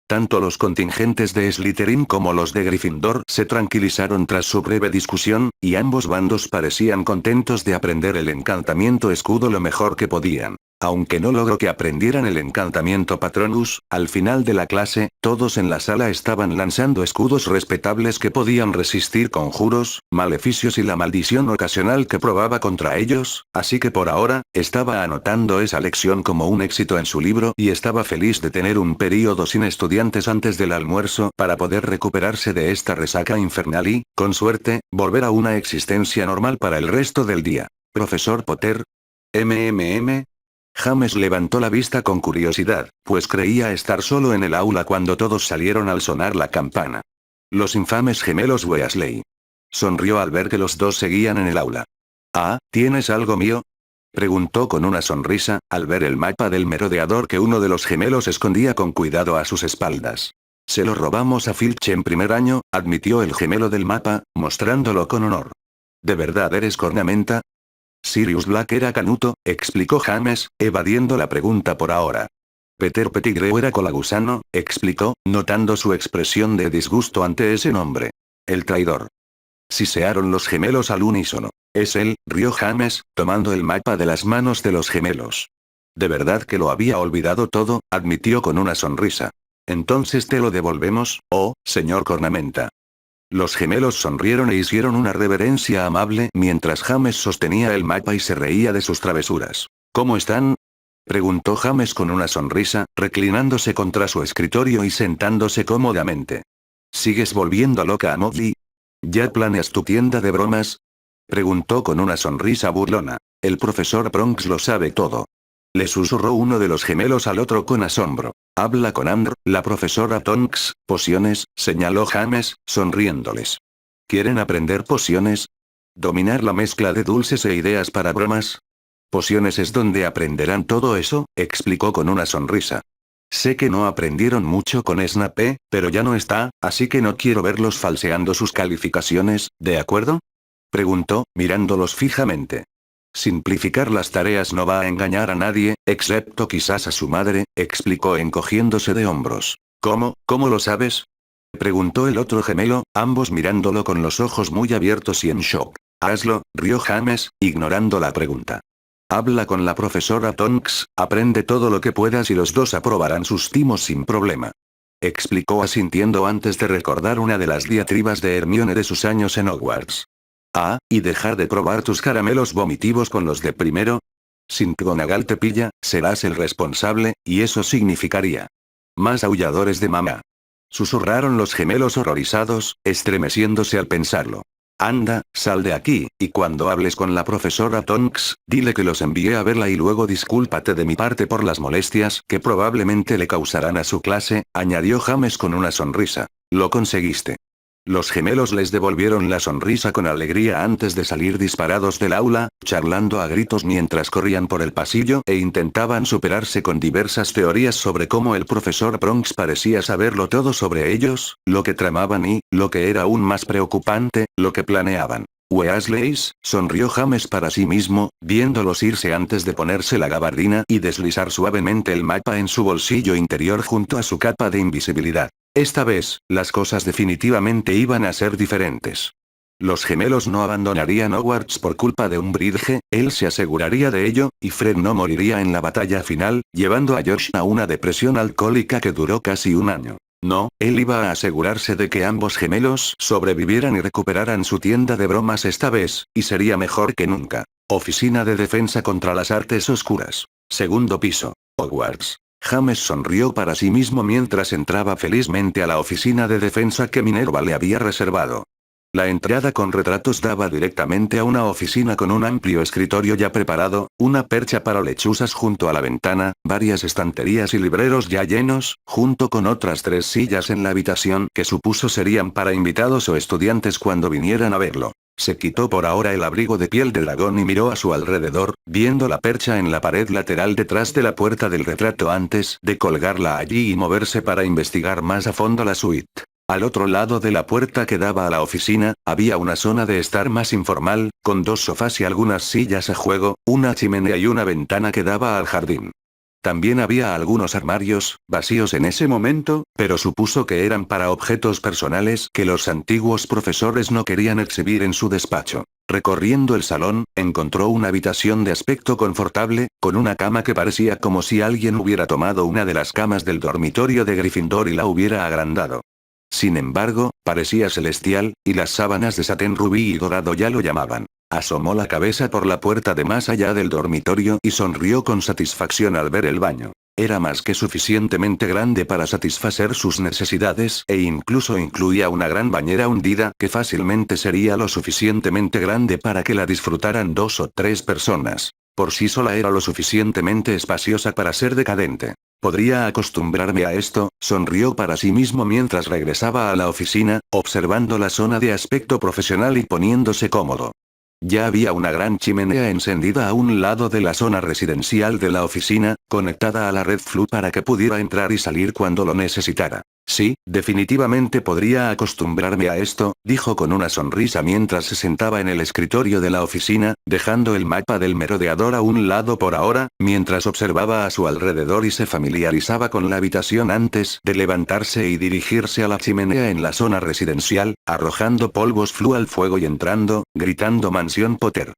Speaker 1: Tanto los contingentes de Slytherin como los de Gryffindor se tranquilizaron tras su breve discusión, y ambos bandos parecían contentos de aprender el encantamiento escudo lo mejor que podían. Aunque no logró que aprendieran el encantamiento Patronus, al final de la clase, todos en la sala estaban lanzando escudos respetables que podían resistir conjuros, maleficios y la maldición ocasional que probaba contra ellos, así que por ahora, estaba anotando esa lección como un éxito en su libro y estaba feliz de tener un período sin estudiantes antes del almuerzo para poder recuperarse de esta resaca infernal y, con suerte, volver a una existencia normal para el resto del día. Profesor Potter. James levantó la vista con curiosidad, pues creía estar solo en el aula cuando todos salieron al sonar la campana. Los infames gemelos Weasley. Sonrió al ver que los dos seguían en el aula. «Ah, ¿tienes algo mío?», preguntó con una sonrisa, al ver el mapa del merodeador que uno de los gemelos escondía con cuidado a sus espaldas. «Se lo robamos a Filch en primer año», admitió el gemelo del mapa, mostrándolo con honor. «¿De verdad eres cornamenta?». Sirius Black era canuto, explicó James, evadiendo la pregunta por ahora. Peter Pettigrew era colagusano, explicó, notando su expresión de disgusto ante ese nombre. El traidor. Sisearon los gemelos al unísono. Es él, rió James, tomando el mapa de las manos de los gemelos. De verdad que lo había olvidado todo, admitió con una sonrisa. Entonces te lo devolvemos, oh, señor cornamenta. Los gemelos sonrieron e hicieron una reverencia amable mientras James sostenía el mapa y se reía de sus travesuras. ¿Cómo están?, preguntó James con una sonrisa, reclinándose contra su escritorio y sentándose cómodamente. ¿Sigues volviendo loca a Motley? ¿Ya planeas tu tienda de bromas?, preguntó con una sonrisa burlona. El profesor Bronx lo sabe todo. Le susurró uno de los gemelos al otro con asombro. Habla con Andrew, la profesora Tonks, pociones, señaló James, sonriéndoles. ¿Quieren aprender pociones? ¿Dominar la mezcla de dulces e ideas para bromas? Pociones es donde aprenderán todo eso, explicó con una sonrisa. Sé que no aprendieron mucho con Snape, pero ya no está, así que no quiero verlos falseando sus calificaciones, ¿de acuerdo?, preguntó, mirándolos fijamente. Simplificar las tareas no va a engañar a nadie, excepto quizás a su madre, explicó encogiéndose de hombros. ¿Cómo lo sabes?, preguntó el otro gemelo, ambos mirándolo con los ojos muy abiertos y en shock. Hazlo, rió James, ignorando la pregunta. Habla con la profesora Tonks, aprende todo lo que puedas y los dos aprobarán sus timos sin problema. Explicó asintiendo antes de recordar una de las diatribas de Hermione de sus años en Hogwarts. Ah, ¿y dejar de probar tus caramelos vomitivos con los de primero? Si McGonagall te pilla, serás el responsable, y eso significaría más aulladores de mamá. Susurraron los gemelos horrorizados, estremeciéndose al pensarlo. Anda, sal de aquí, y cuando hables con la profesora Tonks, dile que los envié a verla y luego discúlpate de mi parte por las molestias que probablemente le causarán a su clase, añadió James con una sonrisa. Lo conseguiste. Los gemelos les devolvieron la sonrisa con alegría antes de salir disparados del aula, charlando a gritos mientras corrían por el pasillo e intentaban superarse con diversas teorías sobre cómo el profesor Bronx parecía saberlo todo sobre ellos, lo que tramaban y, lo que era aún más preocupante, lo que planeaban. Weasleys, sonrió James para sí mismo, viéndolos irse antes de ponerse la gabardina y deslizar suavemente el mapa en su bolsillo interior junto a su capa de invisibilidad. Esta vez, las cosas definitivamente iban a ser diferentes. Los gemelos no abandonarían Hogwarts por culpa de un Umbridge, él se aseguraría de ello, y Fred no moriría en la batalla final, llevando a Josh a una depresión alcohólica que duró casi un año. No, él iba a asegurarse de que ambos gemelos sobrevivieran y recuperaran su tienda de bromas esta vez, y sería mejor que nunca. Oficina de Defensa contra las Artes Oscuras. Segundo piso. Hogwarts. James sonrió para sí mismo mientras entraba felizmente a la oficina de defensa que Minerva le había reservado. La entrada con retratos daba directamente a una oficina con un amplio escritorio ya preparado, una percha para lechuzas junto a la ventana, varias estanterías y libreros ya llenos, junto con otras 3 sillas en la habitación que supuso serían para invitados o estudiantes cuando vinieran a verlo. Se quitó por ahora el abrigo de piel de dragón y miró a su alrededor, viendo la percha en la pared lateral detrás de la puerta del retrato antes de colgarla allí y moverse para investigar más a fondo la suite. Al otro lado de la puerta que daba a la oficina, había una zona de estar más informal, con 2 sofás y algunas sillas a juego, una chimenea y una ventana que daba al jardín. También había algunos armarios, vacíos en ese momento, pero supuso que eran para objetos personales que los antiguos profesores no querían exhibir en su despacho. Recorriendo el salón, encontró una habitación de aspecto confortable, con una cama que parecía como si alguien hubiera tomado una de las camas del dormitorio de Gryffindor y la hubiera agrandado. Sin embargo, parecía celestial, y las sábanas de satén rubí y dorado ya lo llamaban. Asomó la cabeza por la puerta de más allá del dormitorio y sonrió con satisfacción al ver el baño. Era más que suficientemente grande para satisfacer sus necesidades e incluso incluía una gran bañera hundida que fácilmente sería lo suficientemente grande para que la disfrutaran 2 o 3 personas. Por sí sola era lo suficientemente espaciosa para ser decadente. Podría acostumbrarme a esto, sonrió para sí mismo mientras regresaba a la oficina, observando la zona de aspecto profesional y poniéndose cómodo. Ya había una gran chimenea encendida a un lado de la zona residencial de la oficina, conectada a la red Flu para que pudiera entrar y salir cuando lo necesitara. Sí, definitivamente podría acostumbrarme a esto, dijo con una sonrisa mientras se sentaba en el escritorio de la oficina, dejando el mapa del merodeador a un lado por ahora, mientras observaba a su alrededor y se familiarizaba con la habitación antes de levantarse y dirigirse a la chimenea en la zona residencial, arrojando polvos Flu al fuego y entrando, gritando Mansión Potter.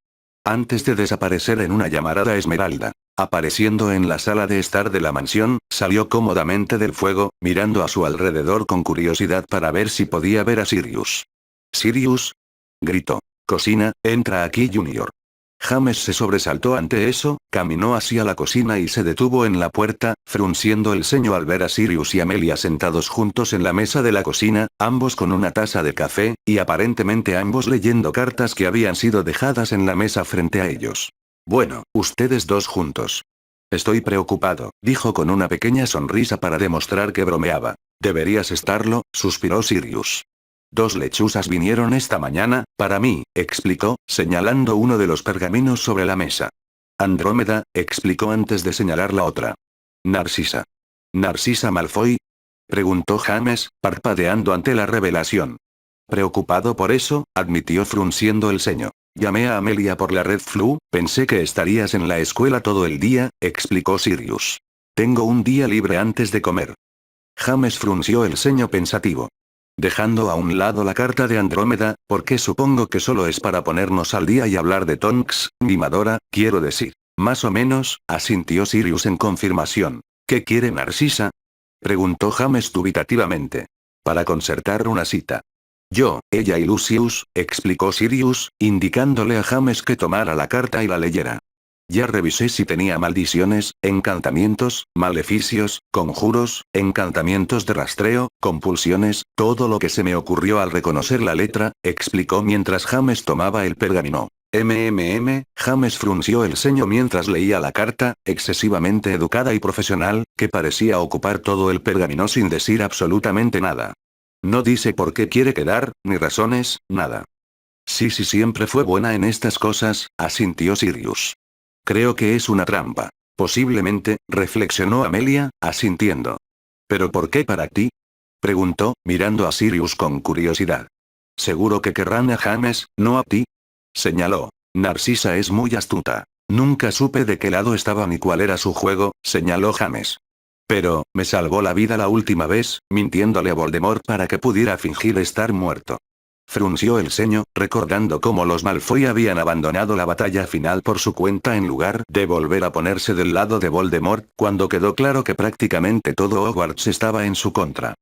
Speaker 1: Antes de desaparecer en una llamarada esmeralda. Apareciendo en la sala de estar de la mansión, salió cómodamente del fuego, mirando a su alrededor con curiosidad para ver si podía ver a Sirius. «¿Sirius?», gritó. «Cocina, entra aquí Junior». James se sobresaltó ante eso, caminó hacia la cocina y se detuvo en la puerta, frunciendo el ceño al ver a Sirius y Amelia sentados juntos en la mesa de la cocina, ambos con una taza de café, y aparentemente ambos leyendo cartas que habían sido dejadas en la mesa frente a ellos. «Bueno, ustedes dos juntos». «Estoy preocupado», dijo con una pequeña sonrisa para demostrar que bromeaba. «Deberías estarlo», suspiró Sirius. «2 lechuzas vinieron esta mañana, para mí», explicó, señalando uno de los pergaminos sobre la mesa. «Andrómeda», explicó antes de señalar la otra. «Narcisa». «¿Narcisa Malfoy?», preguntó James, parpadeando ante la revelación. «Preocupado por eso», admitió frunciendo el ceño. «Llamé a Amelia por la red Flu, pensé que estarías en la escuela todo el día», explicó Sirius. «Tengo un día libre antes de comer». James frunció el ceño pensativo. Dejando a un lado la carta de Andrómeda, porque supongo que solo es para ponernos al día y hablar de Tonks, mimadora, quiero decir. Más o menos, asintió Sirius en confirmación. ¿Qué quiere Narcisa? Preguntó James dubitativamente. Para concertar una cita. Yo, ella y Lucius, explicó Sirius, indicándole a James que tomara la carta y la leyera. Ya revisé si tenía maldiciones, encantamientos, maleficios, conjuros, encantamientos de rastreo, compulsiones, todo lo que se me ocurrió al reconocer la letra, explicó mientras James tomaba el pergamino. James frunció el ceño mientras leía la carta, excesivamente educada y profesional, que parecía ocupar todo el pergamino sin decir absolutamente nada. No dice por qué quiere quedar, ni razones, nada. Sí, siempre fue buena en estas cosas, asintió Sirius. Creo que es una trampa. Posiblemente, reflexionó Amelia, asintiendo. ¿Pero por qué para ti? Preguntó, mirando a Sirius con curiosidad. Seguro que querrán a James, no a ti. Señaló. Narcisa es muy astuta. Nunca supe de qué lado estaba ni cuál era su juego, señaló James. Pero, me salvó la vida la última vez, mintiéndole a Voldemort para que pudiera fingir estar muerto. Frunció el ceño, recordando cómo los Malfoy habían abandonado la batalla final por su cuenta en lugar de volver a ponerse del lado de Voldemort, cuando quedó claro que prácticamente todo Hogwarts estaba en su contra.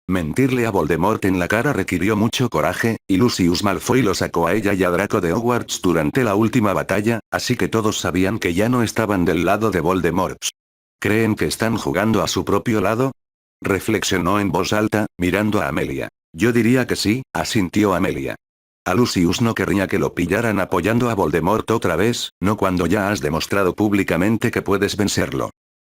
Speaker 1: Mentirle a Voldemort en la cara requirió mucho coraje, y Lucius Malfoy lo sacó a ella y a Draco de Hogwarts durante la última batalla, así que todos sabían que ya no estaban del lado de Voldemort. ¿Creen que están jugando a su propio lado? Reflexionó en voz alta, mirando a Amelia. Yo diría que sí, asintió Amelia. A Lucius no querría que lo pillaran apoyando a Voldemort otra vez, no cuando ya has demostrado públicamente que puedes vencerlo.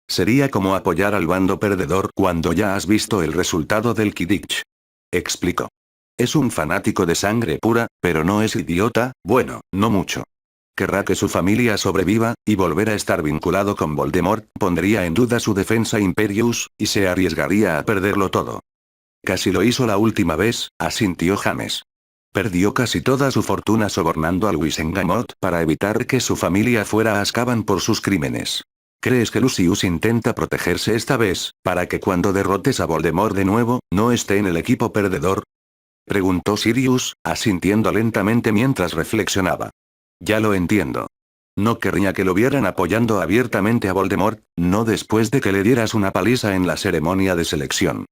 Speaker 1: Sería como apoyar al bando perdedor cuando ya has visto el resultado del Quidditch. Explicó. Es un fanático de sangre pura, pero no es idiota, bueno, no mucho. Querrá que su familia sobreviva, y volver a estar vinculado con Voldemort pondría en duda su defensa Imperius, y se arriesgaría a perderlo todo. Casi lo hizo la última vez, asintió James. Perdió casi toda su fortuna sobornando a Wisengamot para evitar que su familia fuera a Azkaban por sus crímenes. ¿Crees que Lucius intenta protegerse esta vez, para que cuando derrotes a Voldemort de nuevo, no esté en el equipo perdedor? Preguntó Sirius, asintiendo lentamente mientras reflexionaba. Ya lo entiendo. No querría que lo vieran apoyando abiertamente a Voldemort, no después de que le dieras una paliza en la ceremonia de selección.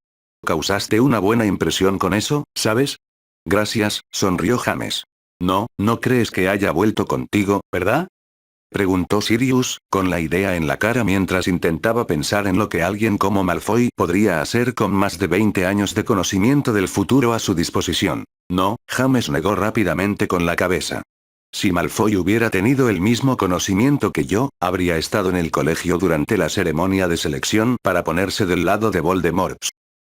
Speaker 1: Causaste una buena impresión con eso, ¿sabes? Gracias, sonrió James. No crees que haya vuelto contigo, ¿verdad? Preguntó Sirius, con la idea en la cara mientras intentaba pensar en lo que alguien como Malfoy podría hacer con más de 20 años de conocimiento del futuro a su disposición. No, James negó rápidamente con la cabeza. Si Malfoy hubiera tenido el mismo conocimiento que yo, habría estado en el colegio durante la ceremonia de selección para ponerse del lado de Voldemort.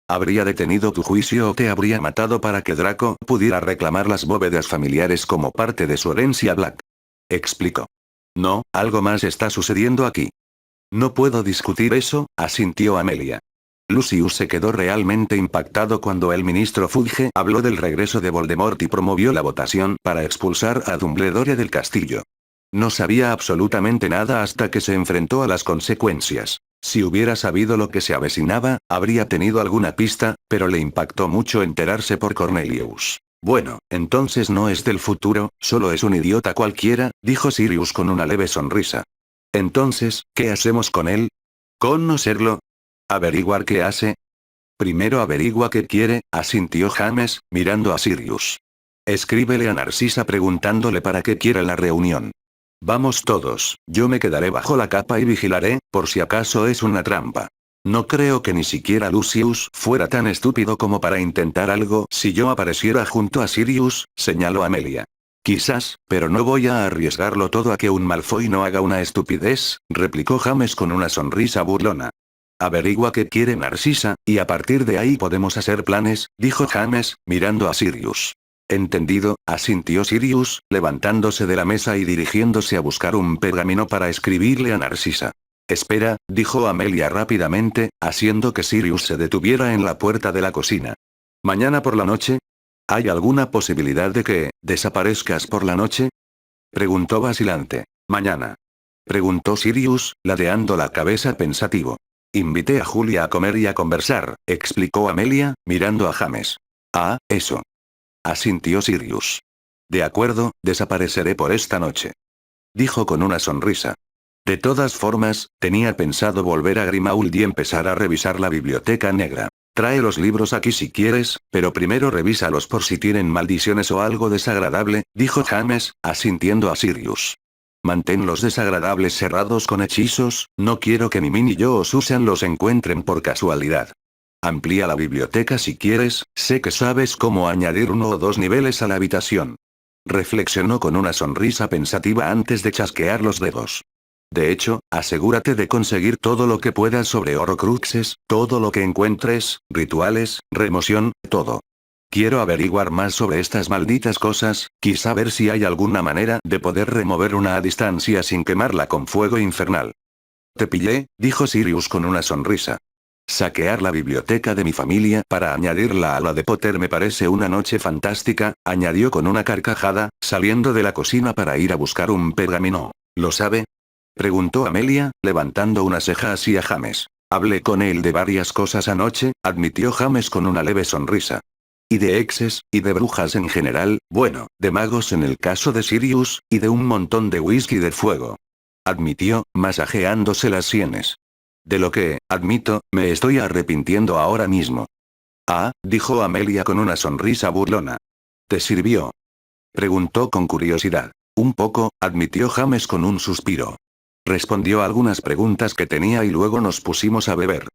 Speaker 1: Habría detenido tu juicio o te habría matado para que Draco pudiera reclamar las bóvedas familiares como parte de su herencia Black. Explicó. No, algo más está sucediendo aquí. No puedo discutir eso, asintió Amelia. Lucius se quedó realmente impactado cuando el ministro Fudge habló del regreso de Voldemort y promovió la votación para expulsar a Dumbledore del castillo. No sabía absolutamente nada hasta que se enfrentó a las consecuencias. Si hubiera sabido lo que se avecinaba, habría tenido alguna pista, pero le impactó mucho enterarse por Cornelius. Bueno, entonces no es del futuro, solo es un idiota cualquiera, dijo Sirius con una leve sonrisa. Entonces, ¿qué hacemos con él? ¿Conocerlo? ¿Averiguar qué hace? Primero averigua qué quiere, asintió James, mirando a Sirius. Escríbele a Narcisa preguntándole para qué quiere la reunión. Vamos todos, yo me quedaré bajo la capa y vigilaré, por si acaso es una trampa. No creo que ni siquiera Lucius fuera tan estúpido como para intentar algo si yo apareciera junto a Sirius, señaló Amelia. Quizás, pero no voy a arriesgarlo todo a que un Malfoy no haga una estupidez, replicó James con una sonrisa burlona. Averigua qué quiere Narcisa, y a partir de ahí podemos hacer planes, dijo James, mirando a Sirius. Entendido, asintió Sirius, levantándose de la mesa y dirigiéndose a buscar un pergamino para escribirle a Narcisa. Espera, dijo Amelia rápidamente, haciendo que Sirius se detuviera en la puerta de la cocina. ¿Mañana por la noche? ¿Hay alguna posibilidad de que desaparezcas por la noche? Preguntó vacilante. Mañana. Preguntó Sirius, ladeando la cabeza pensativo. Invité a Julia a comer y a conversar, explicó Amelia, mirando a James. Ah, eso. Asintió Sirius. De acuerdo, desapareceré por esta noche. Dijo con una sonrisa. De todas formas, tenía pensado volver a Grimauld y empezar a revisar la biblioteca negra. Trae los libros aquí si quieres, pero primero revísalos por si tienen maldiciones o algo desagradable, dijo James, asintiendo a Sirius. Mantén los desagradables cerrados con hechizos, no quiero que ni Min ni yo o Susan los encuentren por casualidad. Amplía la biblioteca si quieres, sé que sabes cómo añadir 1 o 2 niveles a la habitación. Reflexionó con una sonrisa pensativa antes de chasquear los dedos. De hecho, asegúrate de conseguir todo lo que puedas sobre Horcruxes, todo lo que encuentres, rituales, remoción, todo. Quiero averiguar más sobre estas malditas cosas, quizá ver si hay alguna manera de poder remover una a distancia sin quemarla con fuego infernal. Te pillé, dijo Sirius con una sonrisa. Saquear la biblioteca de mi familia para añadirla a la de Potter me parece una noche fantástica, añadió con una carcajada, saliendo de la cocina para ir a buscar un pergamino. ¿Lo sabe? Preguntó Amelia, levantando una ceja hacia James. Hablé con él de varias cosas anoche, admitió James con una leve sonrisa. Y de exes, y de brujas en general, bueno, de magos en el caso de Sirius, y de un montón de whisky de fuego. Admitió, masajeándose las sienes. De lo que, admito, me estoy arrepintiendo ahora mismo. Ah, dijo Amelia con una sonrisa burlona. ¿Te sirvió? Preguntó con curiosidad. Un poco, admitió James con un suspiro. Respondió a algunas preguntas que tenía y luego nos pusimos a beber.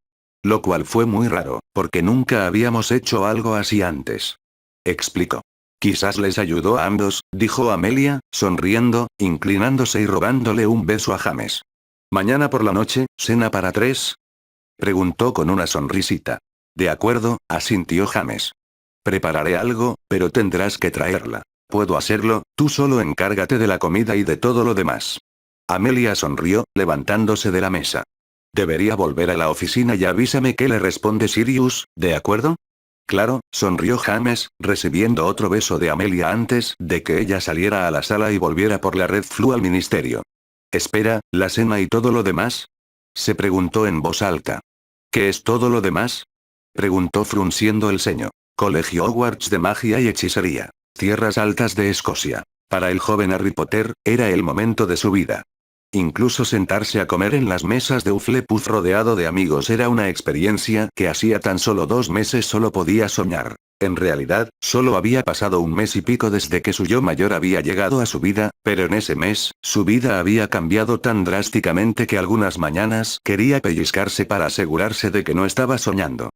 Speaker 1: Lo cual fue muy raro, porque nunca habíamos hecho algo así antes. Explicó. Quizás les ayudó a ambos, dijo Amelia, sonriendo, inclinándose y robándole un beso a James. ¿Mañana por la noche, cena para 3? Preguntó con una sonrisita. De acuerdo, asintió James. Prepararé algo, pero tendrás que traerla. Puedo hacerlo, tú solo encárgate de la comida y de todo lo demás. Amelia sonrió, levantándose de la mesa. Debería volver a la oficina y avísame qué le responde Sirius, ¿de acuerdo? Claro, sonrió James, recibiendo otro beso de Amelia antes de que ella saliera a la sala y volviera por la Red Flu al ministerio. Espera, ¿la cena y todo lo demás? Se preguntó en voz alta. ¿Qué es todo lo demás? Preguntó frunciendo el ceño. Colegio Hogwarts de Magia y Hechicería. Tierras Altas de Escocia. Para el joven Harry Potter, era el momento de su vida. Incluso sentarse a comer en las mesas de Hufflepuff rodeado de amigos era una experiencia que hacía tan solo 2 meses solo podía soñar. En realidad, solo había pasado un mes y pico desde que su yo mayor había llegado a su vida, pero en ese mes, su vida había cambiado tan drásticamente que algunas mañanas quería pellizcarse para asegurarse de que no estaba soñando.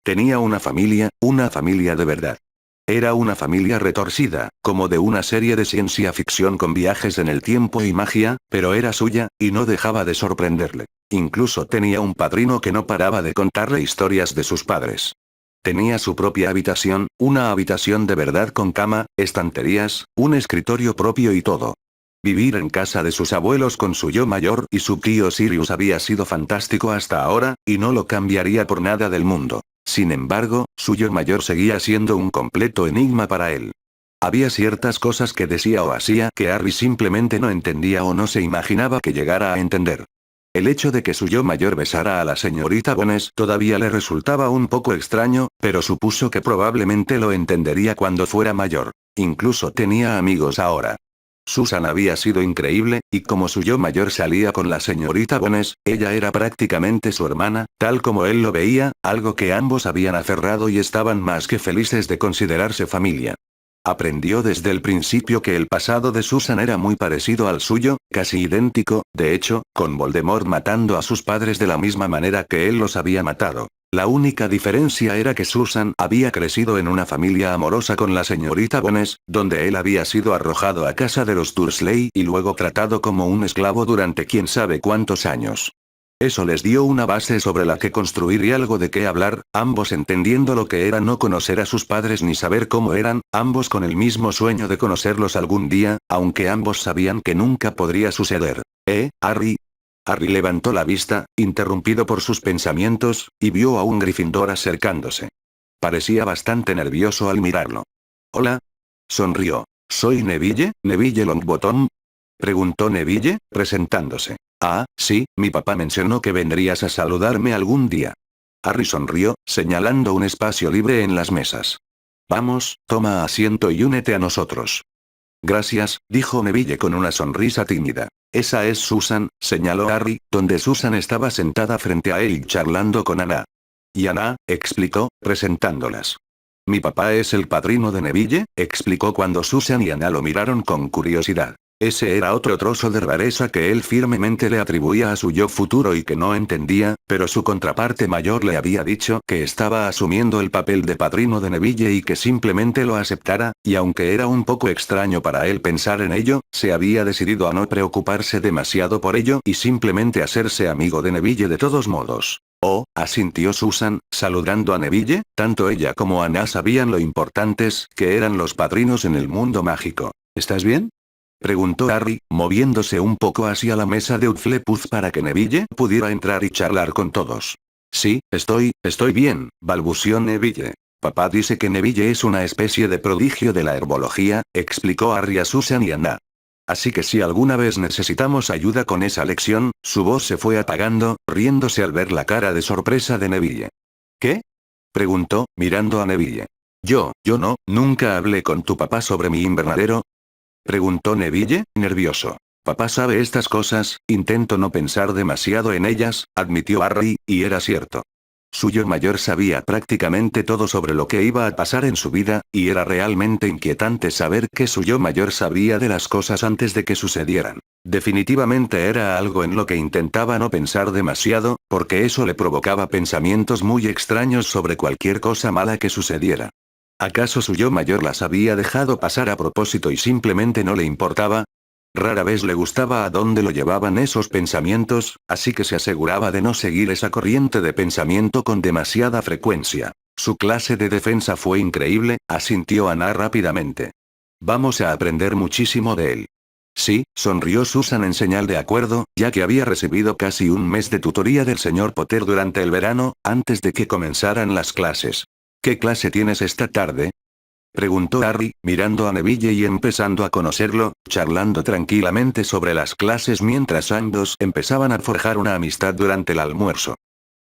Speaker 1: Tenía una familia de verdad. Era una familia retorcida, como de una serie de ciencia ficción con viajes en el tiempo y magia, pero era suya, y no dejaba de sorprenderle. Incluso tenía un padrino que no paraba de contarle historias de sus padres. Tenía su propia habitación, una habitación de verdad con cama, estanterías, un escritorio propio y todo. Vivir en casa de sus abuelos con su yo mayor y su tío Sirius había sido fantástico hasta ahora, y no lo cambiaría por nada del mundo. Sin embargo, su yo mayor seguía siendo un completo enigma para él. Había ciertas cosas que decía o hacía que Harry simplemente no entendía o no se imaginaba que llegara a entender. El hecho de que su yo mayor besara a la señorita Bones todavía le resultaba un poco extraño, pero supuso que probablemente lo entendería cuando fuera mayor. Incluso tenía amigos ahora. Susan había sido increíble, y como su yo mayor salía con la señorita Bones, ella era prácticamente su hermana, tal como él lo veía, algo que ambos habían aferrado y estaban más que felices de considerarse familia. Aprendió desde el principio que el pasado de Susan era muy parecido al suyo, casi idéntico, de hecho, con Voldemort matando a sus padres de la misma manera que él los había matado. La única diferencia era que Susan había crecido en una familia amorosa con la señorita Bones, donde él había sido arrojado a casa de los Dursley y luego tratado como un esclavo durante quién sabe cuántos años. Eso les dio una base sobre la que construir y algo de qué hablar, ambos entendiendo lo que era no conocer a sus padres ni saber cómo eran, ambos con el mismo sueño de conocerlos algún día, aunque ambos sabían que nunca podría suceder. Harry? Harry levantó la vista, interrumpido por sus pensamientos, y vio a un Gryffindor acercándose. Parecía bastante nervioso al mirarlo. Hola. Sonrió. ¿Soy Neville Longbottom? Preguntó Neville, presentándose. Ah, sí, mi papá mencionó que vendrías a saludarme algún día. Harry sonrió, señalando un espacio libre en las mesas. Vamos, toma asiento y únete a nosotros. Gracias, dijo Neville con una sonrisa tímida. Esa es Susan, señaló Harry, donde Susan estaba sentada frente a él charlando con Anna. Y Anna, explicó, presentándolas. Mi papá es el padrino de Neville, explicó cuando Susan y Anna lo miraron con curiosidad. Ese era otro trozo de rareza que él firmemente le atribuía a su yo futuro y que no entendía, pero su contraparte mayor le había dicho que estaba asumiendo el papel de padrino de Neville y que simplemente lo aceptara, y aunque era un poco extraño para él pensar en ello, se había decidido a no preocuparse demasiado por ello y simplemente hacerse amigo de Neville de todos modos. Oh, asintió Susan, saludando a Neville, tanto ella como Anna sabían lo importantes que eran los padrinos en el mundo mágico. ¿Estás bien?, preguntó Harry, moviéndose un poco hacia la mesa de Hufflepuff para que Neville pudiera entrar y charlar con todos. Sí, estoy bien, balbuceó Neville. Papá dice que Neville es una especie de prodigio de la herbología, explicó Harry a Susan y Anna. Así que si alguna vez necesitamos ayuda con esa lección, su voz se fue apagando, riéndose al ver la cara de sorpresa de Neville. ¿Qué?, preguntó, mirando a Neville. Yo nunca hablé con tu papá sobre mi invernadero, preguntó Neville, nervioso. Papá sabe estas cosas, intento no pensar demasiado en ellas, admitió Harry, y era cierto. Su yo mayor sabía prácticamente todo sobre lo que iba a pasar en su vida, y era realmente inquietante saber que su yo mayor sabía de las cosas antes de que sucedieran. Definitivamente era algo en lo que intentaba no pensar demasiado, porque eso le provocaba pensamientos muy extraños sobre cualquier cosa mala que sucediera. ¿Acaso su yo mayor las había dejado pasar a propósito y simplemente no le importaba? Rara vez le gustaba a dónde lo llevaban esos pensamientos, así que se aseguraba de no seguir esa corriente de pensamiento con demasiada frecuencia. Su clase de defensa fue increíble, asintió Anna rápidamente. Vamos a aprender muchísimo de él. Sí, sonrió Susan en señal de acuerdo, ya que había recibido casi un mes de tutoría del señor Potter durante el verano, antes de que comenzaran las clases. ¿Qué clase tienes esta tarde?, preguntó Harry, mirando a Neville y empezando a conocerlo, charlando tranquilamente sobre las clases mientras ambos empezaban a forjar una amistad durante el almuerzo.